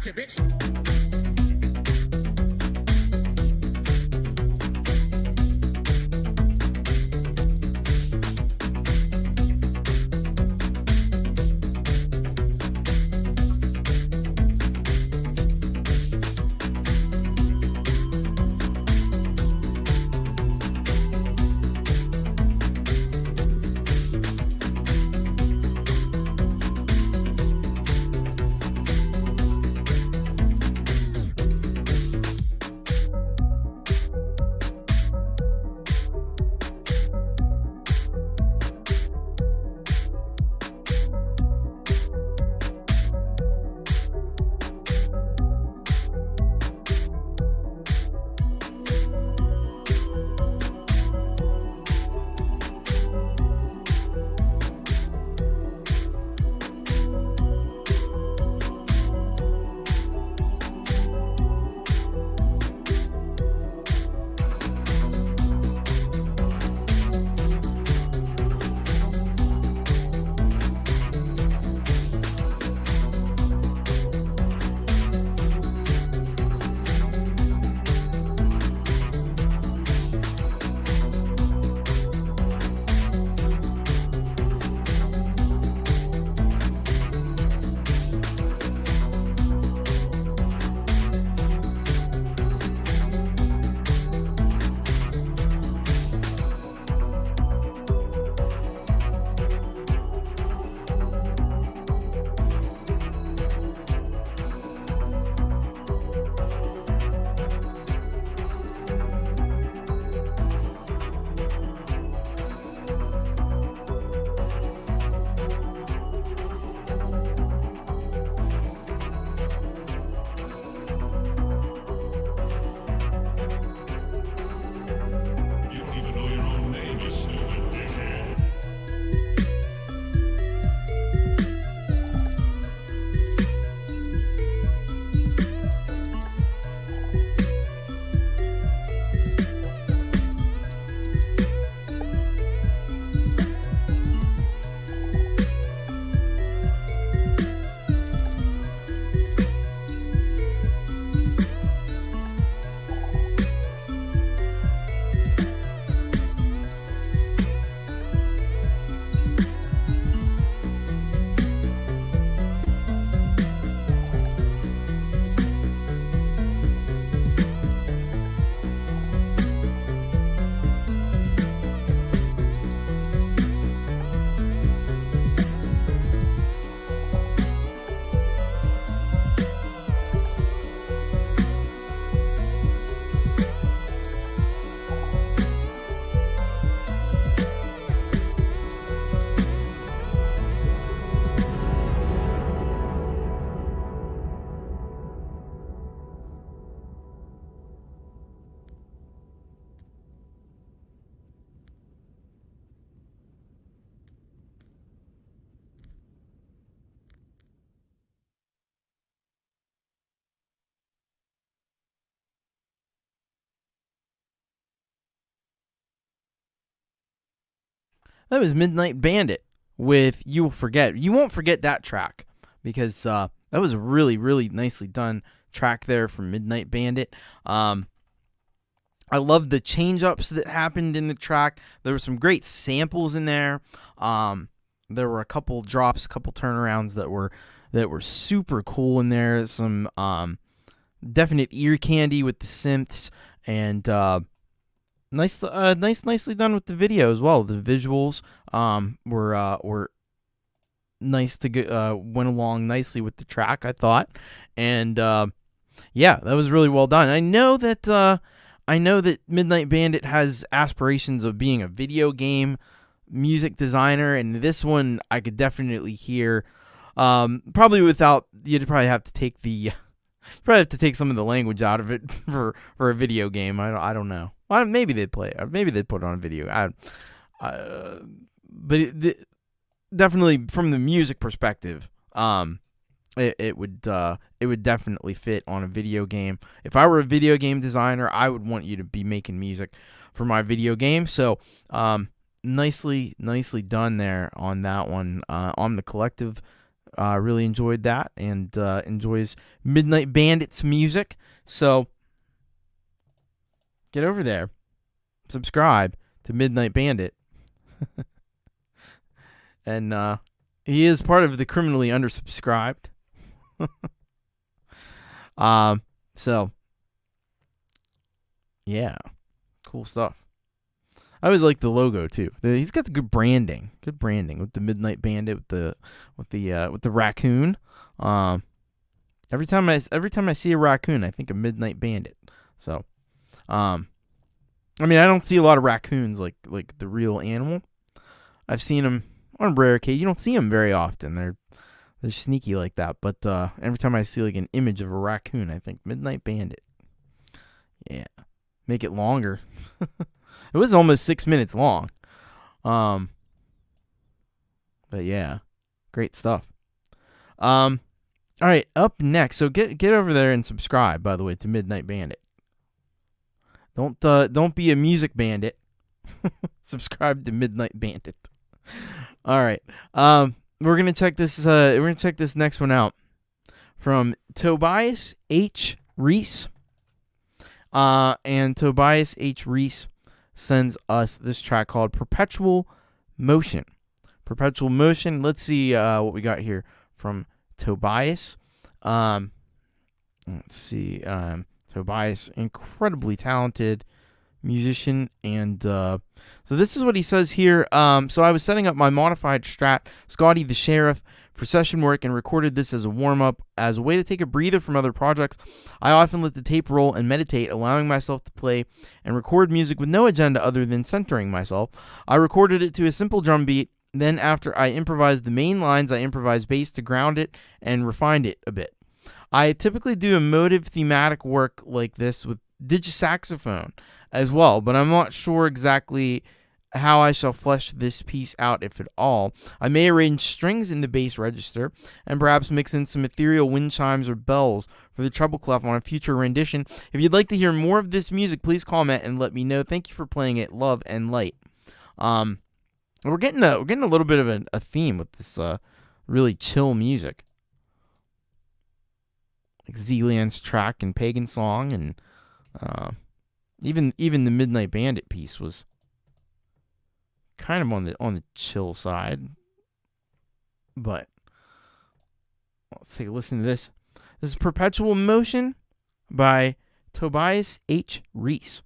Gotcha, bitch. That was Midnight Bandit with You Will Forget. You won't forget that track because that was a really, really nicely done track there from Midnight Bandit. I love the change-ups that happened in the track. There were some great samples in there. There were a couple drops, a couple turnarounds that were super cool in there. Some definite ear candy with the synths, and nicely done with the video as well. The visuals were nice to get, went along nicely with the track, I thought, and yeah, that was really well done. I know that Midnight Bandit has aspirations of being a video game music designer, and this one I could definitely hear. Probably without, you'd probably have to take some of the language out of it for a video game. I don't know. Well, maybe they'd play it. Maybe they'd put it on a video. But definitely from the music perspective, it would definitely fit on a video game. If I were a video game designer, I would want you to be making music for my video game. So, nicely done there on that one. On the collective Really enjoyed that and enjoys Midnight Bandit's music. So get over there, subscribe to Midnight Bandit. And he is part of the criminally undersubscribed. So yeah, cool stuff. I always like the logo too. He's got the good branding with the Midnight Bandit with the raccoon. Every time I see a raccoon, I think of Midnight Bandit. So, I mean, I don't see a lot of raccoons like the real animal. I've seen them on rare occasion. You don't see them very often. They're sneaky like that. But every time I see like an image of a raccoon, I think Midnight Bandit. Yeah, make it longer. It was almost 6 minutes long. But yeah, great stuff. All right, up next. So get over there and subscribe, by the way, to Midnight Bandit. Don't be a music bandit. Subscribe to Midnight Bandit. All right. We're gonna check this. We're gonna check this next one out from Tobias H Reese. And Tobias H Reese sends us this track called Perpetual Motion. Perpetual Motion. Let's see what we got here from Tobias. Let's see. Tobias, incredibly talented musician, and so this is what he says here. So I was setting up my modified Strat, Scotty the Sheriff, for session work and recorded this as a warm-up. As a way to take a breather from other projects, I often let the tape roll and meditate, allowing myself to play and record music with no agenda other than centering myself. I recorded it to a simple drum beat. Then after I improvised the main lines, I improvised bass to ground it and refined it a bit. I typically do emotive thematic work like this with digisaxophone as well, but I'm not sure exactly how I shall flesh this piece out, if at all. I may arrange strings in the bass register and perhaps mix in some ethereal wind chimes or bells for the treble clef on a future rendition. If you'd like to hear more of this music, please comment and let me know. Thank you for playing it. Love and light. We're getting a little bit of a theme with this really chill music, like Zland's track and Pagan Song, and even the Midnight Bandit piece was kind of on the chill side. But let's take a listen to this. This is Perpetual Motion by Tobias H Reese.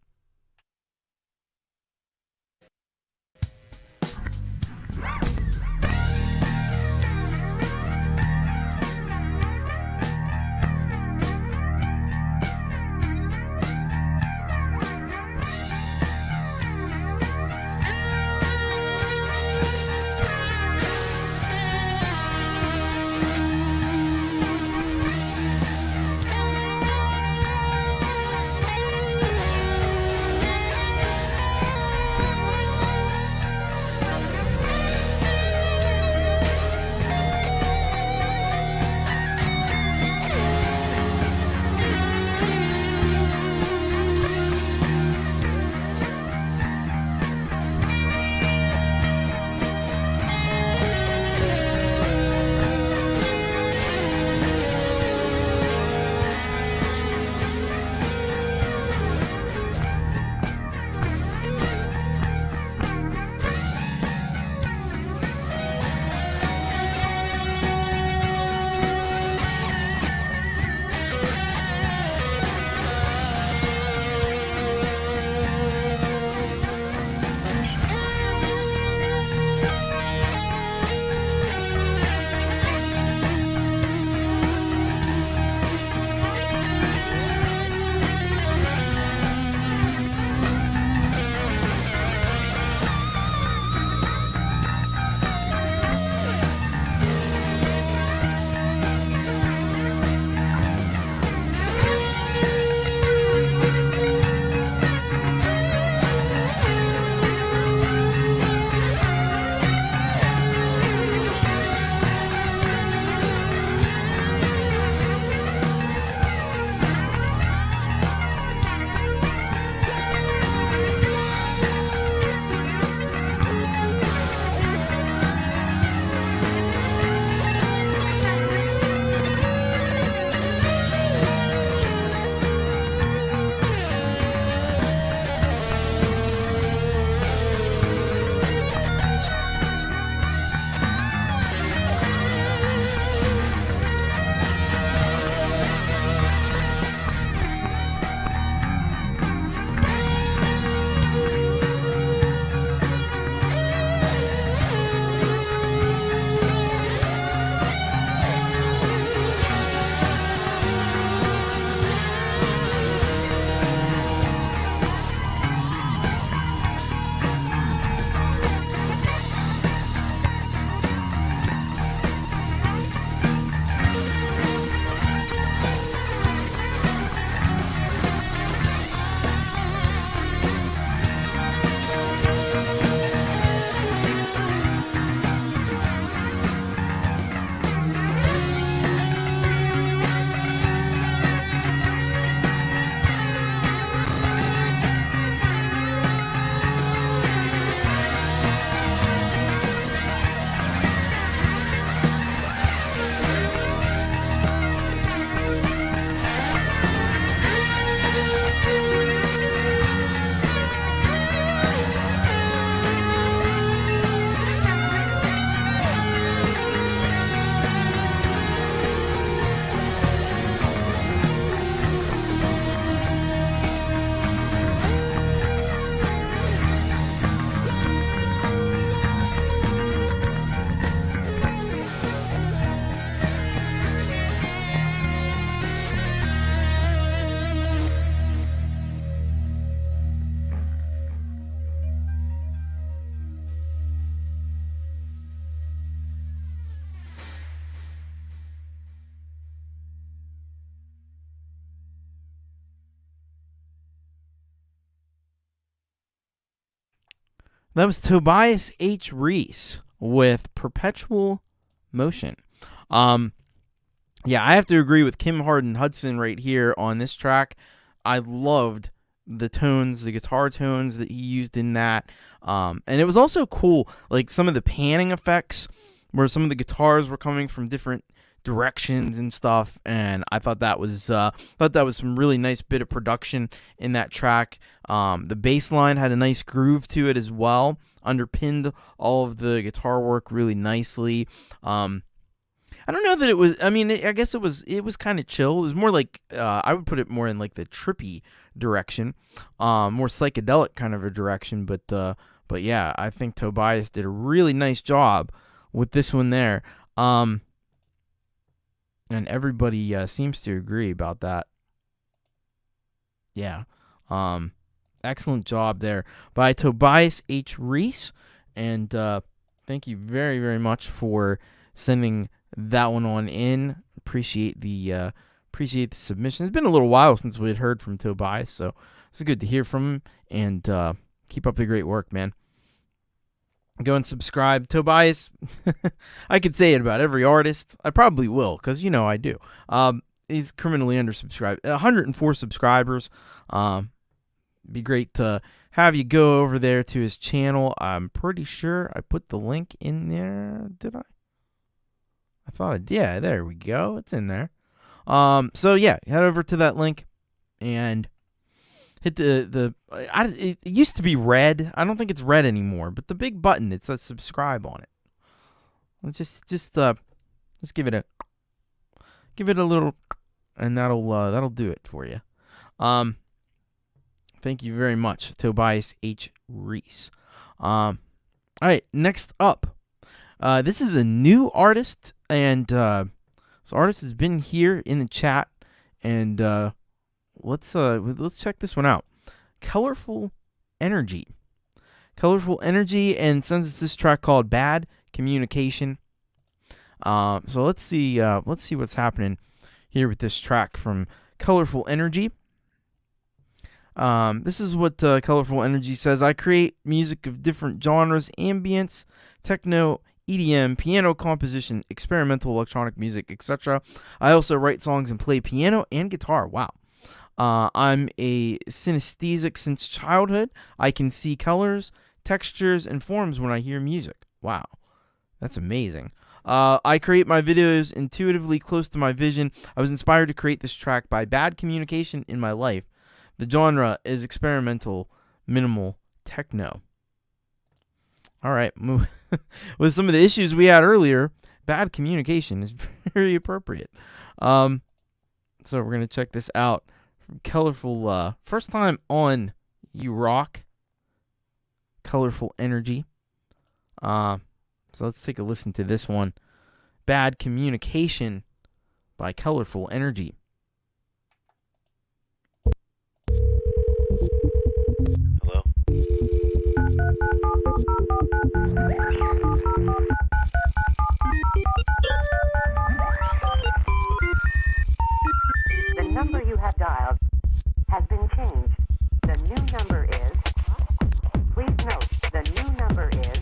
That was Tobias H Reese with Perpetual Motion. Yeah, I have to agree with Kim Harden Hudson right here on this track. I loved the tones, the guitar tones that he used in that. And it was also cool, like some of the panning effects where some of the guitars were coming from different directions and stuff, and I thought that was some really nice bit of production in that track. The bass line had a nice groove to it as well, underpinned all of the guitar work really nicely. I don't know that it was, I mean, I guess it was kind of chill. It was more like, I would put it more in like the trippy direction, more psychedelic kind of a direction, but yeah, I think Tobias did a really nice job with this one there. And everybody seems to agree about that. Yeah. Excellent job there by Tobias H Reese, and thank you very, very much for sending that one on in. Appreciate the submission. It's been a little while since we had heard from Tobias, so it's good to hear from him, and keep up the great work, man. Go and subscribe. Tobias, I could say it about every artist. I probably will, because you know I do. He's criminally undersubscribed. 104 subscribers. Be great to have you go over there to his channel. I'm pretty sure I put the link in there. Did I? I thought I did. Yeah, there we go. It's in there. So yeah, head over to that link and hit it used to be red. I don't think it's red anymore, but the big button, it says subscribe on it. Let's just give it a little, and that'll do it for you. Thank you very much, Tobias H Reese. All right, next up, this is a new artist, and this artist has been here in the chat, and let's check this one out. Colorful Energy, and sends us this track called Bad Communication. So let's see what's happening here with this track from Colorful Energy. This is what Colorful Energy says. I create music of different genres: ambience, techno, EDM, piano composition, experimental electronic music, etc. I also write songs and play piano and guitar. Wow. I'm a synesthetic since childhood. I can see colors, textures, and forms when I hear music. Wow. That's amazing. I create my videos intuitively close to my vision. I was inspired to create this track by bad communication in my life. The genre is experimental, minimal, techno. All right. With some of the issues we had earlier, bad communication is very appropriate. So we're going to check this out. Colorful, first time on You Rock. Colorful Energy. So let's take a listen to this one. Bad Communication by Colorful Energy. Hello? The number you have dialed has been changed. The new number is... Please note, the new number is...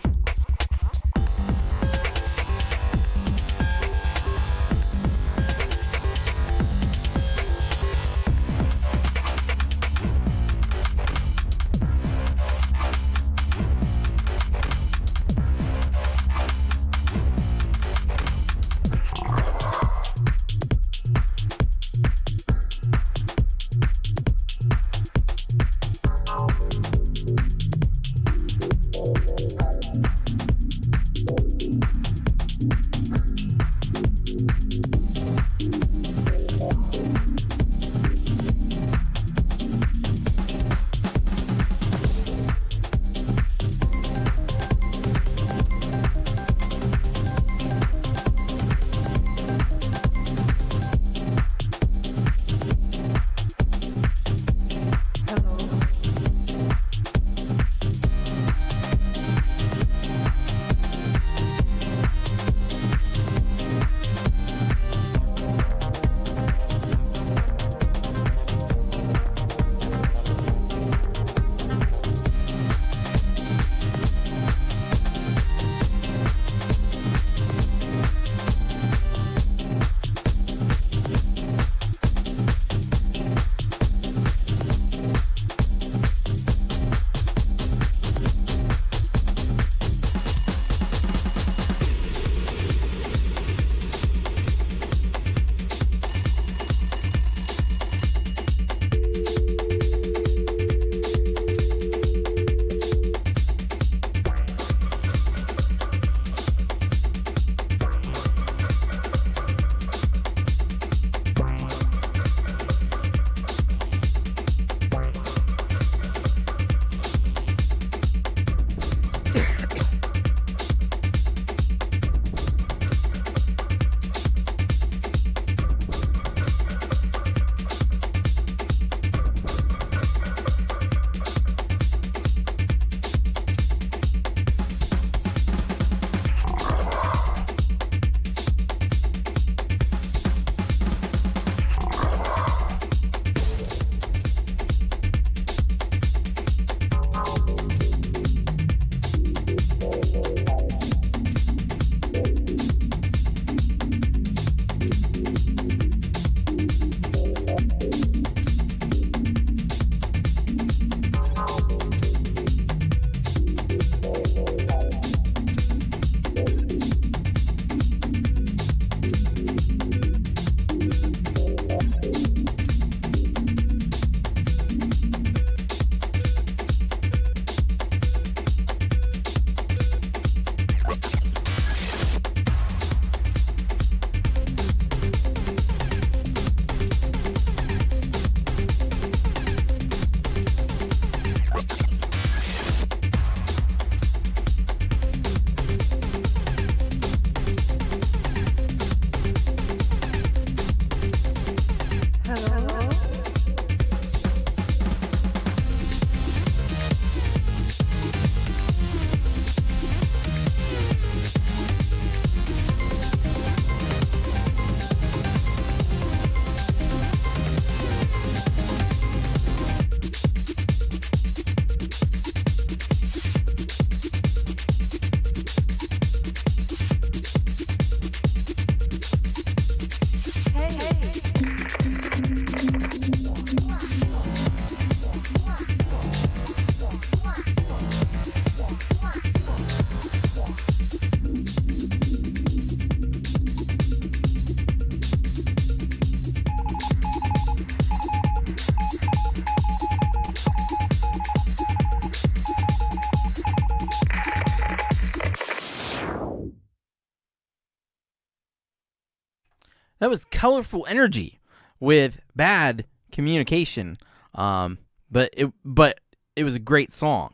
That was Colorful Energy with Bad Communication. But it was a great song.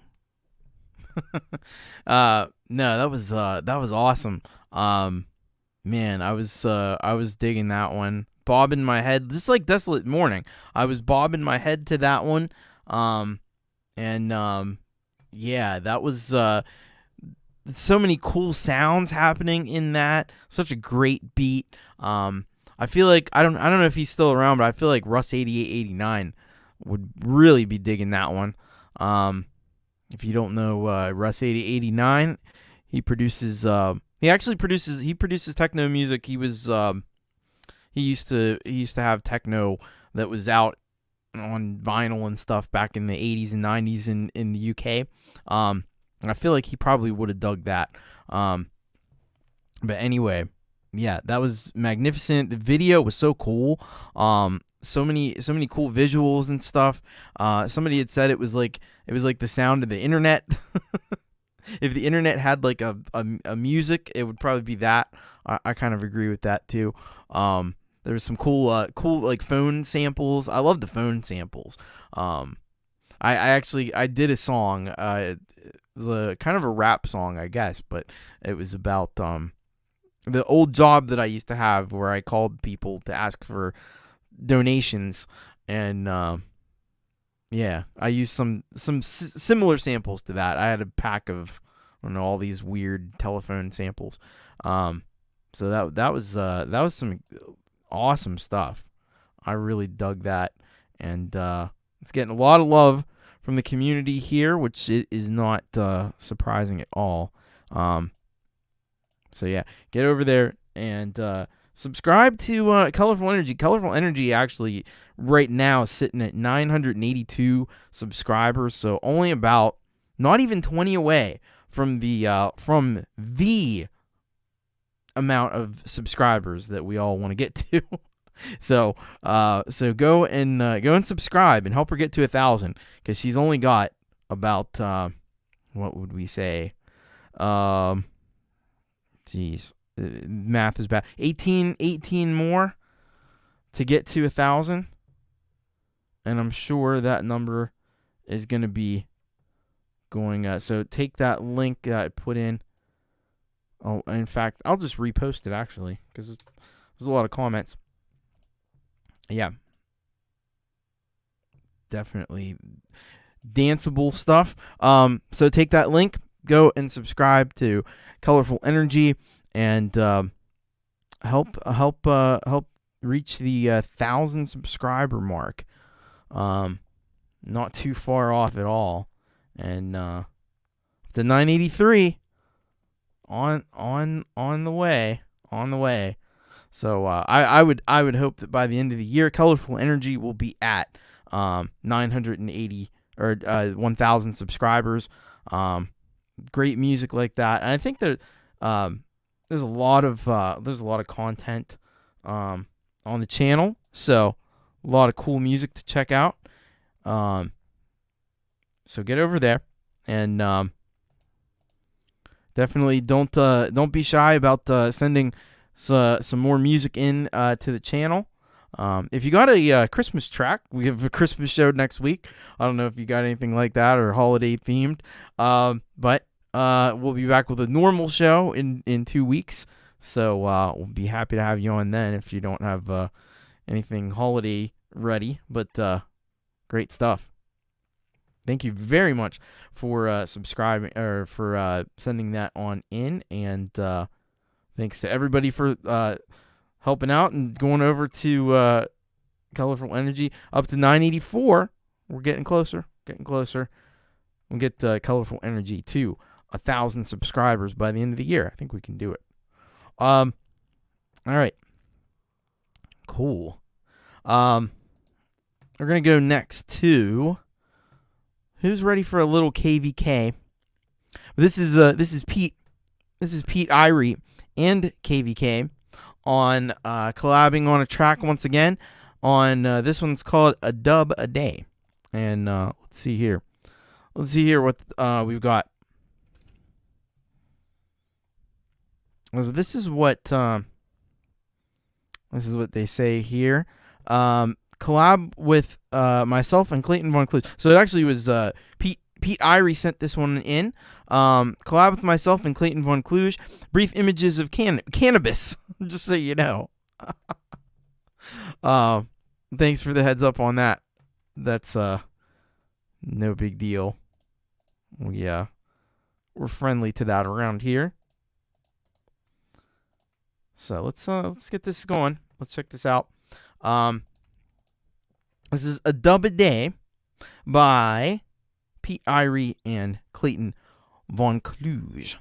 No, that was awesome. Man, I was digging that one. Bobbing my head, just like Desolate Morning. I was bobbing my head to that one. Yeah, that was so many cool sounds happening in that. Such a great beat. I feel like I don't know if he's still around, but I feel like Russ 8889 would really be digging that one. If you don't know Russ 8089, he produces he produces techno music. He used to have techno that was out on vinyl and stuff back in the 80s and 90s in the UK. I feel like he probably would have dug that. But anyway, yeah, that was magnificent. The video was so cool. So many cool visuals and stuff. Somebody had said it was like the sound of the internet. If the internet had like a music, it would probably be that. I kind of agree with that too. There was some cool like phone samples. I love the phone samples. I did a song. It was a kind of a rap song, I guess, but it was about the old job that I used to have where I called people to ask for donations, and yeah, I used some similar samples to that. I had a pack of, I don't know, all these weird telephone samples. So that was some awesome stuff. I really dug that, and it's getting a lot of love from the community here, which is not surprising at all. So yeah, get over there and subscribe to Colorful Energy. Colorful Energy actually right now is sitting at 982 subscribers, so only about not even 20 away from the amount of subscribers that we all want to get to. So go and subscribe and help her get to 1,000, because she's only got about what would we say? Math is bad. 18 more to get to 1,000, and I'm sure that number is going to be going. So take that link that I put in. Oh, in fact, I'll just repost it actually, because there's a lot of comments. Yeah, definitely danceable stuff. So take that link, go and subscribe to Colorful Energy, and help reach the 1,000 subscriber mark. Not too far off at all, and the 983 on the way. So I would hope that by the end of the year, Colorful Energy will be at 980 or 1,000 subscribers. Great music like that, and I think that there's a lot of content on the channel, so a lot of cool music to check out. So get over there, and definitely don't be shy about sending some more music in to the channel. If you got a Christmas track, we have a Christmas show next week. I don't know if you got anything like that or holiday themed, but we'll be back with a normal show in 2 weeks. So we'll be happy to have you on then if you don't have anything holiday ready. But great stuff. Thank you very much for subscribing or for sending that on in, and thanks to everybody for helping out and going over to Colorful Energy up to 984. We're getting closer. We'll get Colorful Energy to 1,000 subscribers by the end of the year. I think we can do it. All right. Cool. We're gonna go next to who's ready for a little KVK. This is Pete. This is Pete, Irie and KVK on collabing on a track once again. On this one's called A Dub a Day, and let's see here what we've got. So this is what This is what they say here. Collab with myself and Clayton Von Kluge. So it actually was Irie sent this one in. Collab with myself and Clayton Von Kluge. Brief images of cannabis, just so you know. Thanks for the heads up on that. That's no big deal. We're friendly to that around here. So let's get this going. Let's check this out. This is A Dub a Day by Irie and Clayton Von Kluge.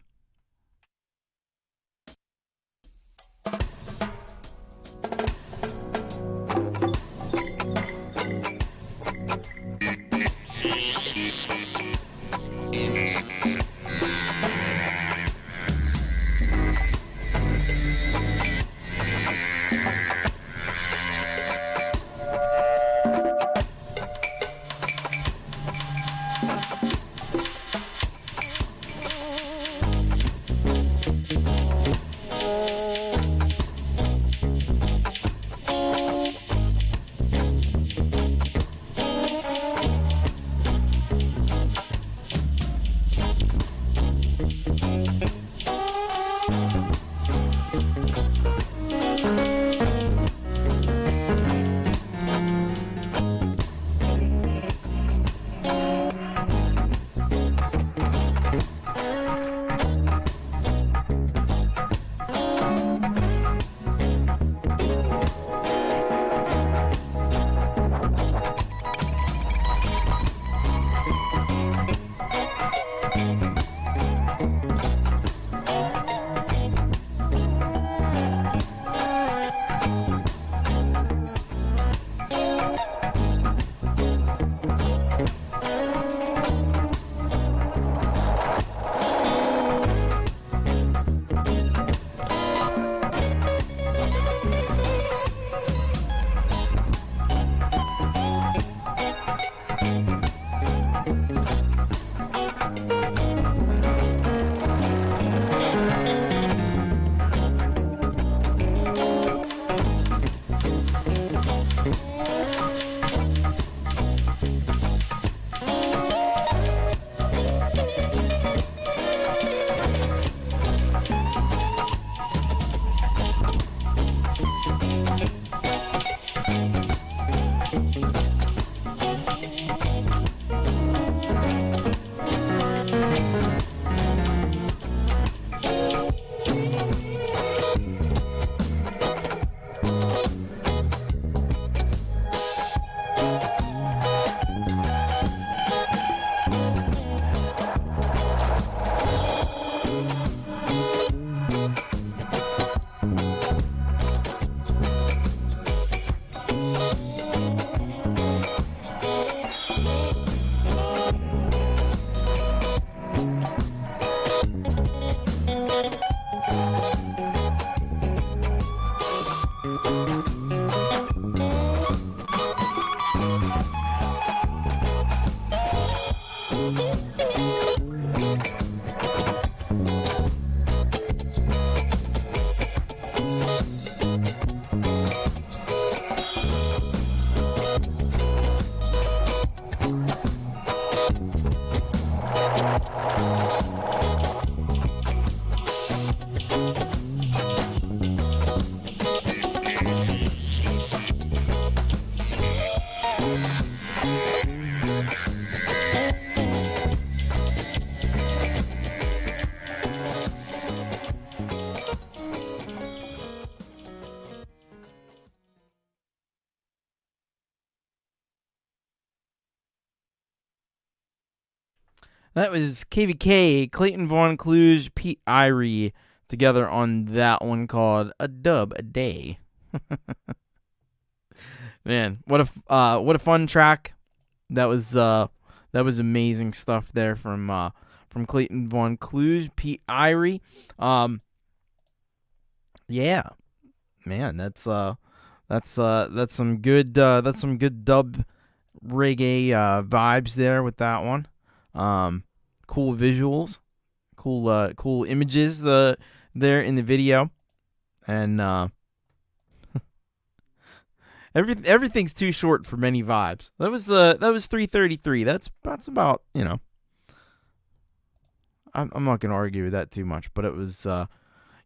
That was KVK, Clayton Von Kluge, Irie together on that one called A Dub a Day. Man, what a fun track. That was amazing stuff there from Clayton Von Kluge, Irie. Yeah. Man, that's some good dub reggae vibes there with that one. Cool visuals, cool images there in the video, and Everything's too short for many vibes. That was 3:33. That's about, I'm not gonna argue with that too much, but it was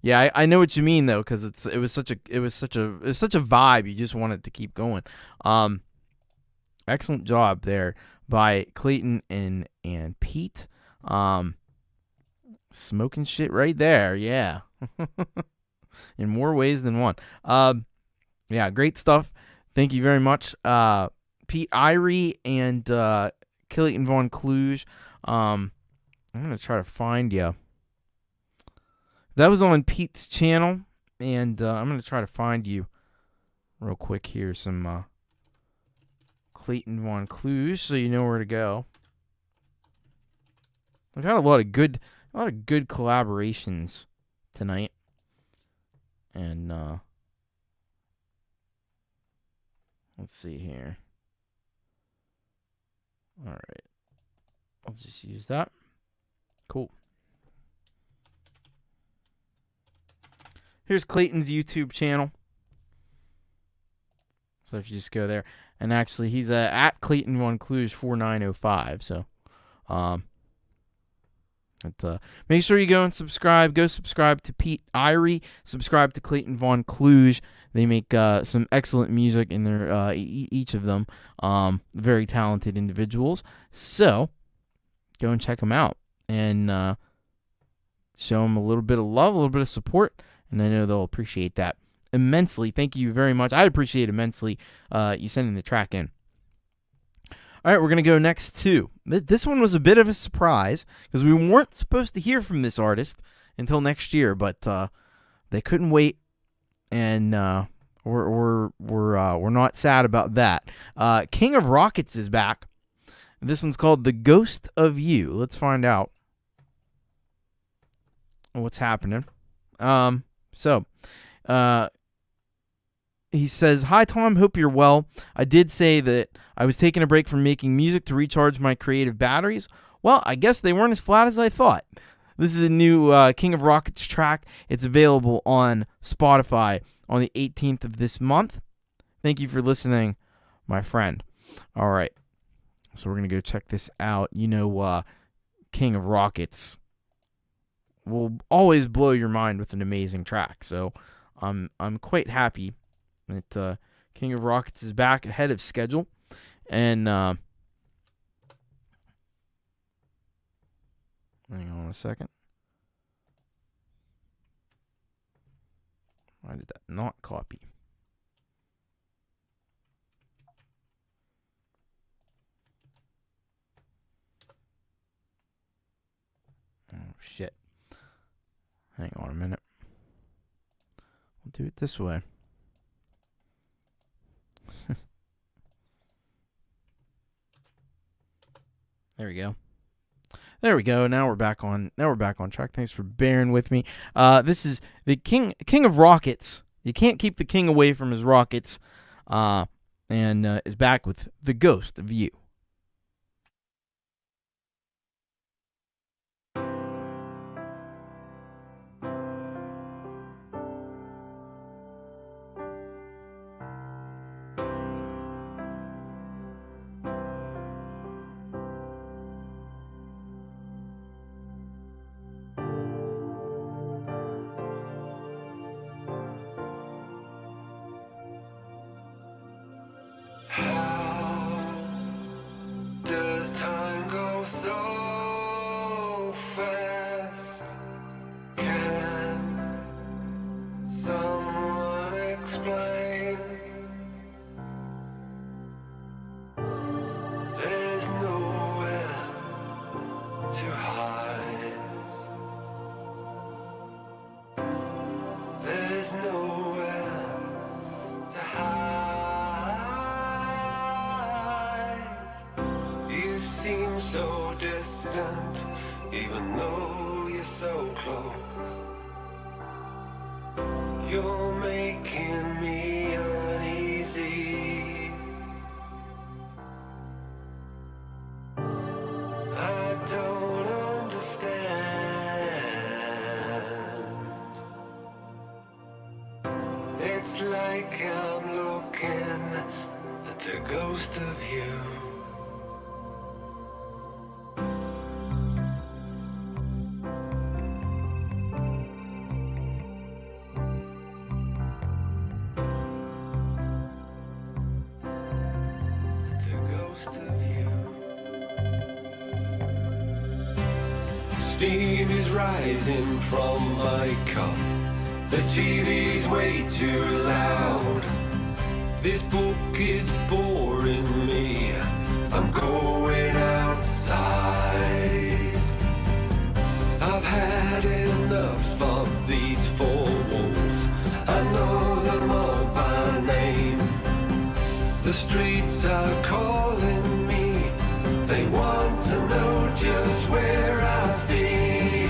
yeah, I know what you mean though, because it was such a vibe. You just want it to keep going. Excellent job there by Clayton and Pete. Smoking shit right there, yeah. In more ways than one. Yeah, great stuff. Thank you very much, Pete, Irie, and Clayton Von Kluge. I'm gonna try to find you. That was on Pete's channel, and I'm gonna try to find you real quick here. Some Clayton Von Kluge, so you know where to go. We've had a lot of good collaborations tonight, and let's see here. All right, I'll just use that. Cool. Here's Clayton's YouTube channel. So if you just go there, and actually he's at Clayton Von Kluge 4905. So, make sure you go and subscribe. Go subscribe to Pete Irie. Subscribe to Clayton Von Kluge. They make some excellent music in their each of them. Very talented individuals. So go and check them out and show them a little bit of love, a little bit of support, and I know they'll appreciate that immensely. Thank you very much. I appreciate immensely you sending the track in. All right, we're going to go next to... This one was a bit of a surprise because we weren't supposed to hear from this artist until next year, but they couldn't wait, and we're not sad about that. King of Rockets is back. This one's called The Ghost of You. Let's find out what's happening. He says, "Hi, Tom. Hope you're well. I did say that I was taking a break from making music to recharge my creative batteries. Well, I guess they weren't as flat as I thought. This is a new King of Rockets track. It's available on Spotify on the 18th of this month. Thank you for listening, my friend." All right. So we're going to go check this out. King of Rockets will always blow your mind with an amazing track. So I'm quite happy that King of Rockets is back ahead of schedule. And hang on a second. Why did that not copy? Oh, shit. Hang on a minute. We'll do it this way. There we go. Now we're back on track. Thanks for bearing with me. This is the King of Rockets. You can't keep the king away from his rockets. And is back with The Ghost of You. So distant, even though you're so close. You're making me uneasy. I don't understand. It's like I'm looking ghost of you. Steam is rising from my cup. The TV's way too loud. This book is boring me. I'm going outside. I've had enough of these four walls. I know them all by name. The streets are calling me. They want to know just where I've been.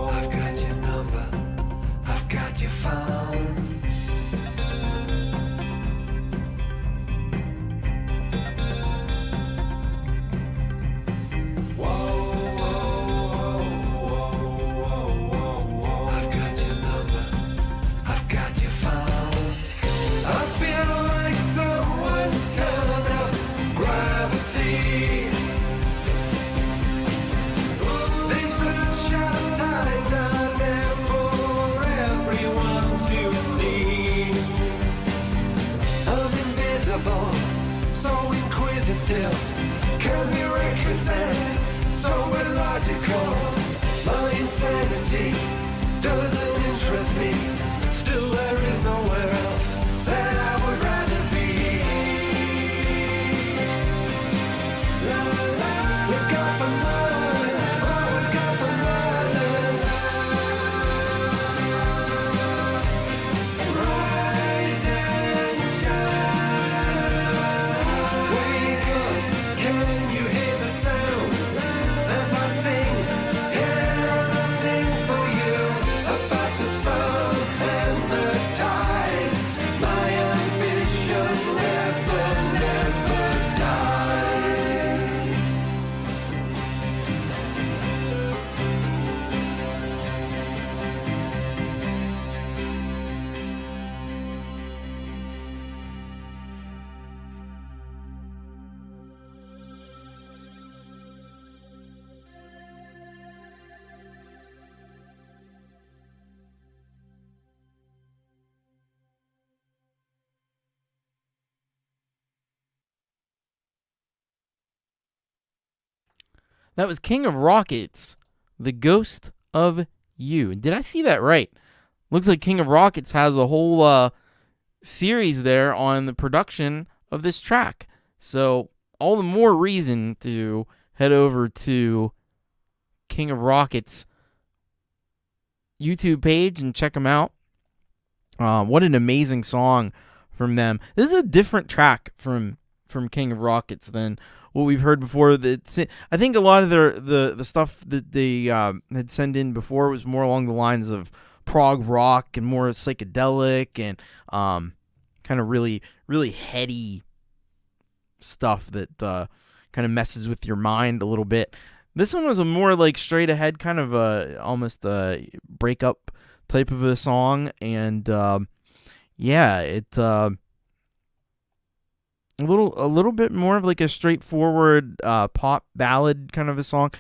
I've got your number, I've got your phone. I've got your number, I've got your phone. I feel like someone's turned up gravity. These bloodshot ties are there for everyone to see. I'm invisible, so inquisitive, can be reckless and so illogical. My insanity doesn't interest me. Still, there is nowhere else that I would rather be. La, la, we've got the murder, oh, we've got the murder. Rise and shine. Wake up, can you hear the sound as I sing? Yeah, as I sing for you about the sun and the tide. My ambition never, never dies. That was King of Rockets, The Ghost of You. Did I see that right? Looks like King of Rockets has a whole series there on the production of this track. So all the more reason to head over to King of Rockets YouTube page and check them out. What an amazing song from them. This is a different track from King of Rockets than what we've heard before. I think a lot of the stuff that they had sent in before was more along the lines of prog rock and more psychedelic and kind of really, really heady stuff that kind of messes with your mind a little bit. This one was a more like straight ahead kind of almost a breakup type of a song, and yeah, it a little bit more of like a straightforward pop ballad kind of a song.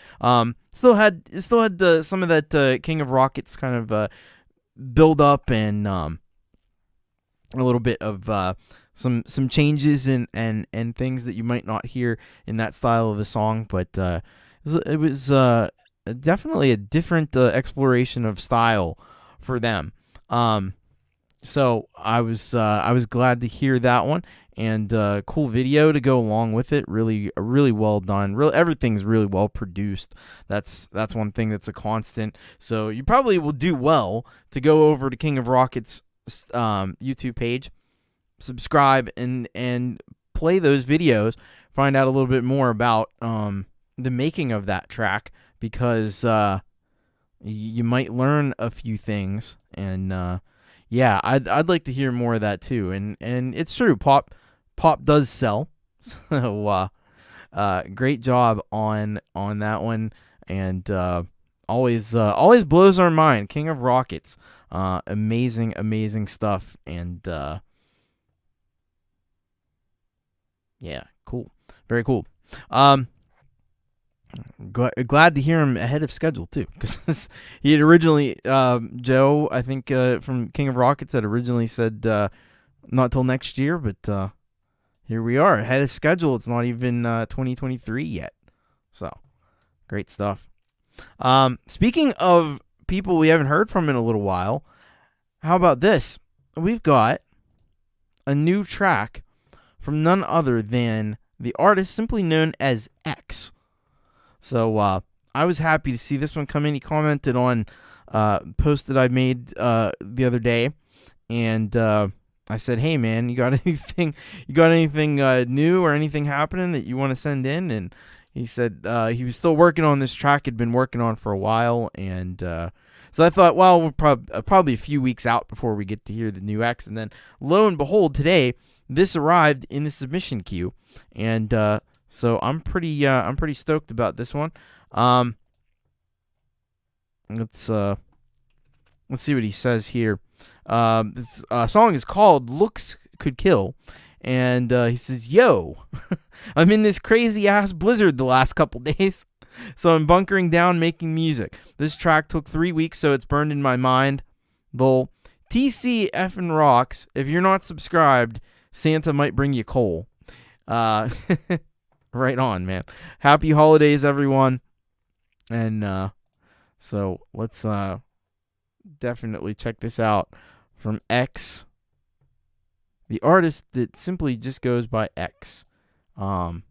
Still had some of that King of Rockets kind of build up and a little bit of some changes and things that you might not hear in that style of a song, but it was definitely a different exploration of style for them. So I was glad to hear that one, and cool video to go along with it. Really well done. Everything's really well produced. That's one thing that's a constant. So you probably will do well to go over to King of Rockets YouTube page, subscribe, and play those videos. Find out a little bit more about the making of that track, because you might learn a few things, and yeah, I'd like to hear more of that too. And it's true, pop does sell. So great job on that one, and always blows our mind. King of Rockets, amazing stuff, and yeah, cool, very cool. Glad to hear him ahead of schedule too, because he had originally Joe, I think from King of Rockets, had originally said not till next year, but here we are ahead of schedule. It's not even 2023 yet, so great stuff. Speaking of people we haven't heard from in a little while, how about this? We've got a new track from none other than the artist simply known as X. So I was happy to see this one come in. He commented on a post that I made the other day, and I said, "Hey man, you got anything? You got anything new or anything happening that you want to send in?" And he said he was still working on this track. He'd been working on for a while, and so I thought, well, we're probably a few weeks out before we get to hear the new X. And then lo and behold, today this arrived in the submission queue, and so I'm pretty stoked about this one. Let's see what he says here. This song is called "Looks Could Kill," and he says, "Yo, I'm in this crazy ass blizzard the last couple days, so I'm bunkering down making music. This track took 3 weeks, so it's burned in my mind. Lol. TC effing rocks. If you're not subscribed, Santa might bring you coal." Right on, man. Happy holidays, everyone. And so let's definitely check this out from X, the artist that simply just goes by X. And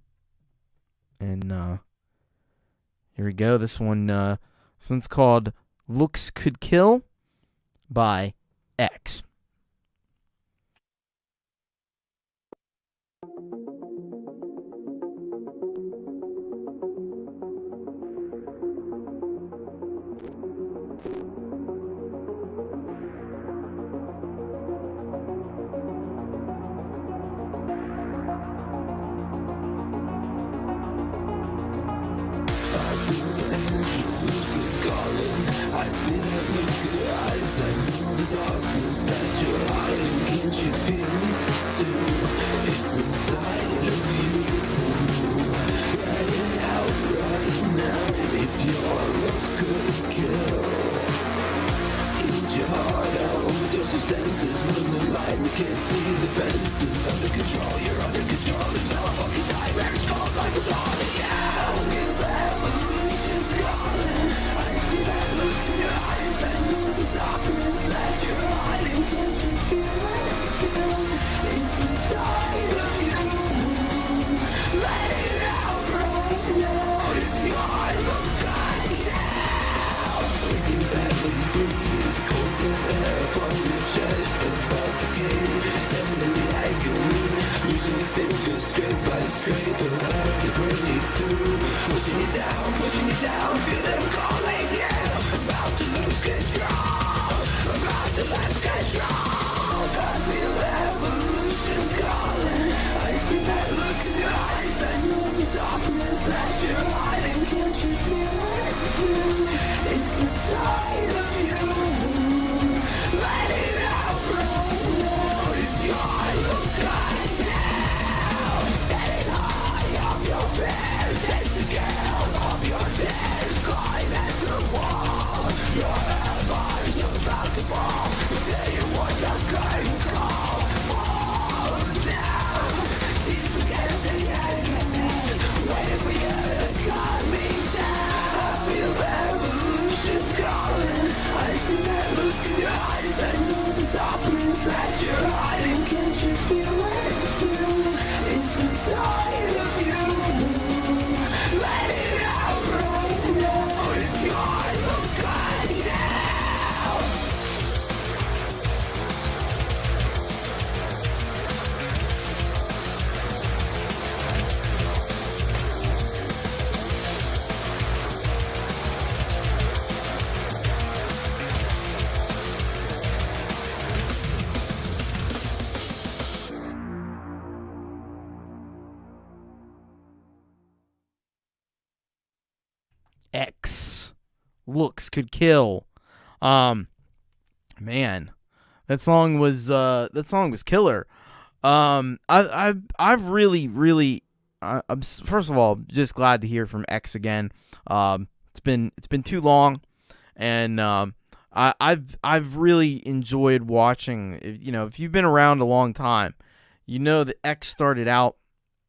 here we go. This one's called "Looks Could Kill" by X. X. Looks Could Kill. Man, that song was killer. I've really first of all just glad to hear from X again. It's been too long, and I've really enjoyed watching. If you've been around a long time, you know that X started out,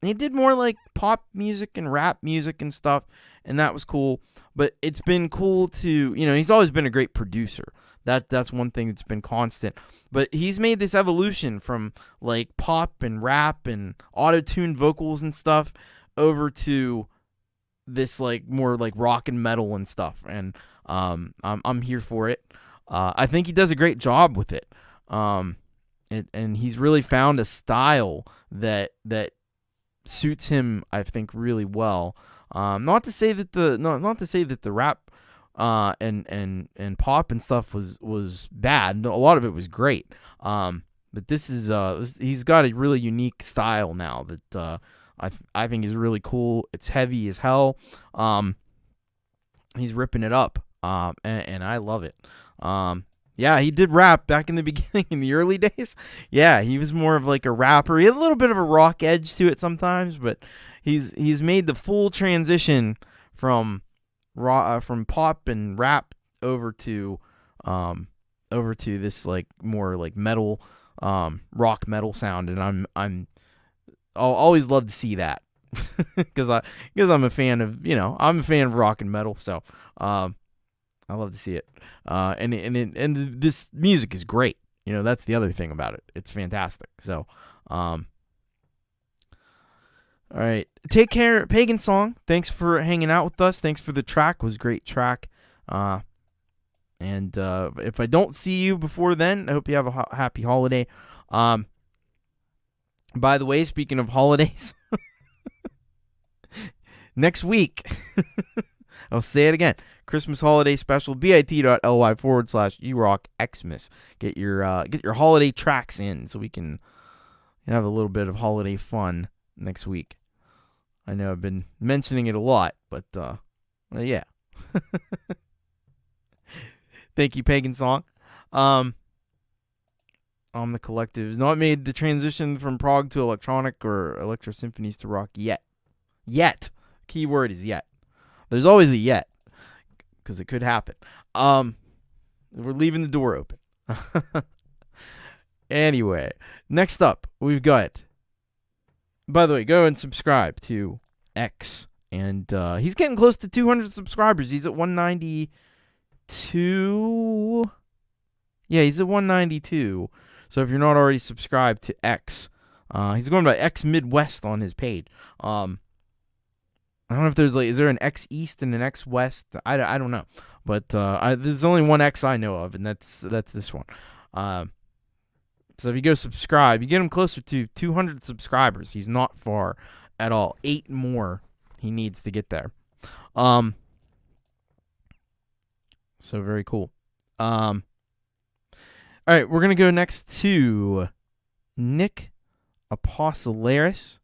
and he did more like pop music and rap music and stuff, and that was cool. But it's been cool to, he's always been a great producer. That's one thing that's been constant. But he's made this evolution from like pop and rap and auto-tuned vocals and stuff over to this like more like rock and metal and stuff. And I'm here for it. I think he does a great job with it. And he's really found a style that suits him, I think, really well. Not to say that the rap and pop and stuff was bad. A lot of it was great. But this is he's got a really unique style now that I think is really cool. It's heavy as hell. He's ripping it up. And I love it. Yeah, he did rap back in the beginning, in the early days. Yeah, he was more of like a rapper. He had a little bit of a rock edge to it sometimes, but he's made the full transition from pop and rap over to this like more like metal, rock metal sound, and I'll always love to see that because I'm a fan of I'm a fan of rock and metal, so I love to see it. And this music is great. That's the other thing about it. It's fantastic. So, all right. Take care, Pagan Song. Thanks for hanging out with us. Thanks for the track. It was a great track. And if I don't see you before then, I hope you have a happy holiday. By the way, speaking of holidays, next week, I'll say it again. Christmas holiday special, bit.ly/erockxmas. Get your holiday tracks in so we can have a little bit of holiday fun next week. I know I've been mentioning it a lot, but yeah. Thank you, Pagan Song. The Collective has not made the transition from prog to electronic or electro symphonies to rock yet. Yet. Key word is yet. There's always a yet, because it could happen. We're leaving the door open. Anyway, next up, we've got... By the way, go and subscribe to X. And he's getting close to 200 subscribers. He's at 192. Yeah, he's at 192. So if you're not already subscribed to X, he's going by X Midwest on his page. I don't know if there's is there an X East and an X West? I don't know, but there's only one X I know of, and that's this one. So if you go subscribe, you get him closer to 200 subscribers. He's not far at all. 8 more he needs to get there. So very cool. All right, we're gonna go next to Nick Apostolaris.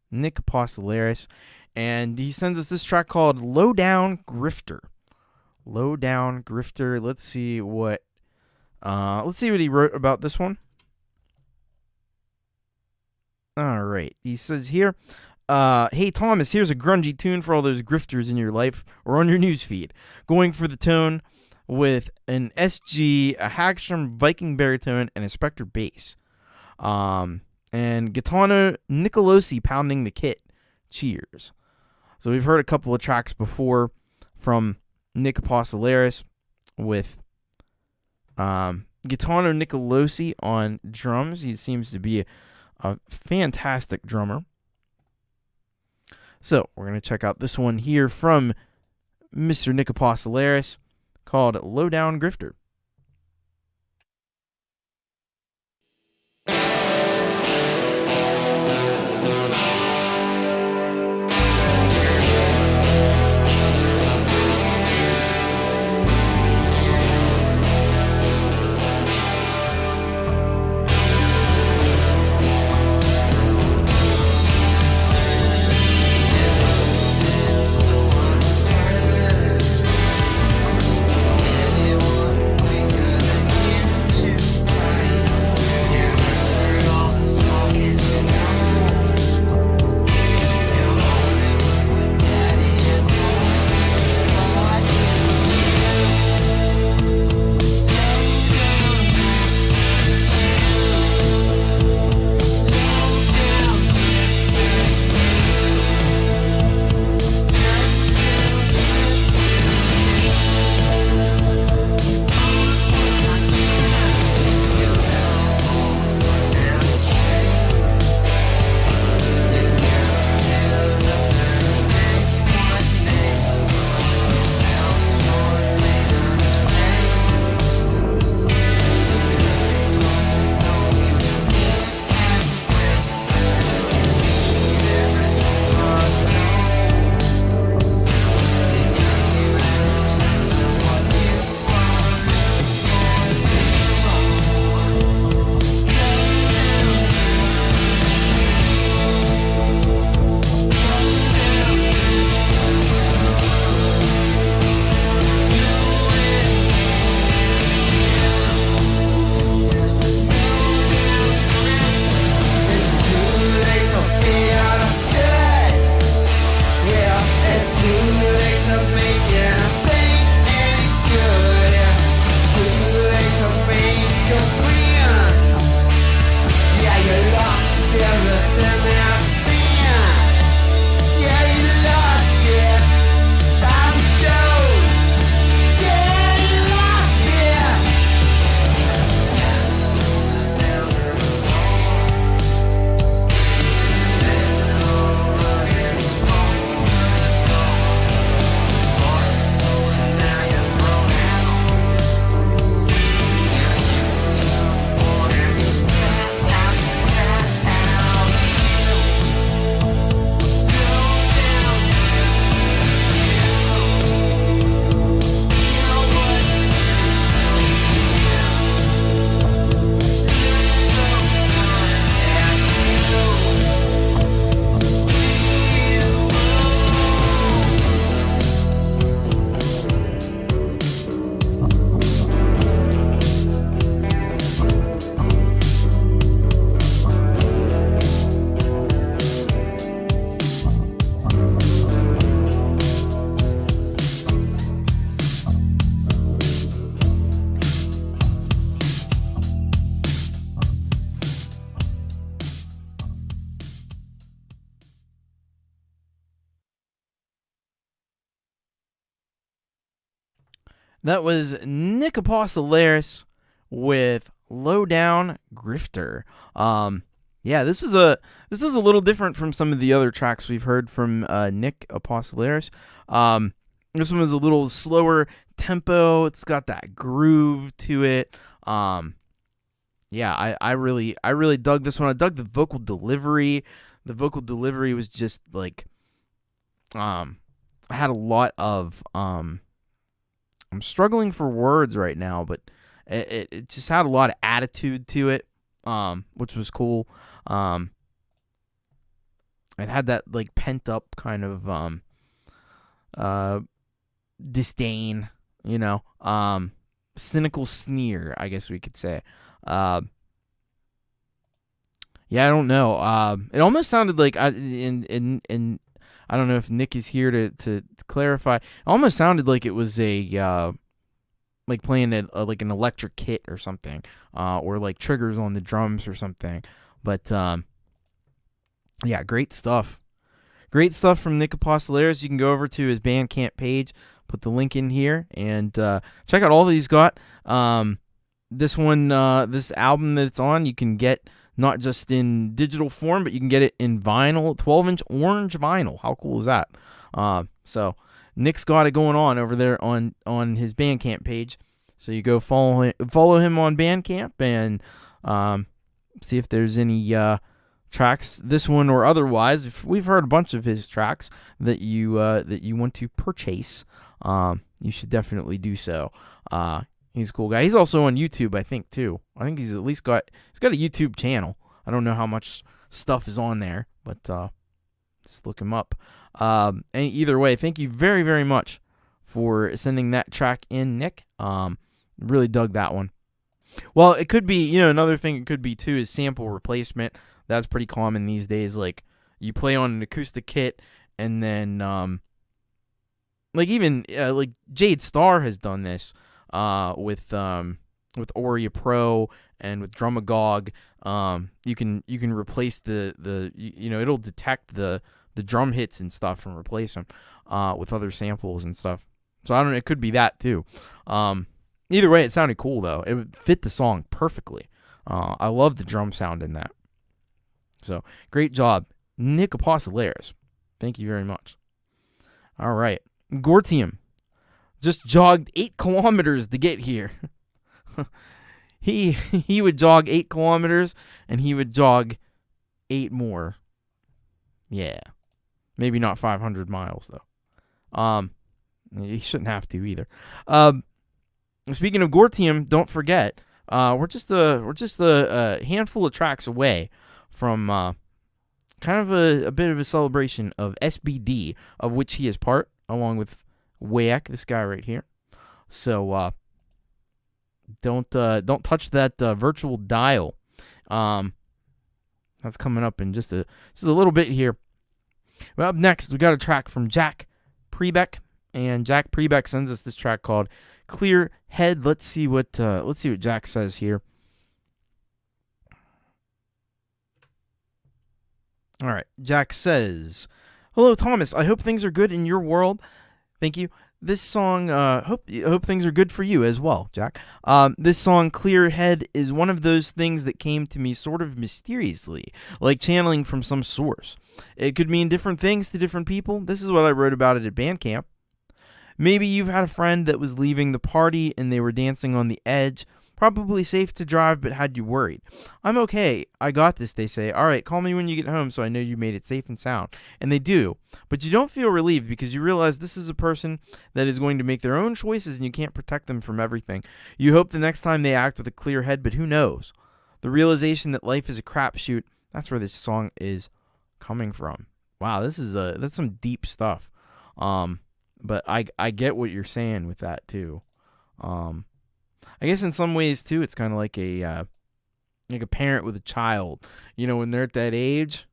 And he sends us this track called Low Down Grifter. Low Down Grifter. Let's see what he wrote about this one. All right. He says here, hey, Thomas, here's a grungy tune for all those grifters in your life or on your newsfeed. Going for the tone with an SG, a Hagstrom Viking baritone, and a Spectre bass. And Gaetano Nicolosi pounding the kit. Cheers. So we've heard a couple of tracks before from Nick Apostolaris with Gaetano Nicolosi on drums. He seems to be a fantastic drummer. So we're going to check out this one here from Mr. Nick Apostolaris called Low Down Grifter. Anyone That was Nick Apostolaris with Lowdown Grifter. Yeah, this is a little different from some of the other tracks we've heard from Nick Apostolaris. This one was a little slower tempo. It's got that groove to it. Yeah, I really dug this one. I dug the vocal delivery. The vocal delivery was just like, I had a lot of, I'm struggling for words right now, but it just had a lot of attitude to it, which was cool. It had that like pent up kind of, disdain, cynical sneer, I guess we could say. Yeah, I don't know. It almost sounded like I don't know if Nick is here to clarify. It almost sounded like it was a like playing like an electric kit or something, or like triggers on the drums or something. But yeah, great stuff. Great stuff from Nick Apostolaris. You can go over to his Bandcamp page, put the link in here, and check out all that he's got. This one, this album that it's on, you can get not just in digital form, but you can get it in vinyl, 12-inch orange vinyl. How cool is that? So Nick's got it going on over there on his Bandcamp page. So you go follow him on Bandcamp and see if there's any tracks, this one or otherwise. If we've heard a bunch of his tracks that you want to purchase, you should definitely do so. He's a cool guy. He's also on YouTube, I think, too. I think he's got a YouTube channel. I don't know how much stuff is on there, but just look him up. And either way, thank you very, very much for sending that track in, Nick. Really dug that one. Well, it could be, another thing it could be, too, is sample replacement. That's pretty common these days. Like, you play on an acoustic kit, and then, like, even, like, Jade Starr has done this. With Aurea Pro and with Drumagog, you can replace the it'll detect the drum hits and stuff and replace them with other samples and stuff. So I don't know, it could be that too. Either way, it sounded cool though. It would fit the song perfectly. I love the drum sound in that. So great job, Nick Apostolaris. Thank you very much. All right, Gortium. Just jogged 8 kilometers to get here. He would jog 8 kilometers, and he would jog 8 more. Yeah. Maybe not 500 miles, though. He shouldn't have to, either. Speaking of Gortium, don't forget, we're just a handful of tracks away from kind of a bit of a celebration of SBD, of which he is part, along with Wayak, this guy right here. So don't touch that virtual dial. That's coming up in just a little bit here. Well, up next we got a track from Jack Prebeck, and Jack Prebeck sends us this track called Clear Head. Let's see what Jack says here. All right, Jack says, "Hello, Thomas. I hope things are good in your world. Thank you. This song, hope things are good for you as well, Jack. This song, Clear Head, is one of those things that came to me sort of mysteriously, like channeling from some source. It could mean different things to different people. This is what I wrote about it at Bandcamp. Maybe you've had a friend that was leaving the party and they were dancing on the edge. Probably safe to drive, but had you worried. I'm okay. I got this, they say. All right, call me when you get home so I know you made it safe and sound. And they do. But you don't feel relieved because you realize this is a person that is going to make their own choices and you can't protect them from everything. You hope the next time they act with a clear head, but who knows? The realization that life is a crapshoot, that's where this song is coming from. Wow, that's some deep stuff. But I get what you're saying with that too. I guess in some ways too, it's kind of like a parent with a child. When they're at that age,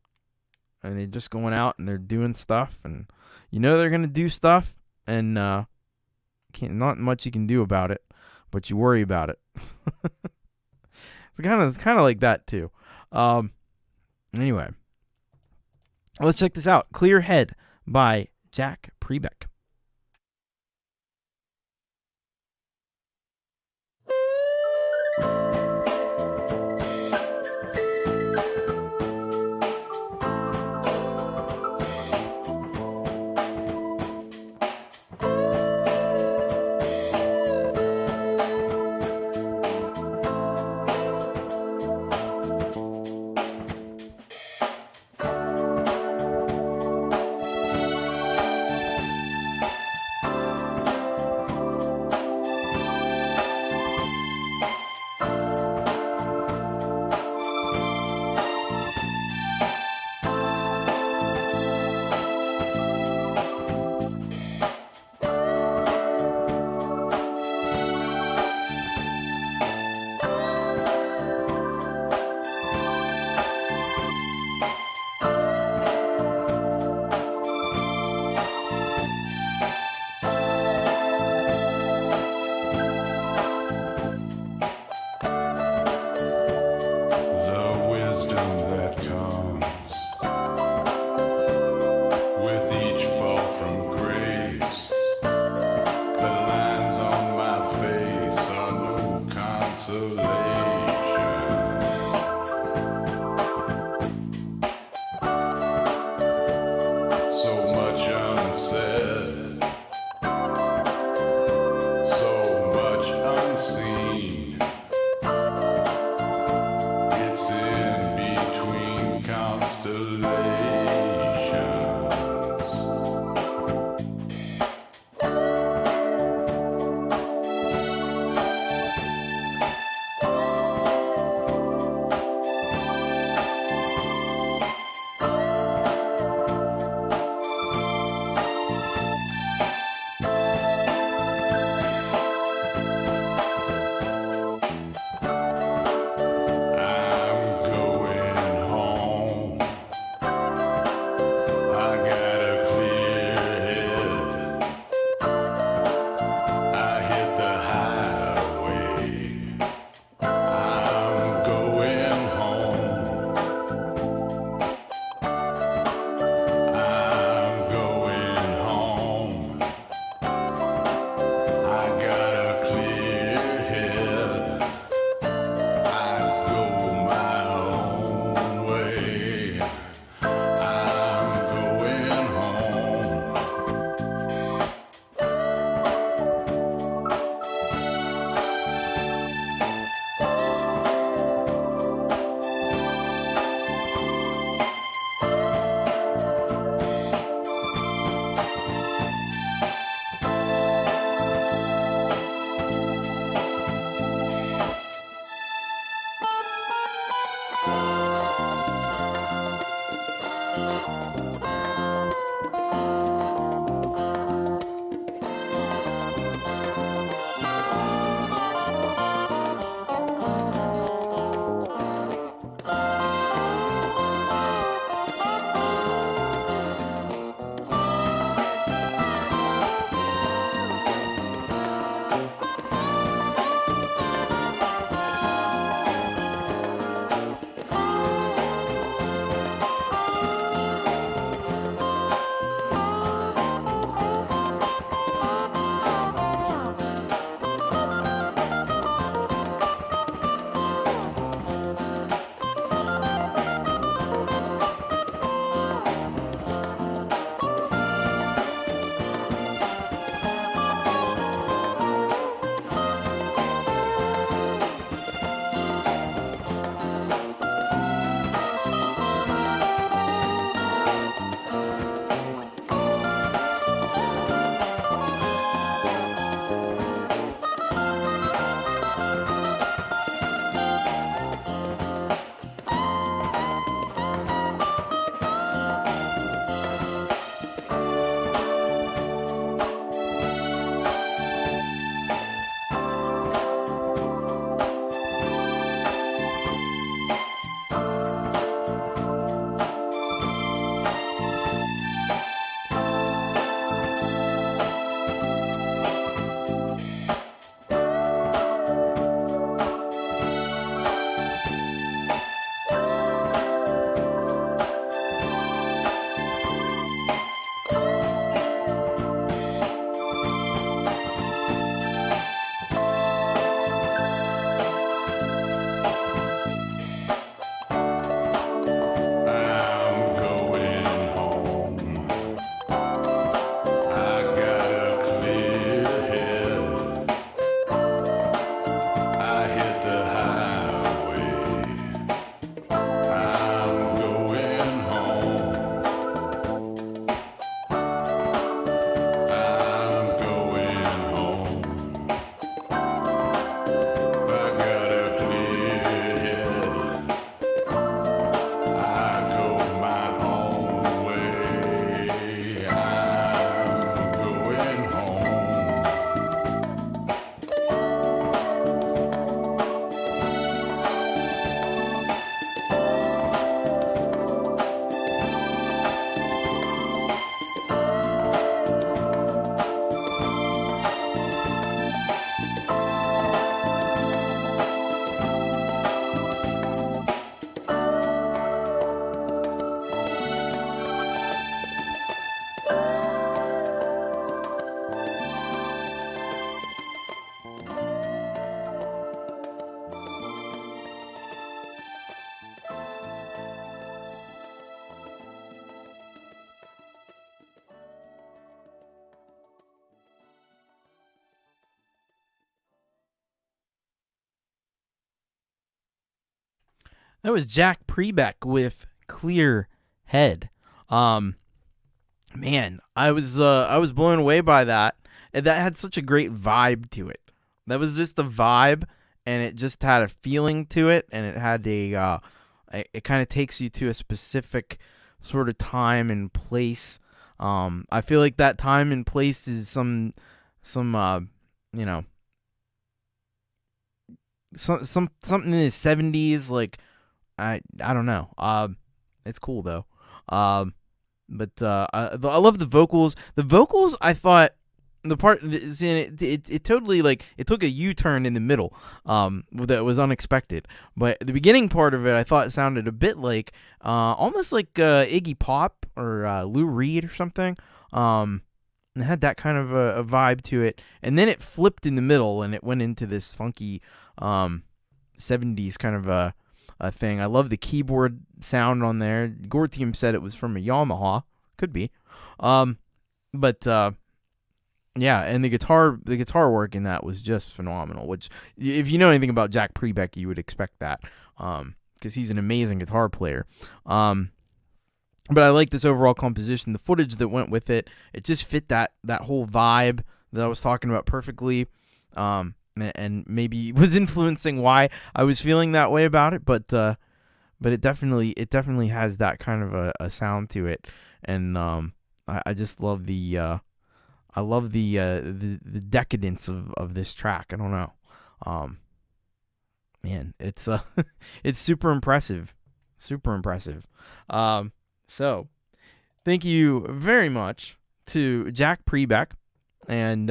and they're just going out and they're doing stuff, and they're gonna do stuff, and not much you can do about it, but you worry about it. It's kind of like that too. Anyway, let's check this out. Clear Head by Jack Prebeck. So much unsaid, so much unseen. It's in between constellations. That was Jack Prebeck with Clear Head. Man, I was blown away by that. And that had such a great vibe to it. That was just the vibe, and it just had a feeling to it, and it had it kind of takes you to a specific sort of time and place. I feel like that time and place is some you know, something in the 70s, like I don't know. It's cool though. But I love the vocals. The vocals, I thought, the part is in it, it totally, like, it took a U-turn in the middle, that was unexpected. But the beginning part of it, I thought it sounded a bit like, almost like Iggy Pop or Lou Reed or something. It had that kind of a vibe to it, and then it flipped in the middle, and it went into this funky 70s kind of a thing. I love the keyboard sound on there. Gore Team said it was from a Yamaha, could be, but yeah, and the guitar work in that was just phenomenal. Which, if you know anything about Jack Prebeck, you would expect that, because he's an amazing guitar player. But I like this overall composition. The footage that went with it, it just fit that whole vibe that I was talking about perfectly, and maybe was influencing why I was feeling that way about it. But it definitely has that kind of a sound to it, and I just love the decadence of this track. I don't know, man, it's it's super impressive. So, thank you very much to Jack Prebeck, and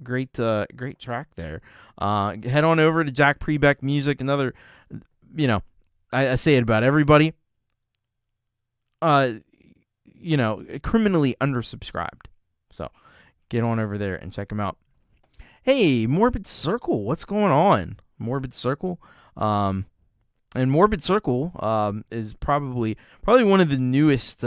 great track there. Head on over to Jack Prebeck Music. Another, I say it about everybody. Criminally undersubscribed. So, get on over there and check him out. Hey, Morbid Circle, what's going on? Morbid Circle, and Morbid Circle is probably one of the newest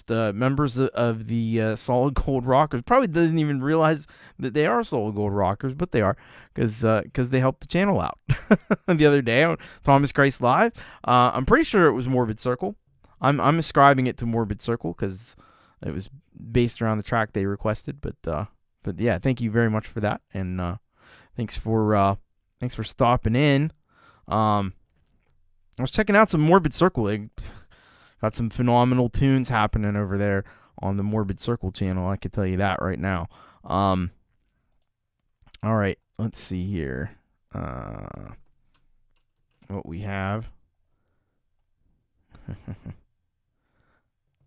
members of the Solid Gold Rockers. Probably doesn't even realize that they are Solid Gold Rockers, but they are, because they helped the channel out the other day on Thomas Christ Live. I'm pretty sure it was Morbid Circle. I'm ascribing it to Morbid Circle because it was based around the track they requested. But yeah, thank you very much for that, and thanks for stopping in. I was checking out some Morbid Circle. They got some phenomenal tunes happening over there on the Morbid Circle channel. I can tell you that right now. All right, let's see here. What we have.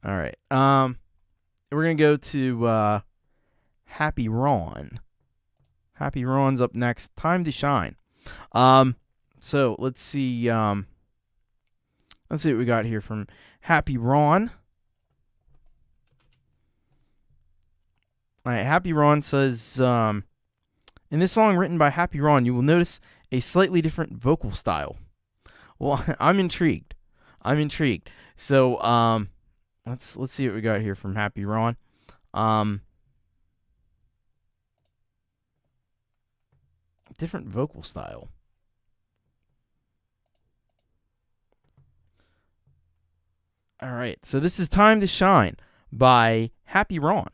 All right. We're gonna go to Happy Ron. Happy Ron's up next. Time to Shine. So let's see what we got here from Happy Ron. All right, Happy Ron says, in this song written by Happy Ron, you will notice a slightly different vocal style. Well, I'm intrigued. So, let's see what we got here from Happy Ron. Different vocal style. All right, so this is Time to Shine by Happy Ron.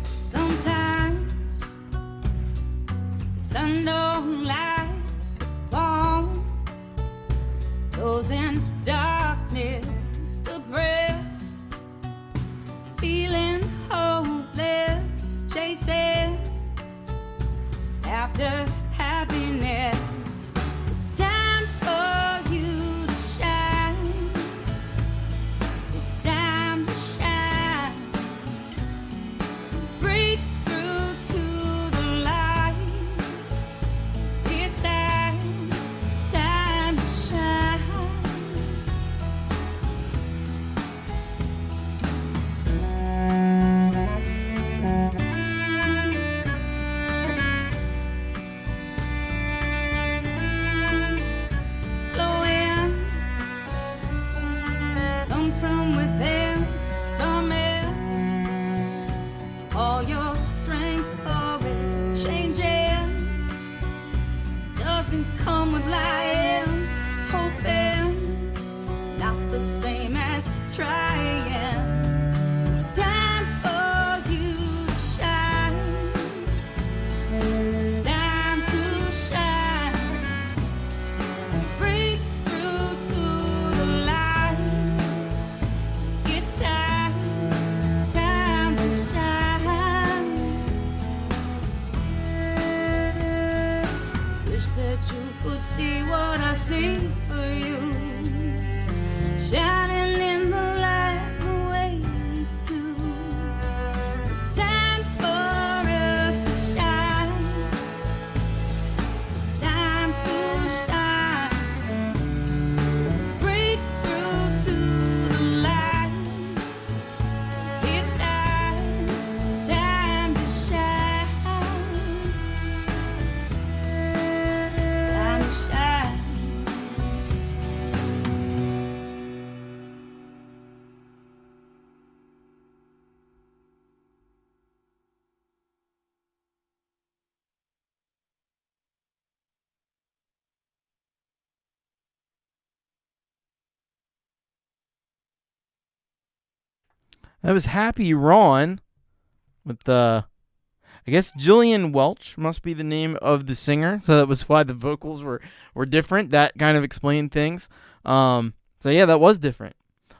Sometimes the sun don't light long, goes in darkness, depressed, feeling hopeless, chasing after happiness. It's time for you to shine. It's time to shine. Break through to the light. It's time to shine. see what I see for you. Shining in the light the way you do. It's time for us to shine. It's time to shine. Break through to the light. It's time to shine. Time to shine. That was Happy Ron with the, I guess Jillian Welch must be the name of the singer. So that was why the vocals were different. That kind of explained things. So yeah, that was different.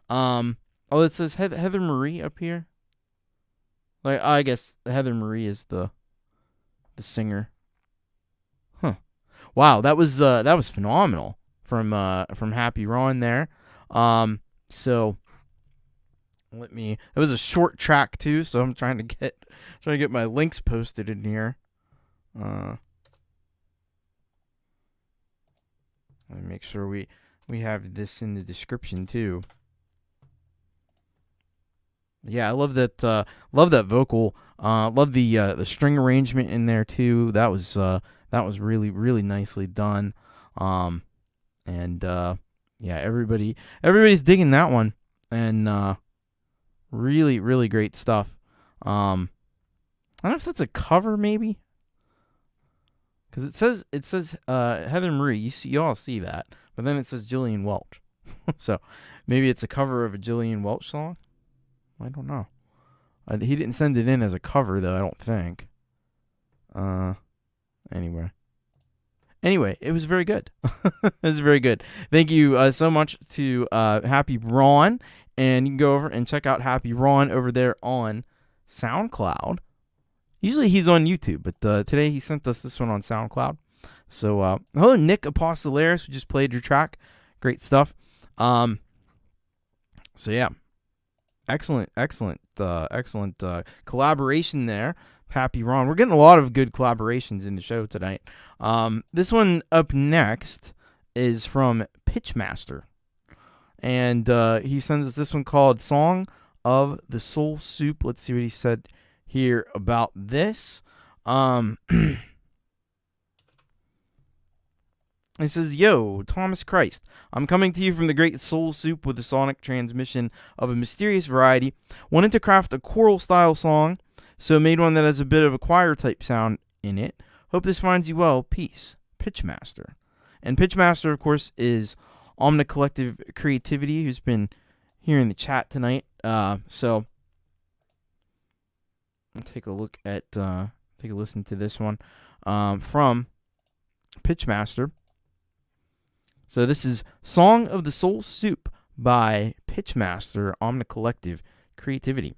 Oh, it says Heather Marie up here. Like, I guess Heather Marie is the singer. Huh. Wow, that was phenomenal from Happy Ron there. So it was a short track too, so I'm trying to get my links posted in here. Let me make sure we have this in the description too. Yeah, I love that vocal. Love the string arrangement in there too. That was really, really nicely done. Yeah, everybody's digging that one, and really, really great stuff. I don't know if that's a cover, maybe, because it says Heather Marie. You all see that, but then it says Jillian Welch. So maybe it's a cover of a Jillian Welch song. I don't know. He didn't send it in as a cover though, I don't think. Anyway, it was very good. It was very good. Thank you so much to Happy Ron. And you can go over and check out Happy Ron over there on SoundCloud. Usually he's on YouTube, but today he sent us this one on SoundCloud. So, hello, Nick Apostolaris, who just played your track. Great stuff. So, yeah. Excellent collaboration there. Happy Ron. We're getting a lot of good collaborations in the show tonight. This one up next is from Pitchmaster. And he sends us this one called Song of the Soul Soup. Let's see what he said here about this. He says, "Yo, Thomas Christ, I'm coming to you from the great Soul Soup with a sonic transmission of a mysterious variety. Wanted to craft a choral-style song, so made one that has a bit of a choir-type sound in it. Hope this finds you well. Peace. Pitchmaster." And Pitchmaster, of course, is Omni Collective Creativity, who's been here in the chat tonight. So let's take a listen to this one from Pitchmaster. So this is Song of the Soul Soup by Pitchmaster, Omni Collective Creativity.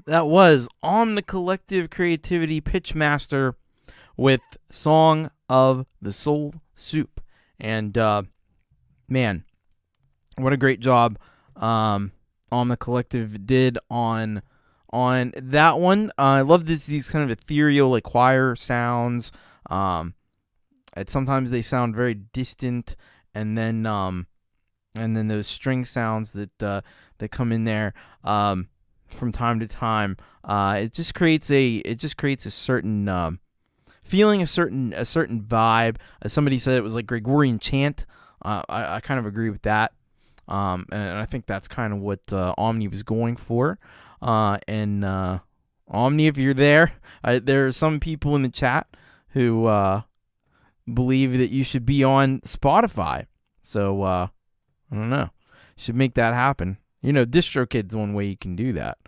That was On the Collective Creativity Pitchmaster with Song of the Soul Soup. And, man, what a great job On the Collective did on that one. I love these kind of ethereal, like, choir sounds. Sometimes they sound very distant, and then those string sounds that come in there from time to time. It just creates a certain feeling, a certain vibe. As somebody said, it was like Gregorian chant. I kind of agree with that, and I think that's kind of what Omni was going for. And Omni, if you're there, there are some people in the chat who believe that you should be on Spotify. So I don't know, should make that happen. You know, DistroKid's one way you can do that.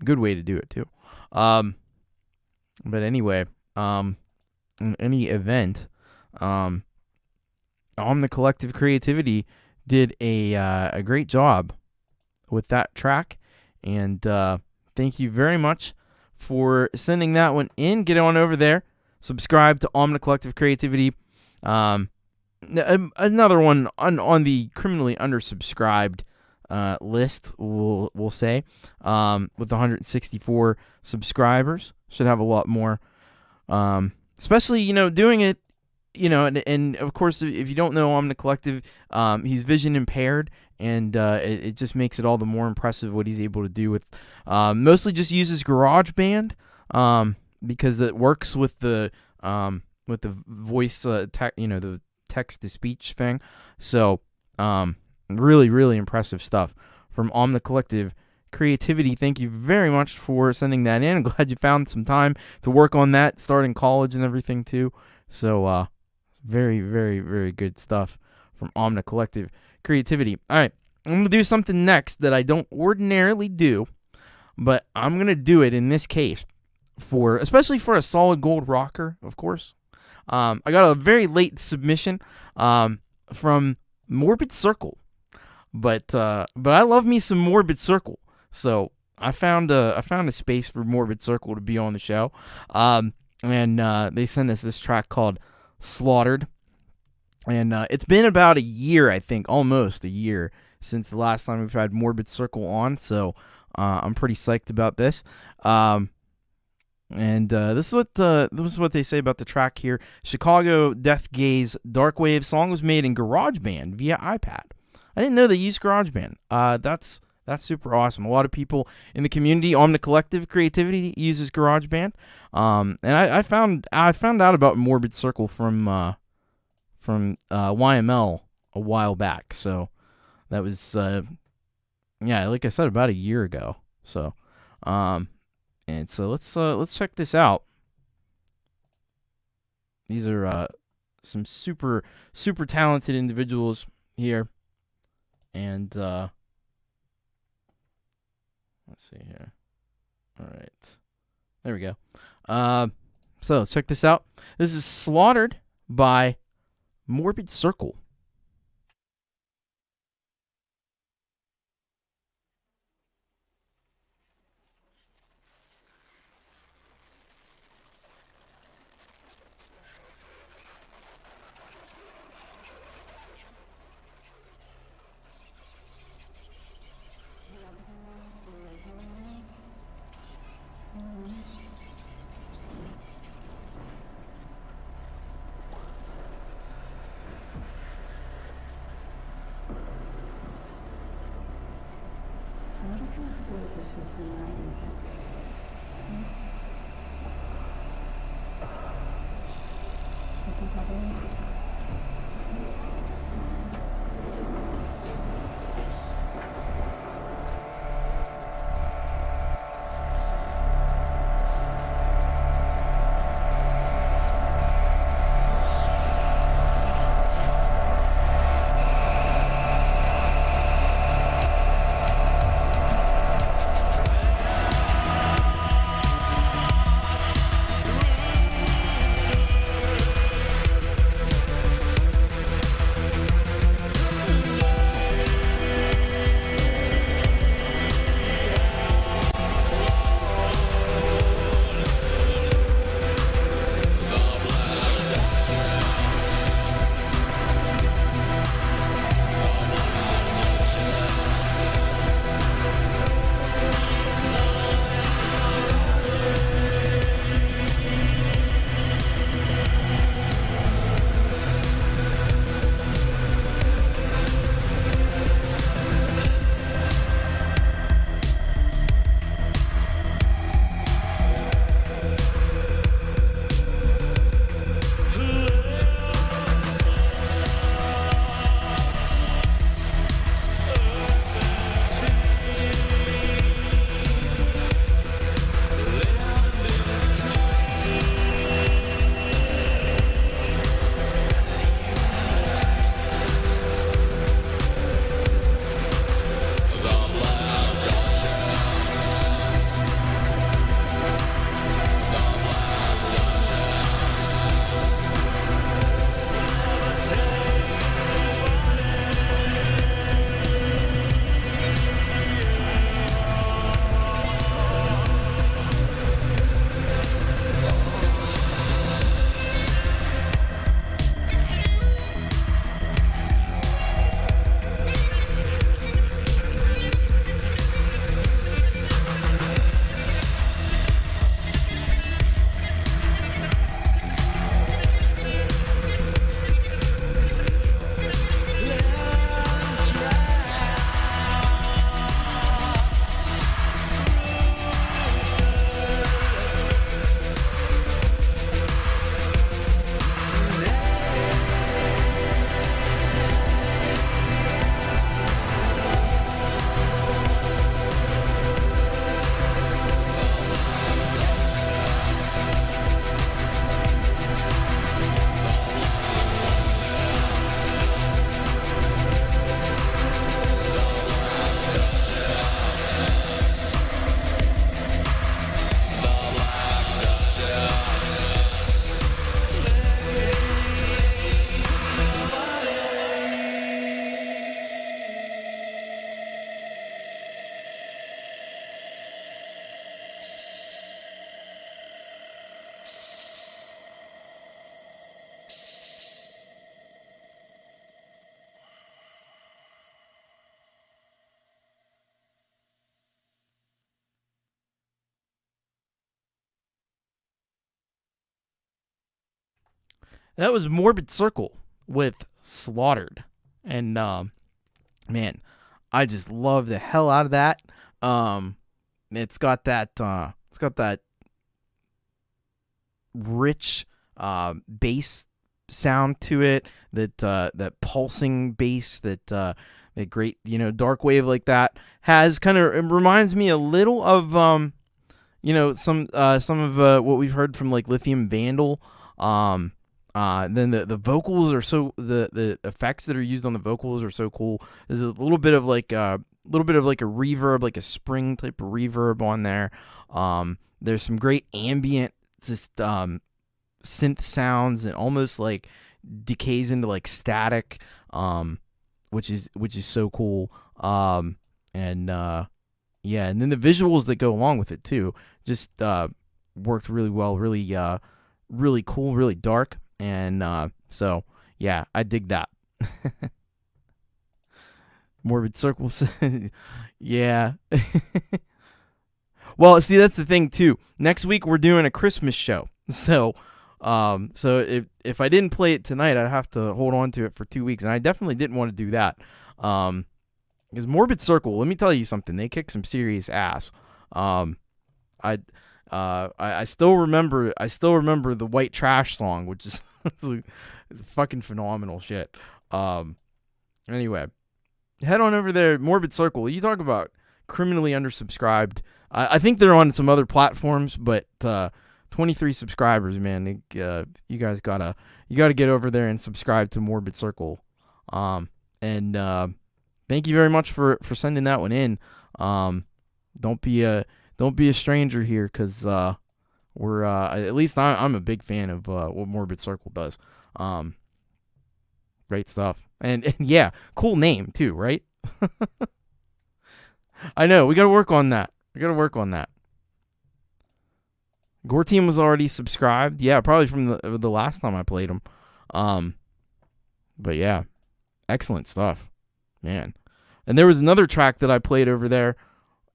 Good way to do it too. But anyway, in any event, On the Collective Creativity did a great job with that track, and thank you very much for sending that one in. Get on over there, subscribe to On the Collective Creativity. Another one on the criminally undersubscribed list, we'll say, with 164 subscribers. Should have a lot more, especially, you know, doing it, you know, and of course, if you don't know On the Collective, he's vision impaired, and it just makes it all the more impressive what he's able to do with, mostly just uses GarageBand, because it works with the voice, the text-to-speech thing. So, really, really impressive stuff from On the Collective Creativity. Thank you very much for sending that in. I'm glad you found some time to work on that, starting college and everything too. So, very, very, very good stuff from On the Collective Creativity. All right, I'm going to do something next that I don't ordinarily do, but I'm going to do it in this case, especially for a solid gold rocker, of course. I got a very late submission from Morbid Circle, but I love me some Morbid Circle, so I found a space for Morbid Circle to be on the show, and they sent us this track called Slaughtered, and it's been about a year, I think, almost a year since the last time we've had Morbid Circle on, so I'm pretty psyched about this. And this is what they say about the track here. Chicago Death Gaze Dark Wave song was made in GarageBand via iPad. I didn't know they used GarageBand. That's super awesome. A lot of people in the community on the Collective Creativity uses GarageBand. And I found out about Morbid Circle from YML a while back. So that was like I said, about a year ago. So and so let's check this out. These are some super talented individuals here, and let's see here. All right, there we go. So let's check this out. This is Slaughtered by Morbid Circle. That was Morbid Circle with Slaughtered. And, man, I just love the hell out of that. It's got that rich bass sound to it, that pulsing bass, that great, dark wave like that has it reminds me a little of some of what we've heard from like Lithium Vandal. Then the vocals are the effects that are used on the vocals are so cool. There's a little bit of like a reverb, like a spring type of reverb on there. There's some great ambient just synth sounds, and almost like decays into like static, which is so cool. And then the visuals that go along with it too just worked really well, really cool, really dark. And so yeah, I dig that. Morbid Circle. Yeah. Well, see, that's the thing too. Next week we're doing a Christmas show. So if I didn't play it tonight, I'd have to hold on to it for 2 weeks, and I definitely didn't want to do that. Because Morbid Circle, let me tell you something, they kick some serious ass. I still remember the White Trash song, which is it's fucking phenomenal shit. Anyway, head on over there, Morbid Circle. You talk about criminally undersubscribed. I think they're on some other platforms, but 23 subscribers, man. You guys gotta get over there and subscribe to Morbid Circle. And thank you very much for sending that one in. Don't be a stranger here, because we're at least I'm a big fan of what Morbid Circle does. Great stuff, and yeah, cool name too, right? I know, we gotta work on that. Gore Team was already subscribed. Yeah, probably from the last time I played them. But yeah, excellent stuff, man. And there was another track that I played over there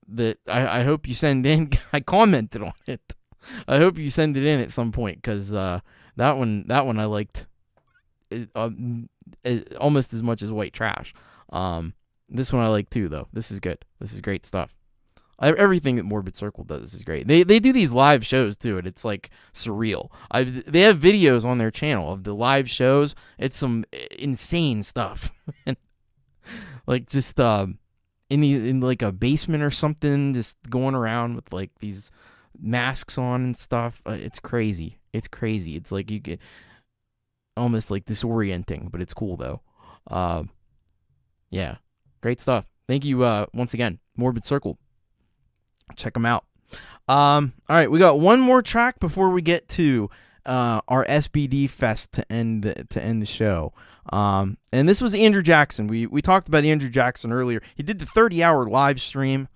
that I hope you send in. I commented on it. I hope you send it in at some point, because that one I liked almost as much as White Trash. This one I like too, though. This is good. This is great stuff. Everything that Morbid Circle does is great. They do these live shows too, and it's like surreal. They have videos on their channel of the live shows. It's some insane stuff. Like just in like a basement or something, just going around with like these masks on and stuff. It's crazy. It's like you get almost like disorienting, but it's cool though. Yeah, great stuff. Thank you once again, Morbid Circle. Check them out. All right, we got one more track before we get to our SBD Fest to end the show. And this was Andrew Jackson. We talked about Andrew Jackson earlier. He did the 30-hour live stream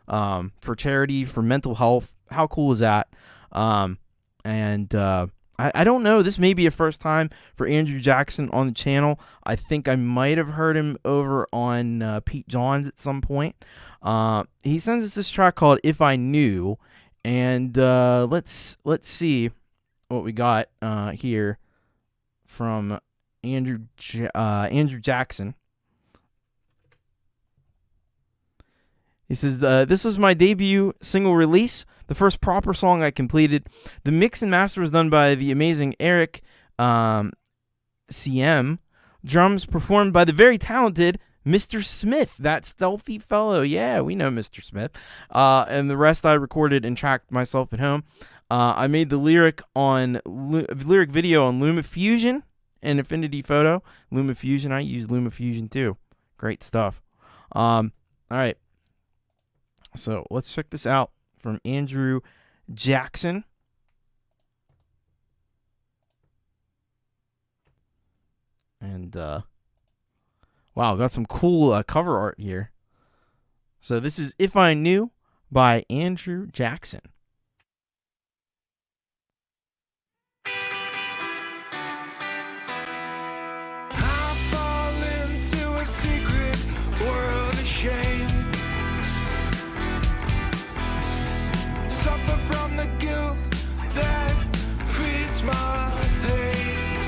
for charity, for mental health. How cool is that? And I don't know. This may be a first time for Andrew Jackson on the channel. I think I might have heard him over on Pete Johns at some point. He sends us this track called "If I Knew," and let's see what we got here from Andrew Jackson. He says, "This was my debut single release, the first proper song I completed. The mix and master was done by the amazing Eric CM. Drums performed by the very talented Mr. Smith, that stealthy fellow. Yeah, we know Mr. Smith. And the rest I recorded and tracked myself at home. I made the lyric video on LumaFusion and Affinity Photo. LumaFusion, I use LumaFusion too. Great stuff. All right. So let's check this out from Andrew Jackson. And wow, got some cool cover art here. So this is "If I Knew" by Andrew Jackson. I fall into a secret world of shame. Suffer from the guilt that feeds my pain.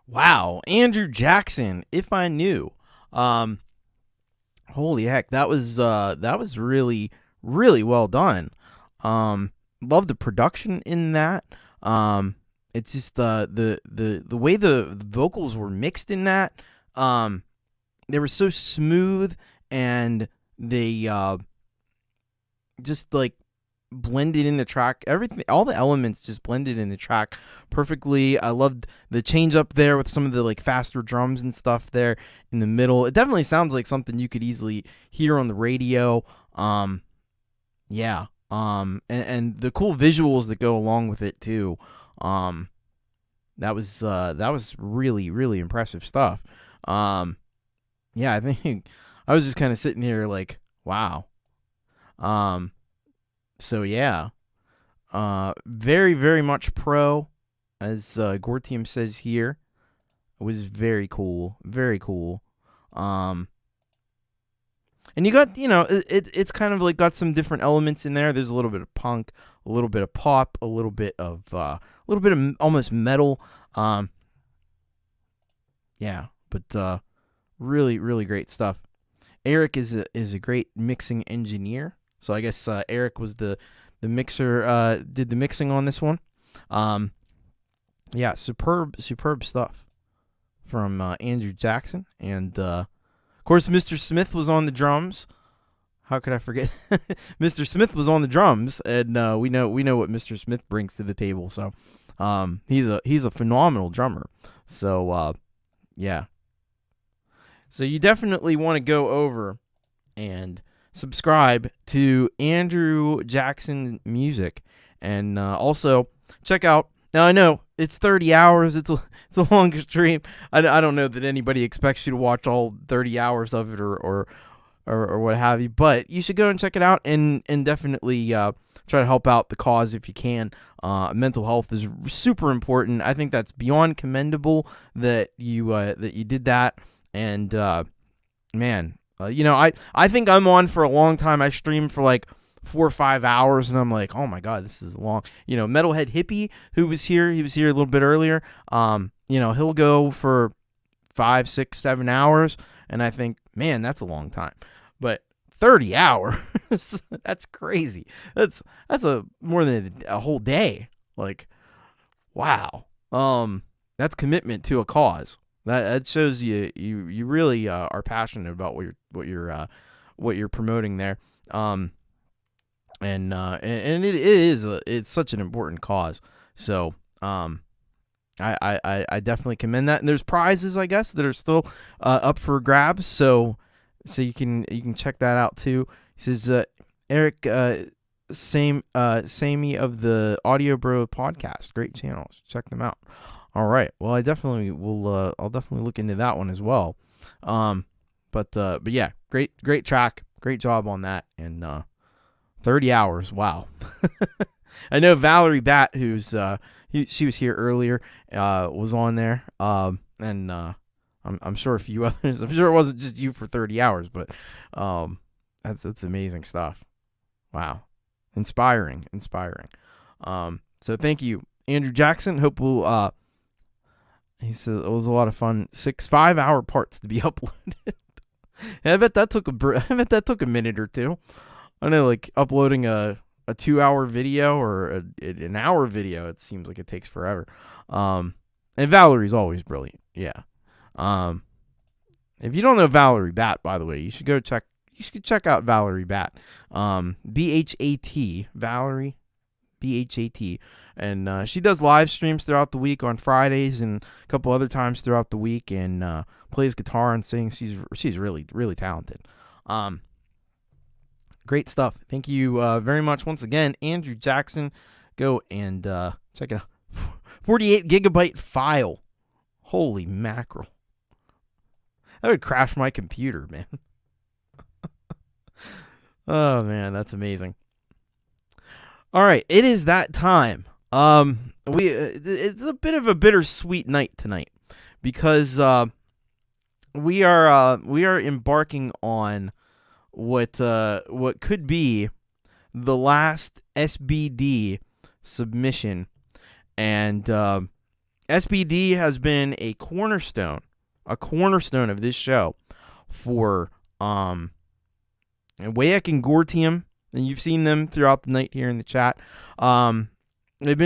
Wow, Andrew Jackson, If I Knew. Holy heck, that was really really well done. Love the production in that. It's just the way the vocals were mixed in that. They were so smooth, and they just like blended in the track. Everything, all the elements just blended in the track perfectly. I loved the change up there with some of the like faster drums and stuff there in the middle. It definitely sounds like something you could easily hear on the radio. Yeah. And the cool visuals that go along with it too. That was really really impressive stuff. Yeah, I think I was just kind of sitting here like, wow. So yeah, very, very much pro, as Gortium says here. It was very cool, very cool. And you got, it's kind of like got some different elements in there. There's a little bit of punk, a little bit of pop, a little bit of almost metal. Yeah, but really, really great stuff. Eric is a great mixing engineer. So I guess Eric was the mixer, did the mixing on this one. Yeah, superb stuff from Andrew Jackson. And, of course, Mr. Smith was on the drums. How could I forget? Mr. Smith was on the drums, and we know what Mr. Smith brings to the table. So he's a phenomenal drummer. So, yeah. So you definitely want to go over and subscribe to Andrew Jackson Music, and also check out. Now I know it's 30 hours. It's a long stream. I don't know that anybody expects you to watch all 30 hours of it or what have you. But you should go and check it out, and definitely try to help out the cause if you can. Mental health is super important. I think that's beyond commendable that you did that, and man. I think I'm on for a long time. I streamed for like 4 or 5 hours, and I'm like, oh my god, this is long. Metalhead Hippie, who was here, he was here a little bit earlier. He'll go for 5, 6, 7 hours, and I think, man, that's a long time. But 30 hours, that's crazy. That's more than a whole day. Like, wow. That's commitment to a cause. That shows you really are passionate about what you're promoting there, and it's such an important cause. So I definitely commend that. And there's prizes, I guess, that are still up for grabs. So you can check that out too. He says Eric Samey of the Audio Bro podcast, great channels. Check them out. All right. Well, I definitely will. I'll definitely look into that one as well. But yeah, great track, great job on that. And 30 hours, wow. I know Valerie Bat, who's she was here earlier, was on there. And I'm sure a few others. I'm sure it wasn't just you for 30 hours, but that's amazing stuff. Wow, inspiring. So thank you, Andrew Jackson. Hope we'll. He says it was a lot of fun. 5-hour parts to be uploaded. I bet that took a minute or two. I know, like uploading a 2-hour video or an hour video. It seems like it takes forever. And Valerie's always brilliant. Yeah. If you don't know Valerie Bat, by the way, you should check out Valerie Bat. BHAT Valerie. BHAT. And she does live streams throughout the week on Fridays and a couple other times throughout the week, and plays guitar and sings. She's really, really talented. Great stuff. Thank you very much once again, Andrew Jackson. Go and check it out. 48 gigabyte file. Holy mackerel. That would crash my computer, man. Oh, man, that's amazing. All right, it is that time. It's a bit of a bittersweet night tonight because we are embarking on what could be the last SBD submission, and SBD has been a cornerstone of this show for Wayek and Gortium, and you've seen them throughout the night here in the chat. They've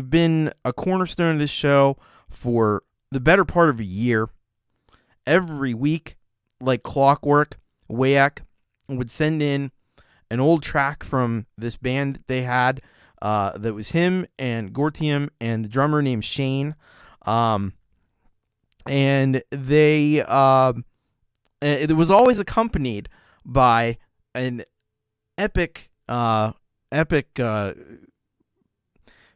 been a cornerstone of this show for the better part of a year. Every week, like clockwork, Wayek would send in an old track from this band that they had. That was him and Gortium and the drummer named Shane. And they it was always accompanied by an epic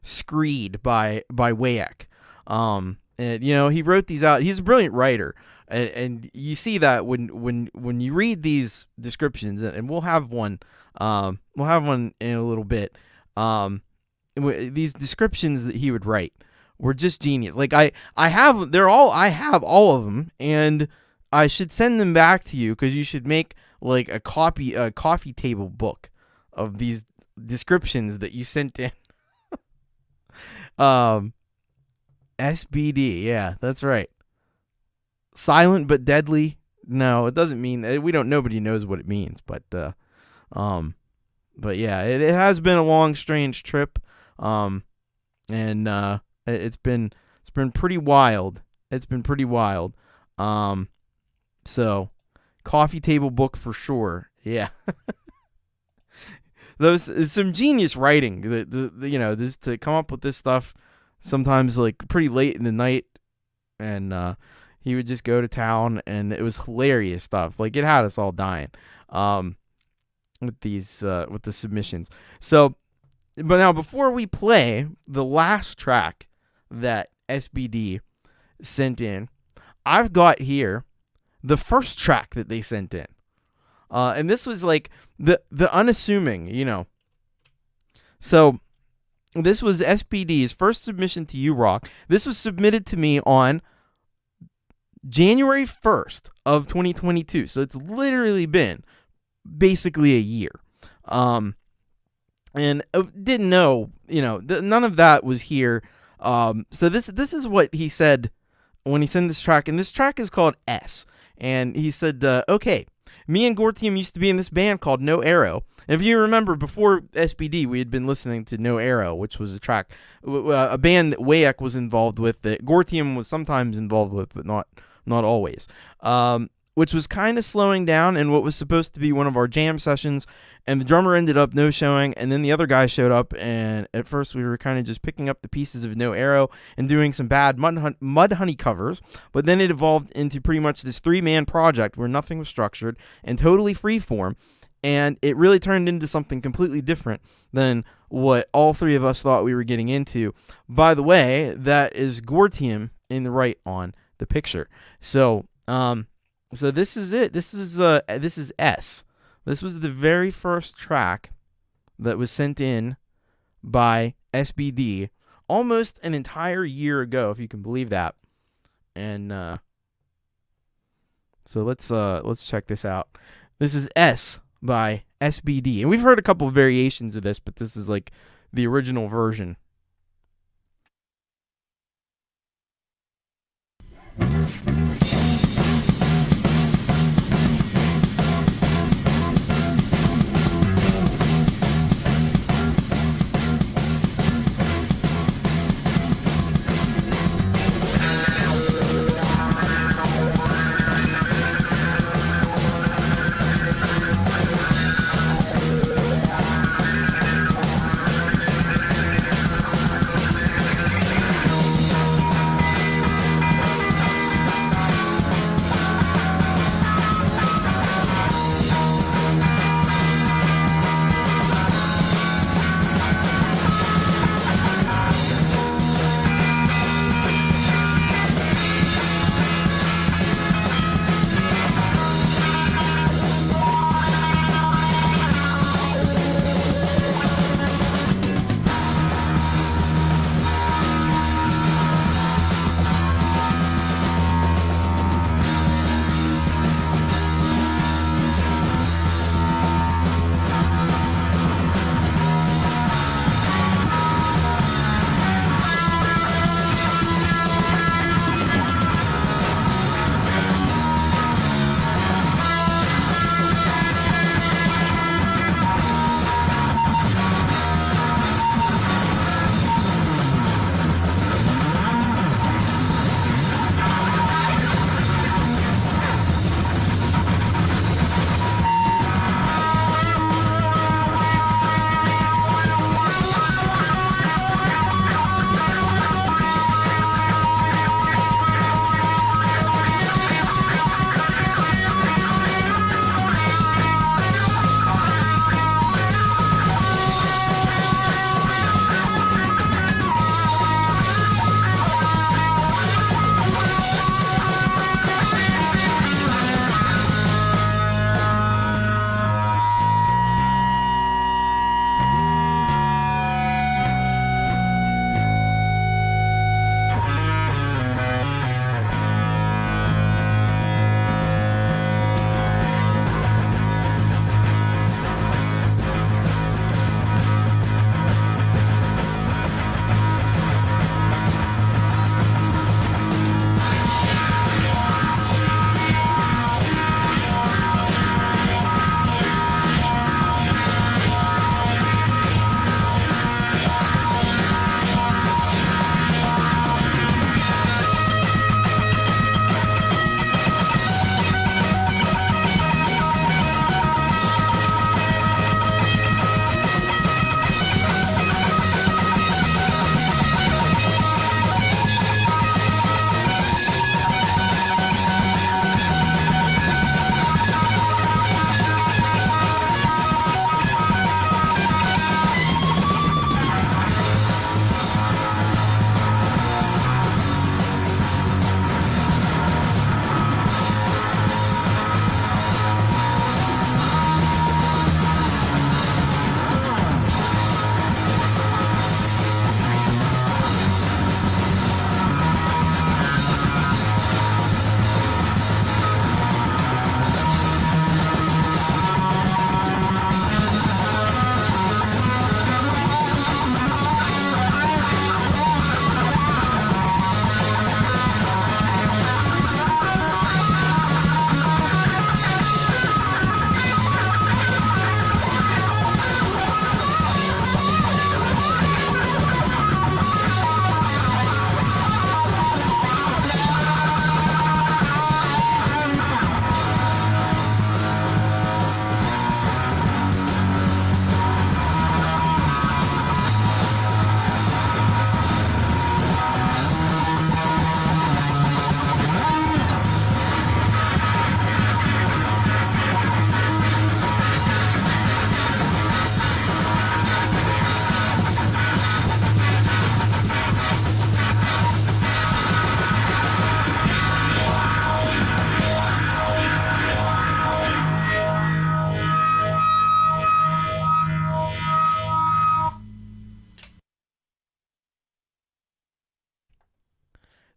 screed by Wayek. And he wrote these out. He's a brilliant writer. And you see that when you read these descriptions, and we'll have one in a little bit. These descriptions that he would write were just genius. Like I have all of them, and I should send them back to you because you should make like a coffee table book of these descriptions that you sent in. SBD, yeah, that's right. Silent but deadly. No, it doesn't mean nobody knows what it means, but yeah, it has been a long, strange trip, and it's been pretty wild. It's been pretty wild. So coffee table book for sure. Yeah. Those is some genius writing. This to come up with this stuff sometimes like pretty late in the night, and he would just go to town, and it was hilarious stuff. Like it had us all dying. With these with the submissions. So, but now before we play the last track that SBD sent in, I've got here the first track that they sent in. And this was like the unassuming, So this was SBD's first submission to U-Rock. This was submitted to me on January 1st of 2022. So it's literally been basically a year. And didn't know, none of that was here. So this is what he said when he sent this track, and this track is called S. And he said, okay, me and Gortium used to be in this band called No Arrow. And if you remember, before SBD, we had been listening to No Arrow, which was a track, a band that Wayek was involved with, that Gortium was sometimes involved with, but not always. Which was kind of slowing down in what was supposed to be one of our jam sessions, and the drummer ended up no-showing, and then the other guy showed up, and at first we were kind of just picking up the pieces of No Arrow and doing some bad Mudhoney covers, but then it evolved into pretty much this three-man project where nothing was structured and totally freeform, and it really turned into something completely different than what all three of us thought we were getting into. By the way, that is Gortium in the right on the picture. So this is it. This is S. This was the very first track that was sent in by SBD almost an entire year ago, if you can believe that. And so let's check this out. This is S by SBD, and we've heard a couple of variations of this, but this is like the original version.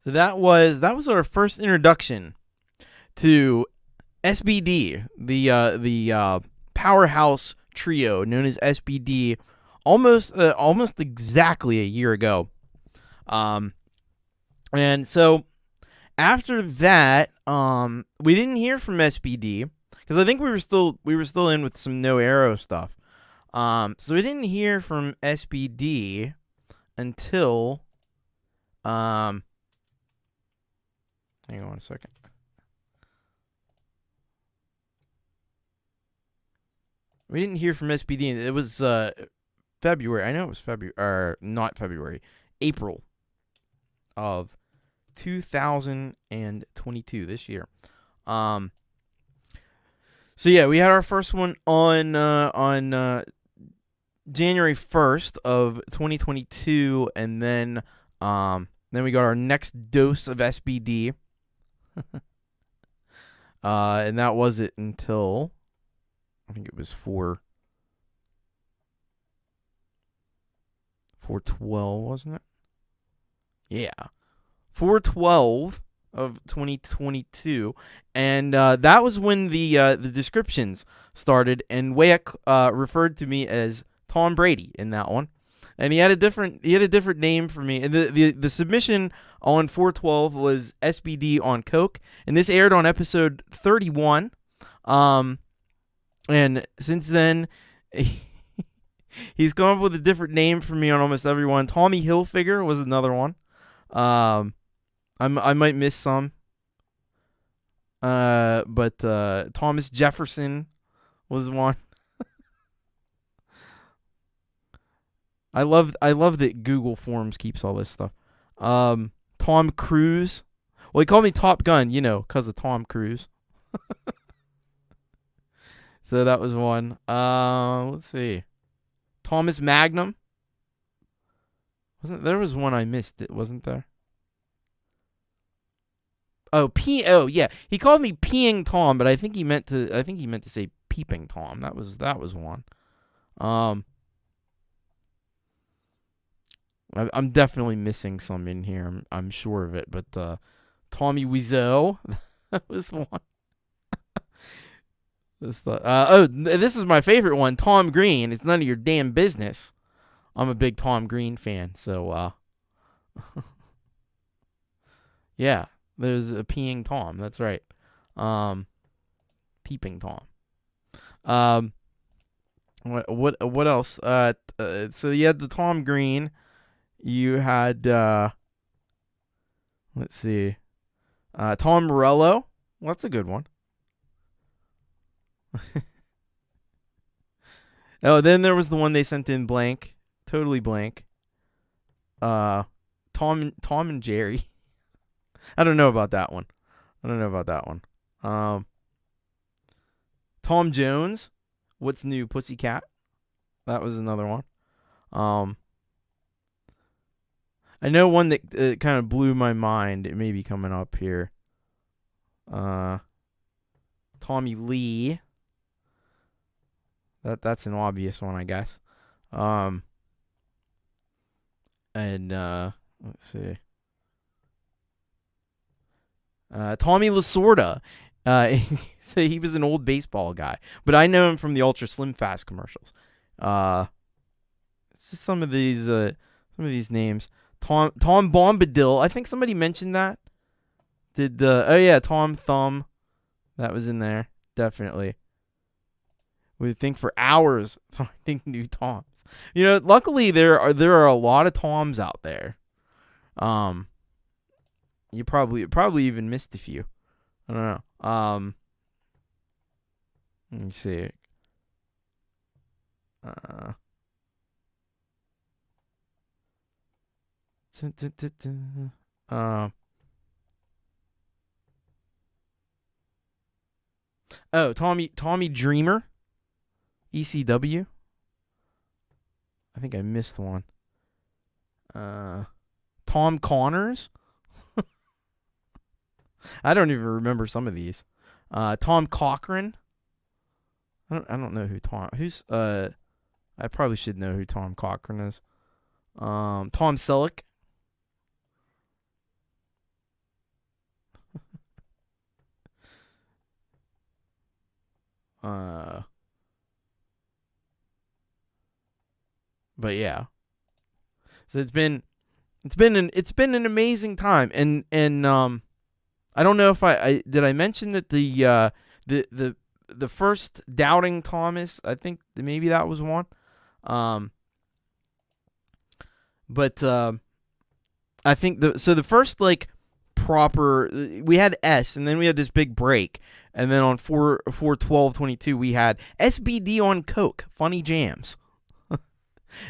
So that was our first introduction to SBD, the powerhouse trio known as SBD, almost exactly a year ago. And so after that, we didn't hear from SBD because I think we were still in with some No Arrow stuff. So we didn't hear from SBD until hang on a second. We didn't hear from SBD. It was February. I know it was February, or not February, April of 2022 this year. So yeah, we had our first one on January 1st of 2022, and then we got our next dose of SBD, and that was it until I think it was 4/12, wasn't it? Yeah, 4/12 of 2022, and that was when the descriptions started, and Wayek referred to me as Tom Brady in that one, and he had a different name for me, and the submission on 4/12 was SBD on Coke, and this aired on episode 31, and since then he's come up with a different name for me on almost every one. Tommy Hilfiger was another one. I might miss some. But Thomas Jefferson was one. I love that Google Forms keeps all this stuff. Tom Cruise. Well, he called me Top Gun, because of Tom Cruise. So that was one. Let's see. Thomas Magnum. There was one I missed, wasn't there? Oh, P.O. Yeah, he called me Peeing Tom, but I think he meant to say Peeping Tom. That was one. I'm definitely missing some in here. I'm sure of it, but Tommy Wiseau, that was one. This is my favorite one, Tom Green. It's none of your damn business. I'm a big Tom Green fan, so yeah, there's a Peeing Tom. That's right. Peeping Tom. What else? So you had the Tom Green. You had let's see, Tom Morello. Well, that's a good one. Oh, then there was the one they sent in blank, totally blank. Tom and Jerry. I don't know about that one. Tom Jones. What's new, Pussycat? That was another one. I know one that kind of blew my mind. It may be coming up here. Tommy Lee. That's an obvious one, I guess. And let's see. Tommy Lasorda. So he was an old baseball guy, but I know him from the Ultra Slim Fast commercials. It's just some of these names. Tom Bombadil. I think somebody mentioned that. Tom Thumb. That was in there, definitely. We think for hours finding new Toms. Luckily there are a lot of Toms out there. You probably even missed a few. I don't know. Let me see. Tommy Dreamer. ECW. I think I missed one. Tom Connors. I don't even remember some of these. Tom Cochran. I don't know who's I probably should know who Tom Cochran is. Tom Selleck. But yeah. So it's been an amazing time, and I don't know if I did I mention that the first Doubting Thomas, I think maybe that was one. But I think the first like proper, we had S, and then we had this big break, and then on 4/12/22 we had SBD on Coke, Funny Jams.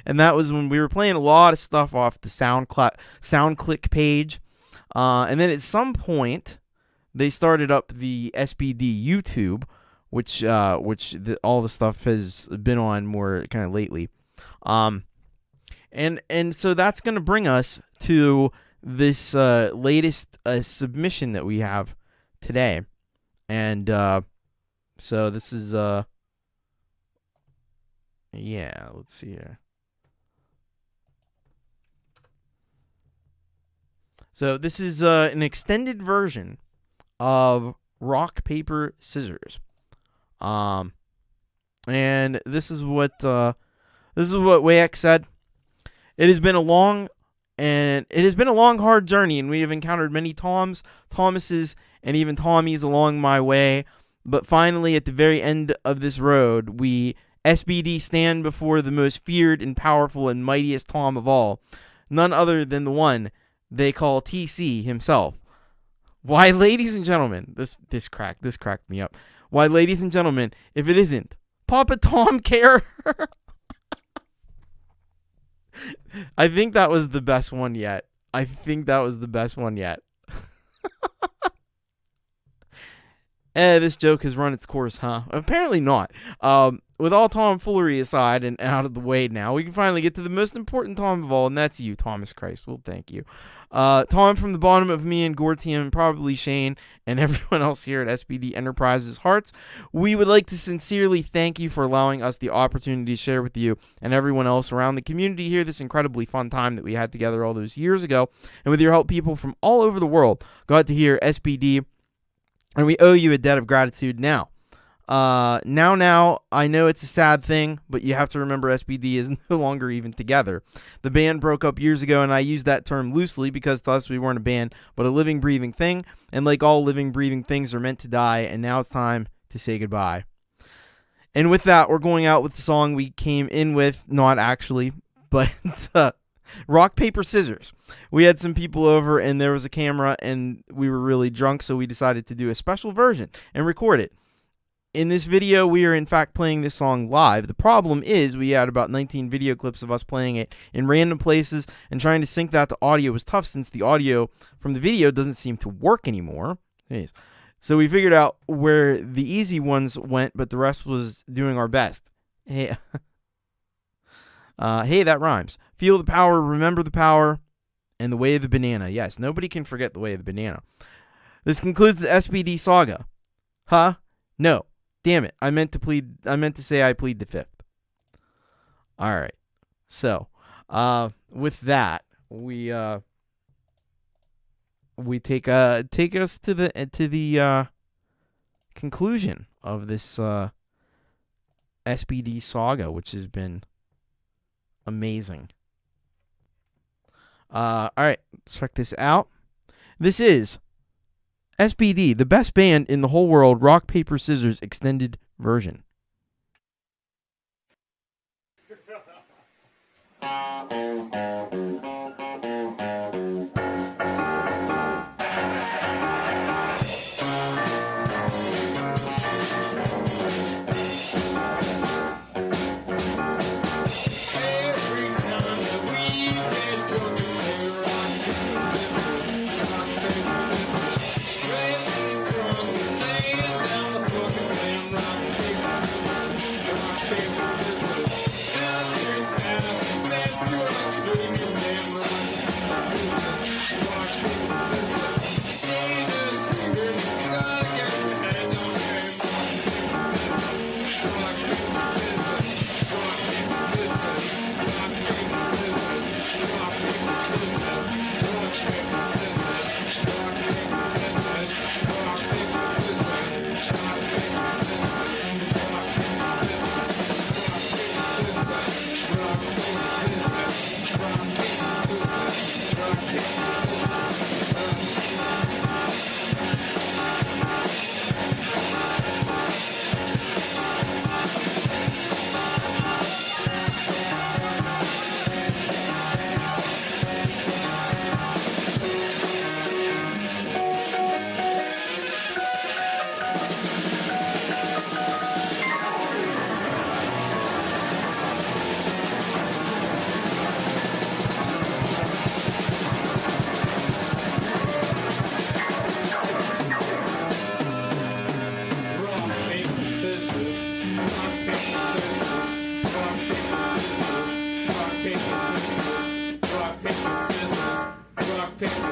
And that was when we were playing a lot of stuff off the SoundClick page. And then at some point, they started up the SBD YouTube, which all the stuff has been on more kind of lately. And so that's going to bring us to this latest submission that we have today. And so this is, yeah, let's see here. So this is an extended version of Rock, Paper, Scissors. And this is what Wayek said. It has been a long, hard journey, and we have encountered many Toms, Thomases, and even Tommies along my way. But finally, at the very end of this road, we SBD stand before the most feared and powerful and mightiest Tom of all, none other than the one they call TC himself. Why, ladies and gentlemen, this cracked me up. Why, ladies and gentlemen, if it isn't Papa Tom Care. I think that was the best one yet. This joke has run its course, huh? Apparently not. With all tomfoolery aside and out of the way now, we can finally get to the most important Tom of all, and that's you, Thomas Christ. Well, thank you. Tom, from the bottom of me and Gortium, and probably Shane, and everyone else here at SBD Enterprises hearts, we would like to sincerely thank you for allowing us the opportunity to share with you and everyone else around the community here this incredibly fun time that we had together all those years ago. And with your help, people from all over the world got to hear SBD, and we owe you a debt of gratitude now. Now, I know it's a sad thing, but you have to remember SBD is no longer even together. The band broke up years ago, and I use that term loosely because to us we weren't a band, but a living, breathing thing, and like all living, breathing things are meant to die, and now it's time to say goodbye. And with that, we're going out with the song we came in with, not actually, but Rock, Paper, Scissors. We had some people over, and there was a camera, and we were really drunk, so we decided to do a special version and record it. In this video, we are in fact playing this song live. The problem is we had about 19 video clips of us playing it in random places, and trying to sync that to audio was tough since the audio from the video doesn't seem to work anymore. Anyways, so we figured out where the easy ones went, but the rest was doing our best. Hey, hey, that rhymes. Feel the power, remember the power, and the way of the banana. Yes, nobody can forget the way of the banana. This concludes the SBD saga. Huh? No. Damn it. I meant to say I plead the fifth. All right. So, with that, we take us to the conclusion of this SBD saga, which has been amazing. All right, let's check this out. This is SBD, the best band in the whole world, Rock, Paper, Scissors extended version.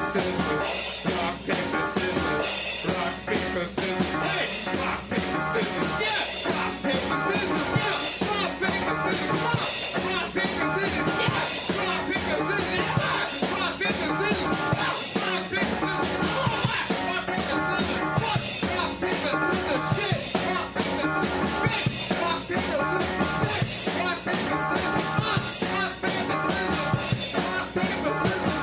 scissors. Rock, paper, scissors. Rock, paper, scissors. Hey! Rock, paper, scissors. Yeah! Rock, paper, scissors. Yeah! Rock, paper, scissors. Rock, paper, scissors. Yeah! Rock, paper, scissors. Yeah! Rock, paper, scissors. Rock, paper, scissors. Rock, paper, scissors. Rock, paper, scissors. Shit! Rock, paper, scissors. Bitch! Rock, paper, scissors. Rock, paper, scissors. Rock, paper, scissors. Rock, paper, scissors.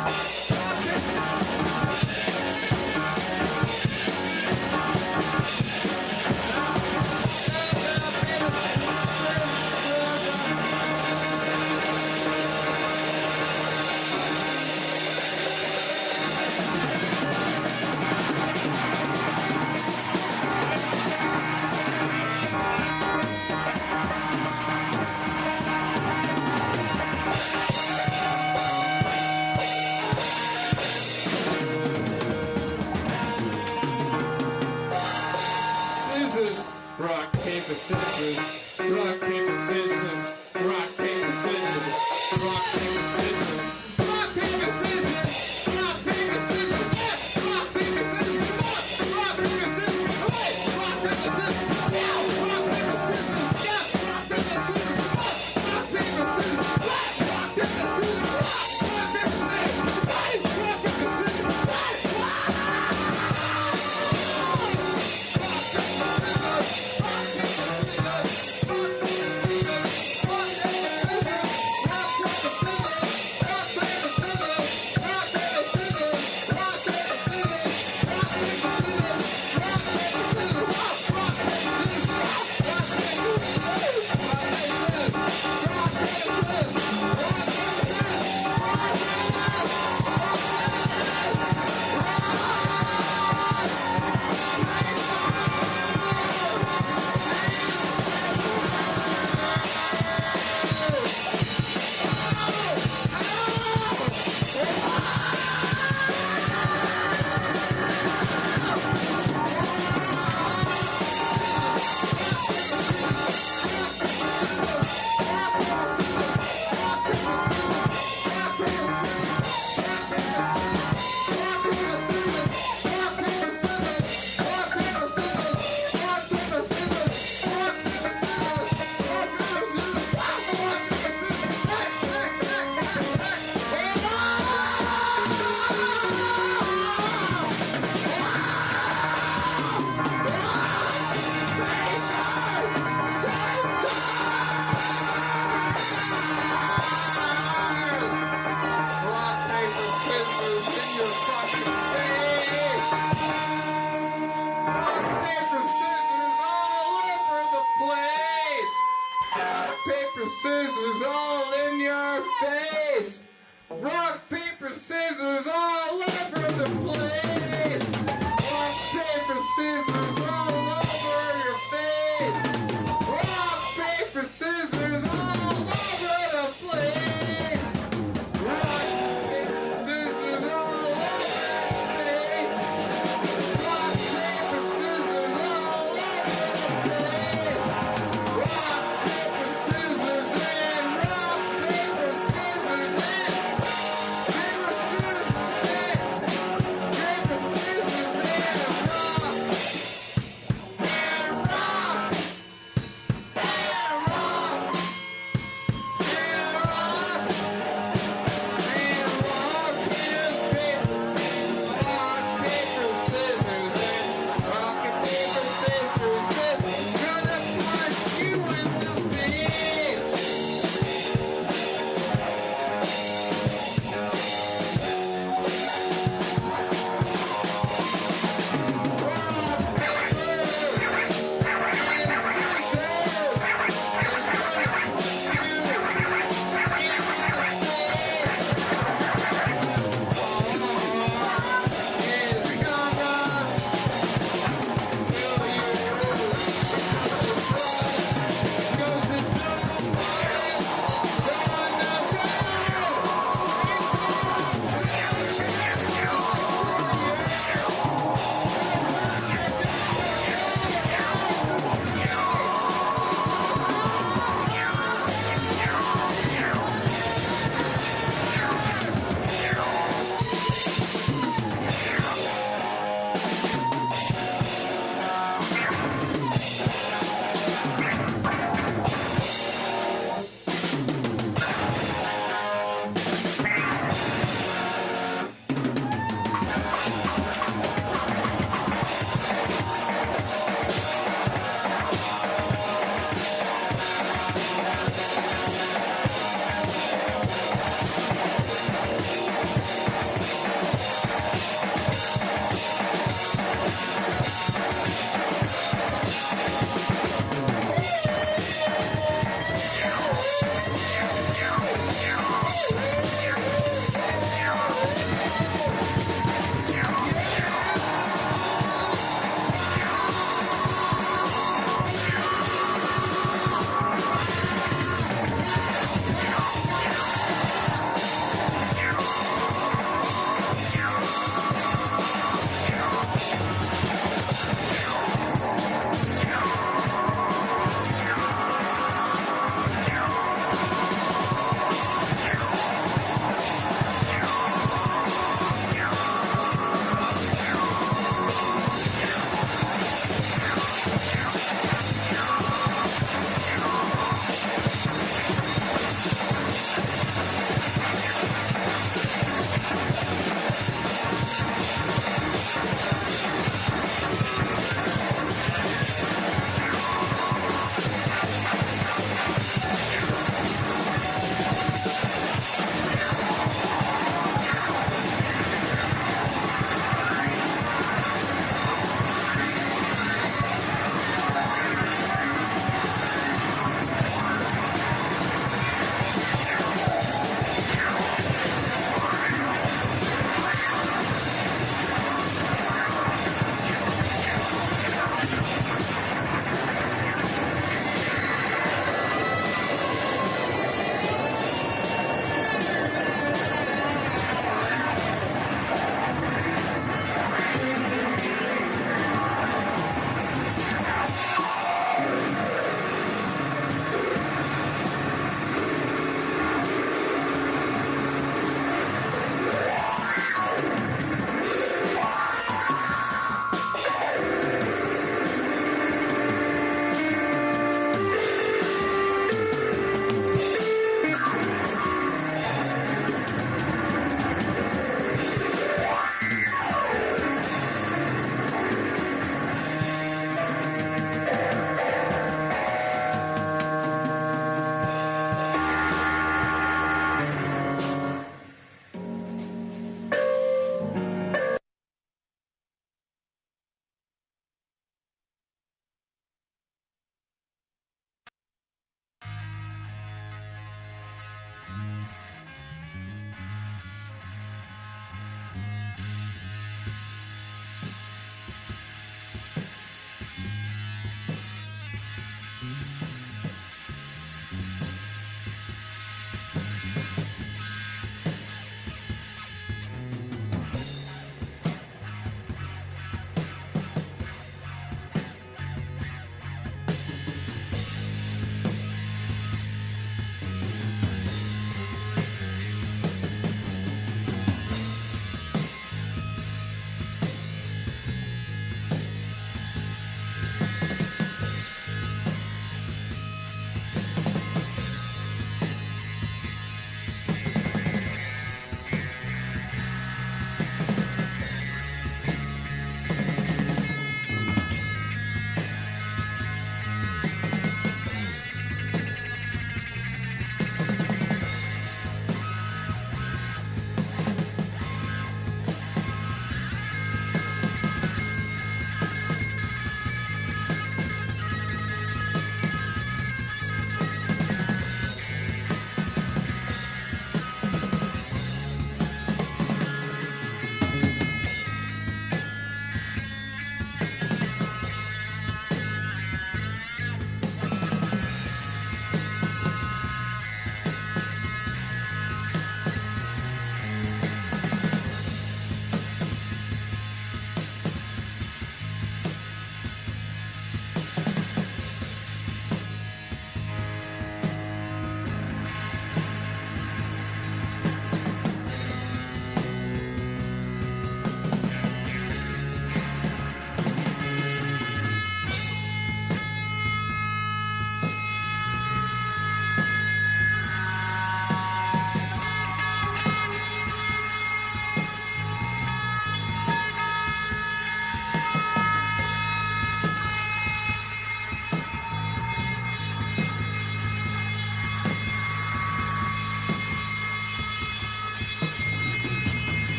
Scissors, rock, paper, scissors, rock, paper, scissors, rock, paper, scissors, rock, paper, scissors, rock, paper, scissors, rock, paper, scissors, yeah, rock, paper, scissors, rock, paper, scissors, wait, rock, paper, scissors, yeah, rock, paper, scissors, yeah, rock, paper, scissors, rock, paper, scissors, what, rock, paper, scissors, rock, paper, scissors, wait, rock, paper, scissors, what, scissors all in your face. Rock, paper, scissors all over the place. Rock, paper, scissors all over your face. Rock, paper, scissors all over the place. Rock, paper, scissors all over the face. Rock, paper, scissors all over the place. Rock, paper, scissors and rock, paper, scissors and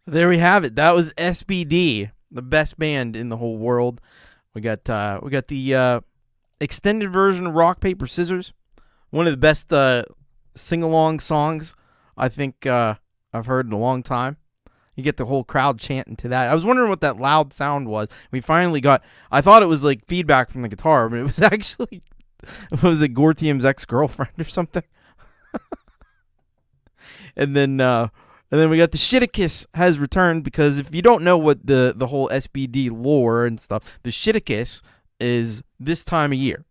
There we have it. That was SBD, the best band in the whole world. We got the extended version of Rock Paper Scissors, one of the best sing along songs I think I've heard in a long time. You get the whole crowd chanting to that. I was wondering what that loud sound was. We finally got. I thought it was like feedback from the guitar, but it was actually was it Gortium's ex-girlfriend or something. And then we got the Shitakis has returned, because if you don't know what the whole SBD lore and stuff, the Shitakis is this time of year.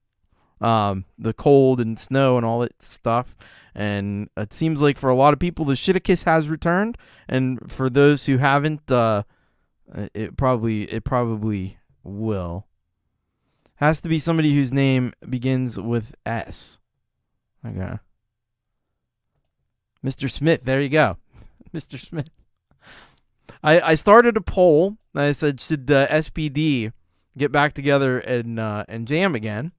The cold and snow and all that stuff. And it seems like for a lot of people, the Shitakis has returned. And for those who haven't, it probably will. Has to be somebody whose name begins with S. Okay. Mr. Smith, there you go. Mr. Smith. I started a poll. I said, should SBD get back together and jam again?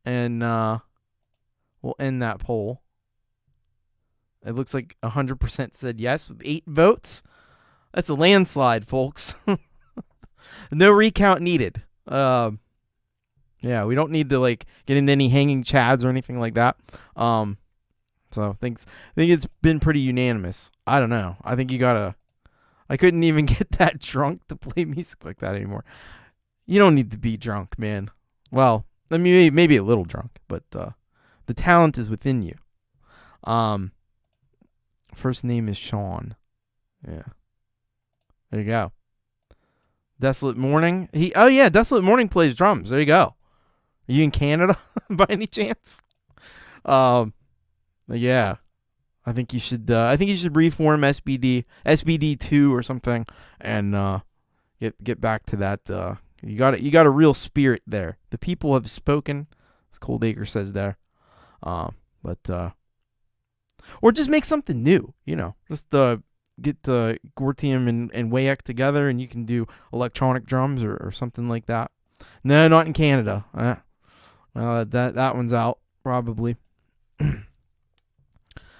And we'll end that poll. It looks like 100% said yes with 8 votes. That's a landslide, folks. No recount needed. Yeah, we don't need to like get into any hanging chads or anything like that. So I think it's been pretty unanimous. I don't know. I think I couldn't even get that drunk to play music like that anymore. You don't need to be drunk, man. Well, I mean, maybe a little drunk, but the talent is within you. First name is Sean. Yeah. There you go. Desolate Morning. Desolate Morning plays drums. There you go. Are you in Canada by any chance? Yeah. I think you should reform SBD 2 or something, and get back to that. You got a real spirit there. The people have spoken, as Coldacre says there. Or just make something new, Just get Gortium and Wayek together, and you can do electronic drums or something like that. No, not in Canada. That one's out probably.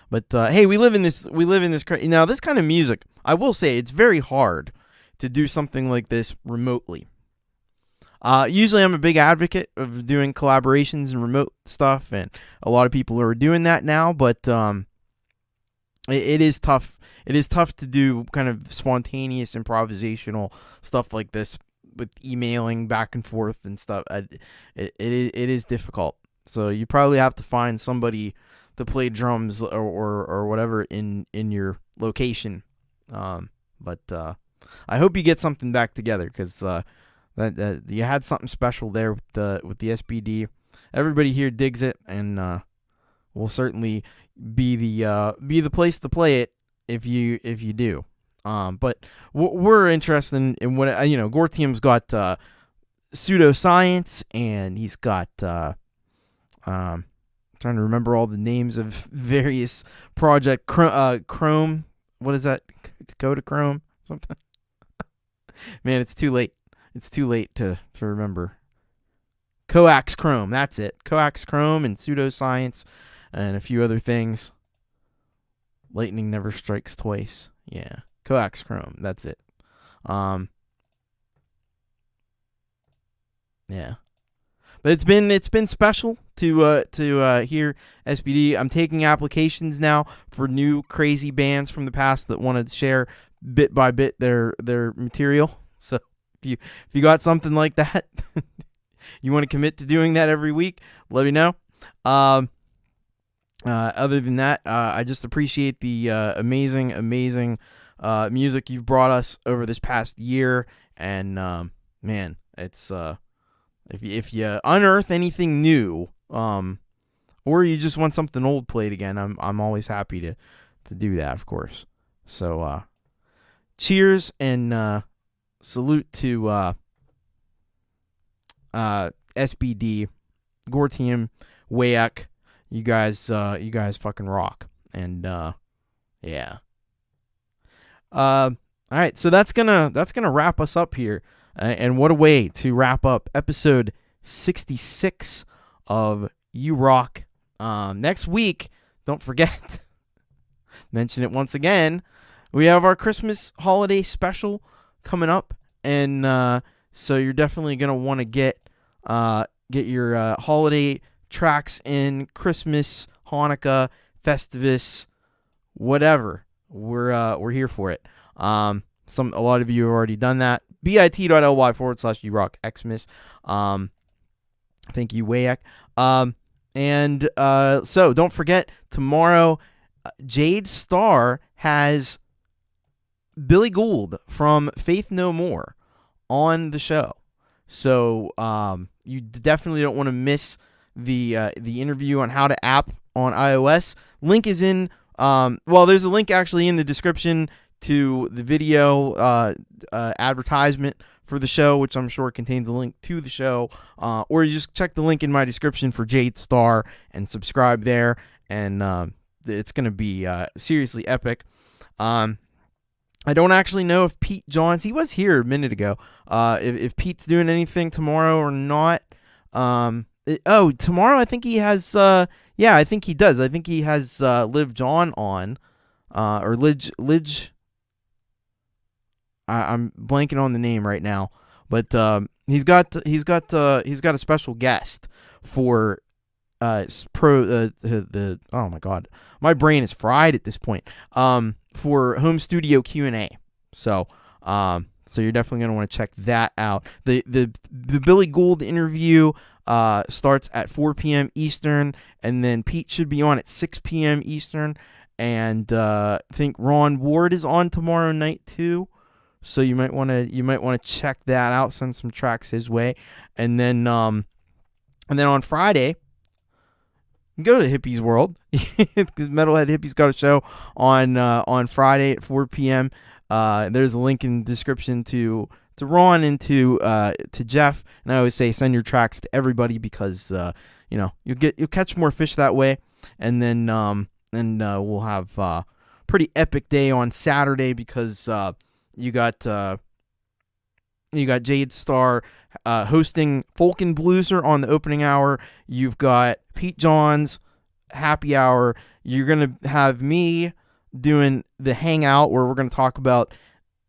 But hey, we live in this. Now, this kind of music, I will say, it's very hard to do something like this remotely. Usually I'm a big advocate of doing collaborations and remote stuff, and a lot of people are doing that now, but it is tough. It is tough to do kind of spontaneous improvisational stuff like this with emailing back and forth and stuff. It is difficult. So you probably have to find somebody to play drums or whatever in your location. But I hope you get something back together, because that you had something special there with the SBD. Everybody here digs it, and will certainly be the place to play it if you do. But we're interested in what Gortium's got pseudoscience, and he's got trying to remember all the names of various project Chrome. What is that? Coldacre something. Man, it's too late. It's too late to remember. Coax Chrome, that's it. Coax Chrome and pseudoscience and a few other things. Lightning never strikes twice. Yeah. Coax Chrome, that's it. Yeah. But it's been special to hear SBD. I'm taking applications now for new crazy bands from the past that want to share bit by bit their material. So if you got something like that, you want to commit to doing that every week, let me know. Other than that, I just appreciate the amazing music you've brought us over this past year, and man, it's if you unearth anything new, or you just want something old played again, I'm always happy to do that, of course. So cheers and salute to SBD, Gortium, Wayek. You guys fucking rock. And yeah. All right, so that's gonna wrap us up here. And what a way to wrap up episode 66 of You Rock. Next week, don't forget, mention it once again, we have our Christmas holiday special coming up, and so you're definitely gonna want to get your holiday tracks in. Christmas, Hanukkah, Festivus, whatever. We're here for it. A lot of you have already done that. bit.ly/urockxmas. Thank you, Wayak. So don't forget, tomorrow, Jade Starr has Billy Gould from Faith No More on the show. So you definitely don't want to miss the interview on how to app on iOS. Link is in. There's a link actually in the description to the video advertisement for the show, which I'm sure contains a link to the show. Or you just check the link in my description for Jade Starr and subscribe there. And it's going to be seriously epic. I don't actually know if Pete Johns, he was here a minute ago, if Pete's doing anything tomorrow or not. Tomorrow I think he has, I think he does. I think he has Liv John on, or Lidge. I'm blanking on the name right now, but he's got a special guest for oh my god, my brain is fried at this point. For home studio Q&A. So you're definitely gonna want to check that out. The Billy Gould interview starts at 4 p.m. Eastern, and then Pete should be on at 6 p.m. Eastern, and I think Ron Ward is on tomorrow night too. So you might want to check that out, send some tracks his way, and then on Friday, go to Hippie's World. Metalhead Hippie's got a show on Friday at 4 p.m. There's a link in the description to Ron and to Jeff. And I always say send your tracks to everybody because you'll catch more fish that way. And then we'll have a pretty epic day on Saturday because you got Jade Starr hosting Folk and Blueser on the opening hour. You've got Pete Johns happy hour. You're going to have me doing the hangout where we're going to talk about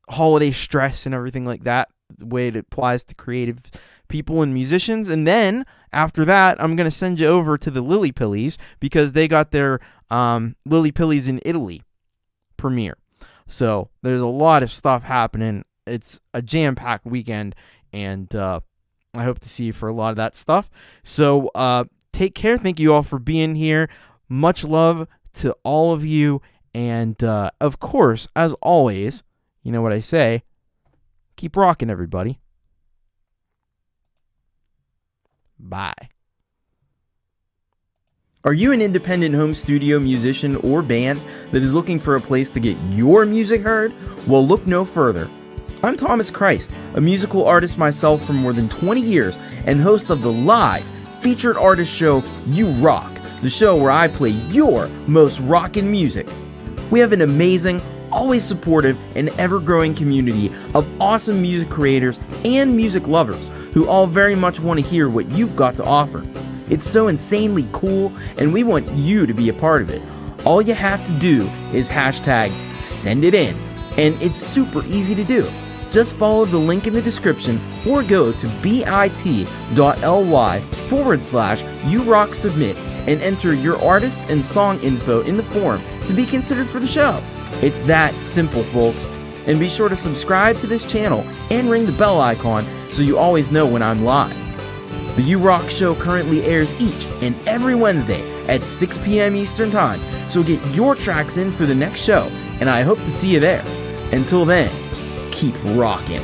holiday stress and everything like that, the way it applies to creative people and musicians. And then after that, I'm going to send you over to the Lillypiliies because they got their Lillypillies in Italy premiere. So there's a lot of stuff happening. It's a jam-packed weekend, and I hope to see you for a lot of that stuff. So take care. Thank you all for being here. Much love to all of you. And, of course, as always, you know what I say, keep rocking, everybody. Bye. Are you an independent home studio musician or band that is looking for a place to get your music heard? Well, look no further. I'm Thomas Christ, a musical artist myself for more than 20 years and host of the live featured artist show You Rock, the show where I play your most rockin' music. We have an amazing, always supportive, and ever-growing community of awesome music creators and music lovers who all very much want to hear what you've got to offer. It's so insanely cool, and we want you to be a part of it. All you have to do is hashtag send it in, and it's super easy to do. Just follow the link in the description or go to bit.ly/urocksubmit and enter your artist and song info in the form to be considered for the show. It's that simple, folks. And be sure to subscribe to this channel and ring the bell icon so you always know when I'm live. The You Rock show currently airs each and every Wednesday at 6 p.m. Eastern Time, so get your tracks in for the next show, and I hope to see you there. Until then, keep rocking.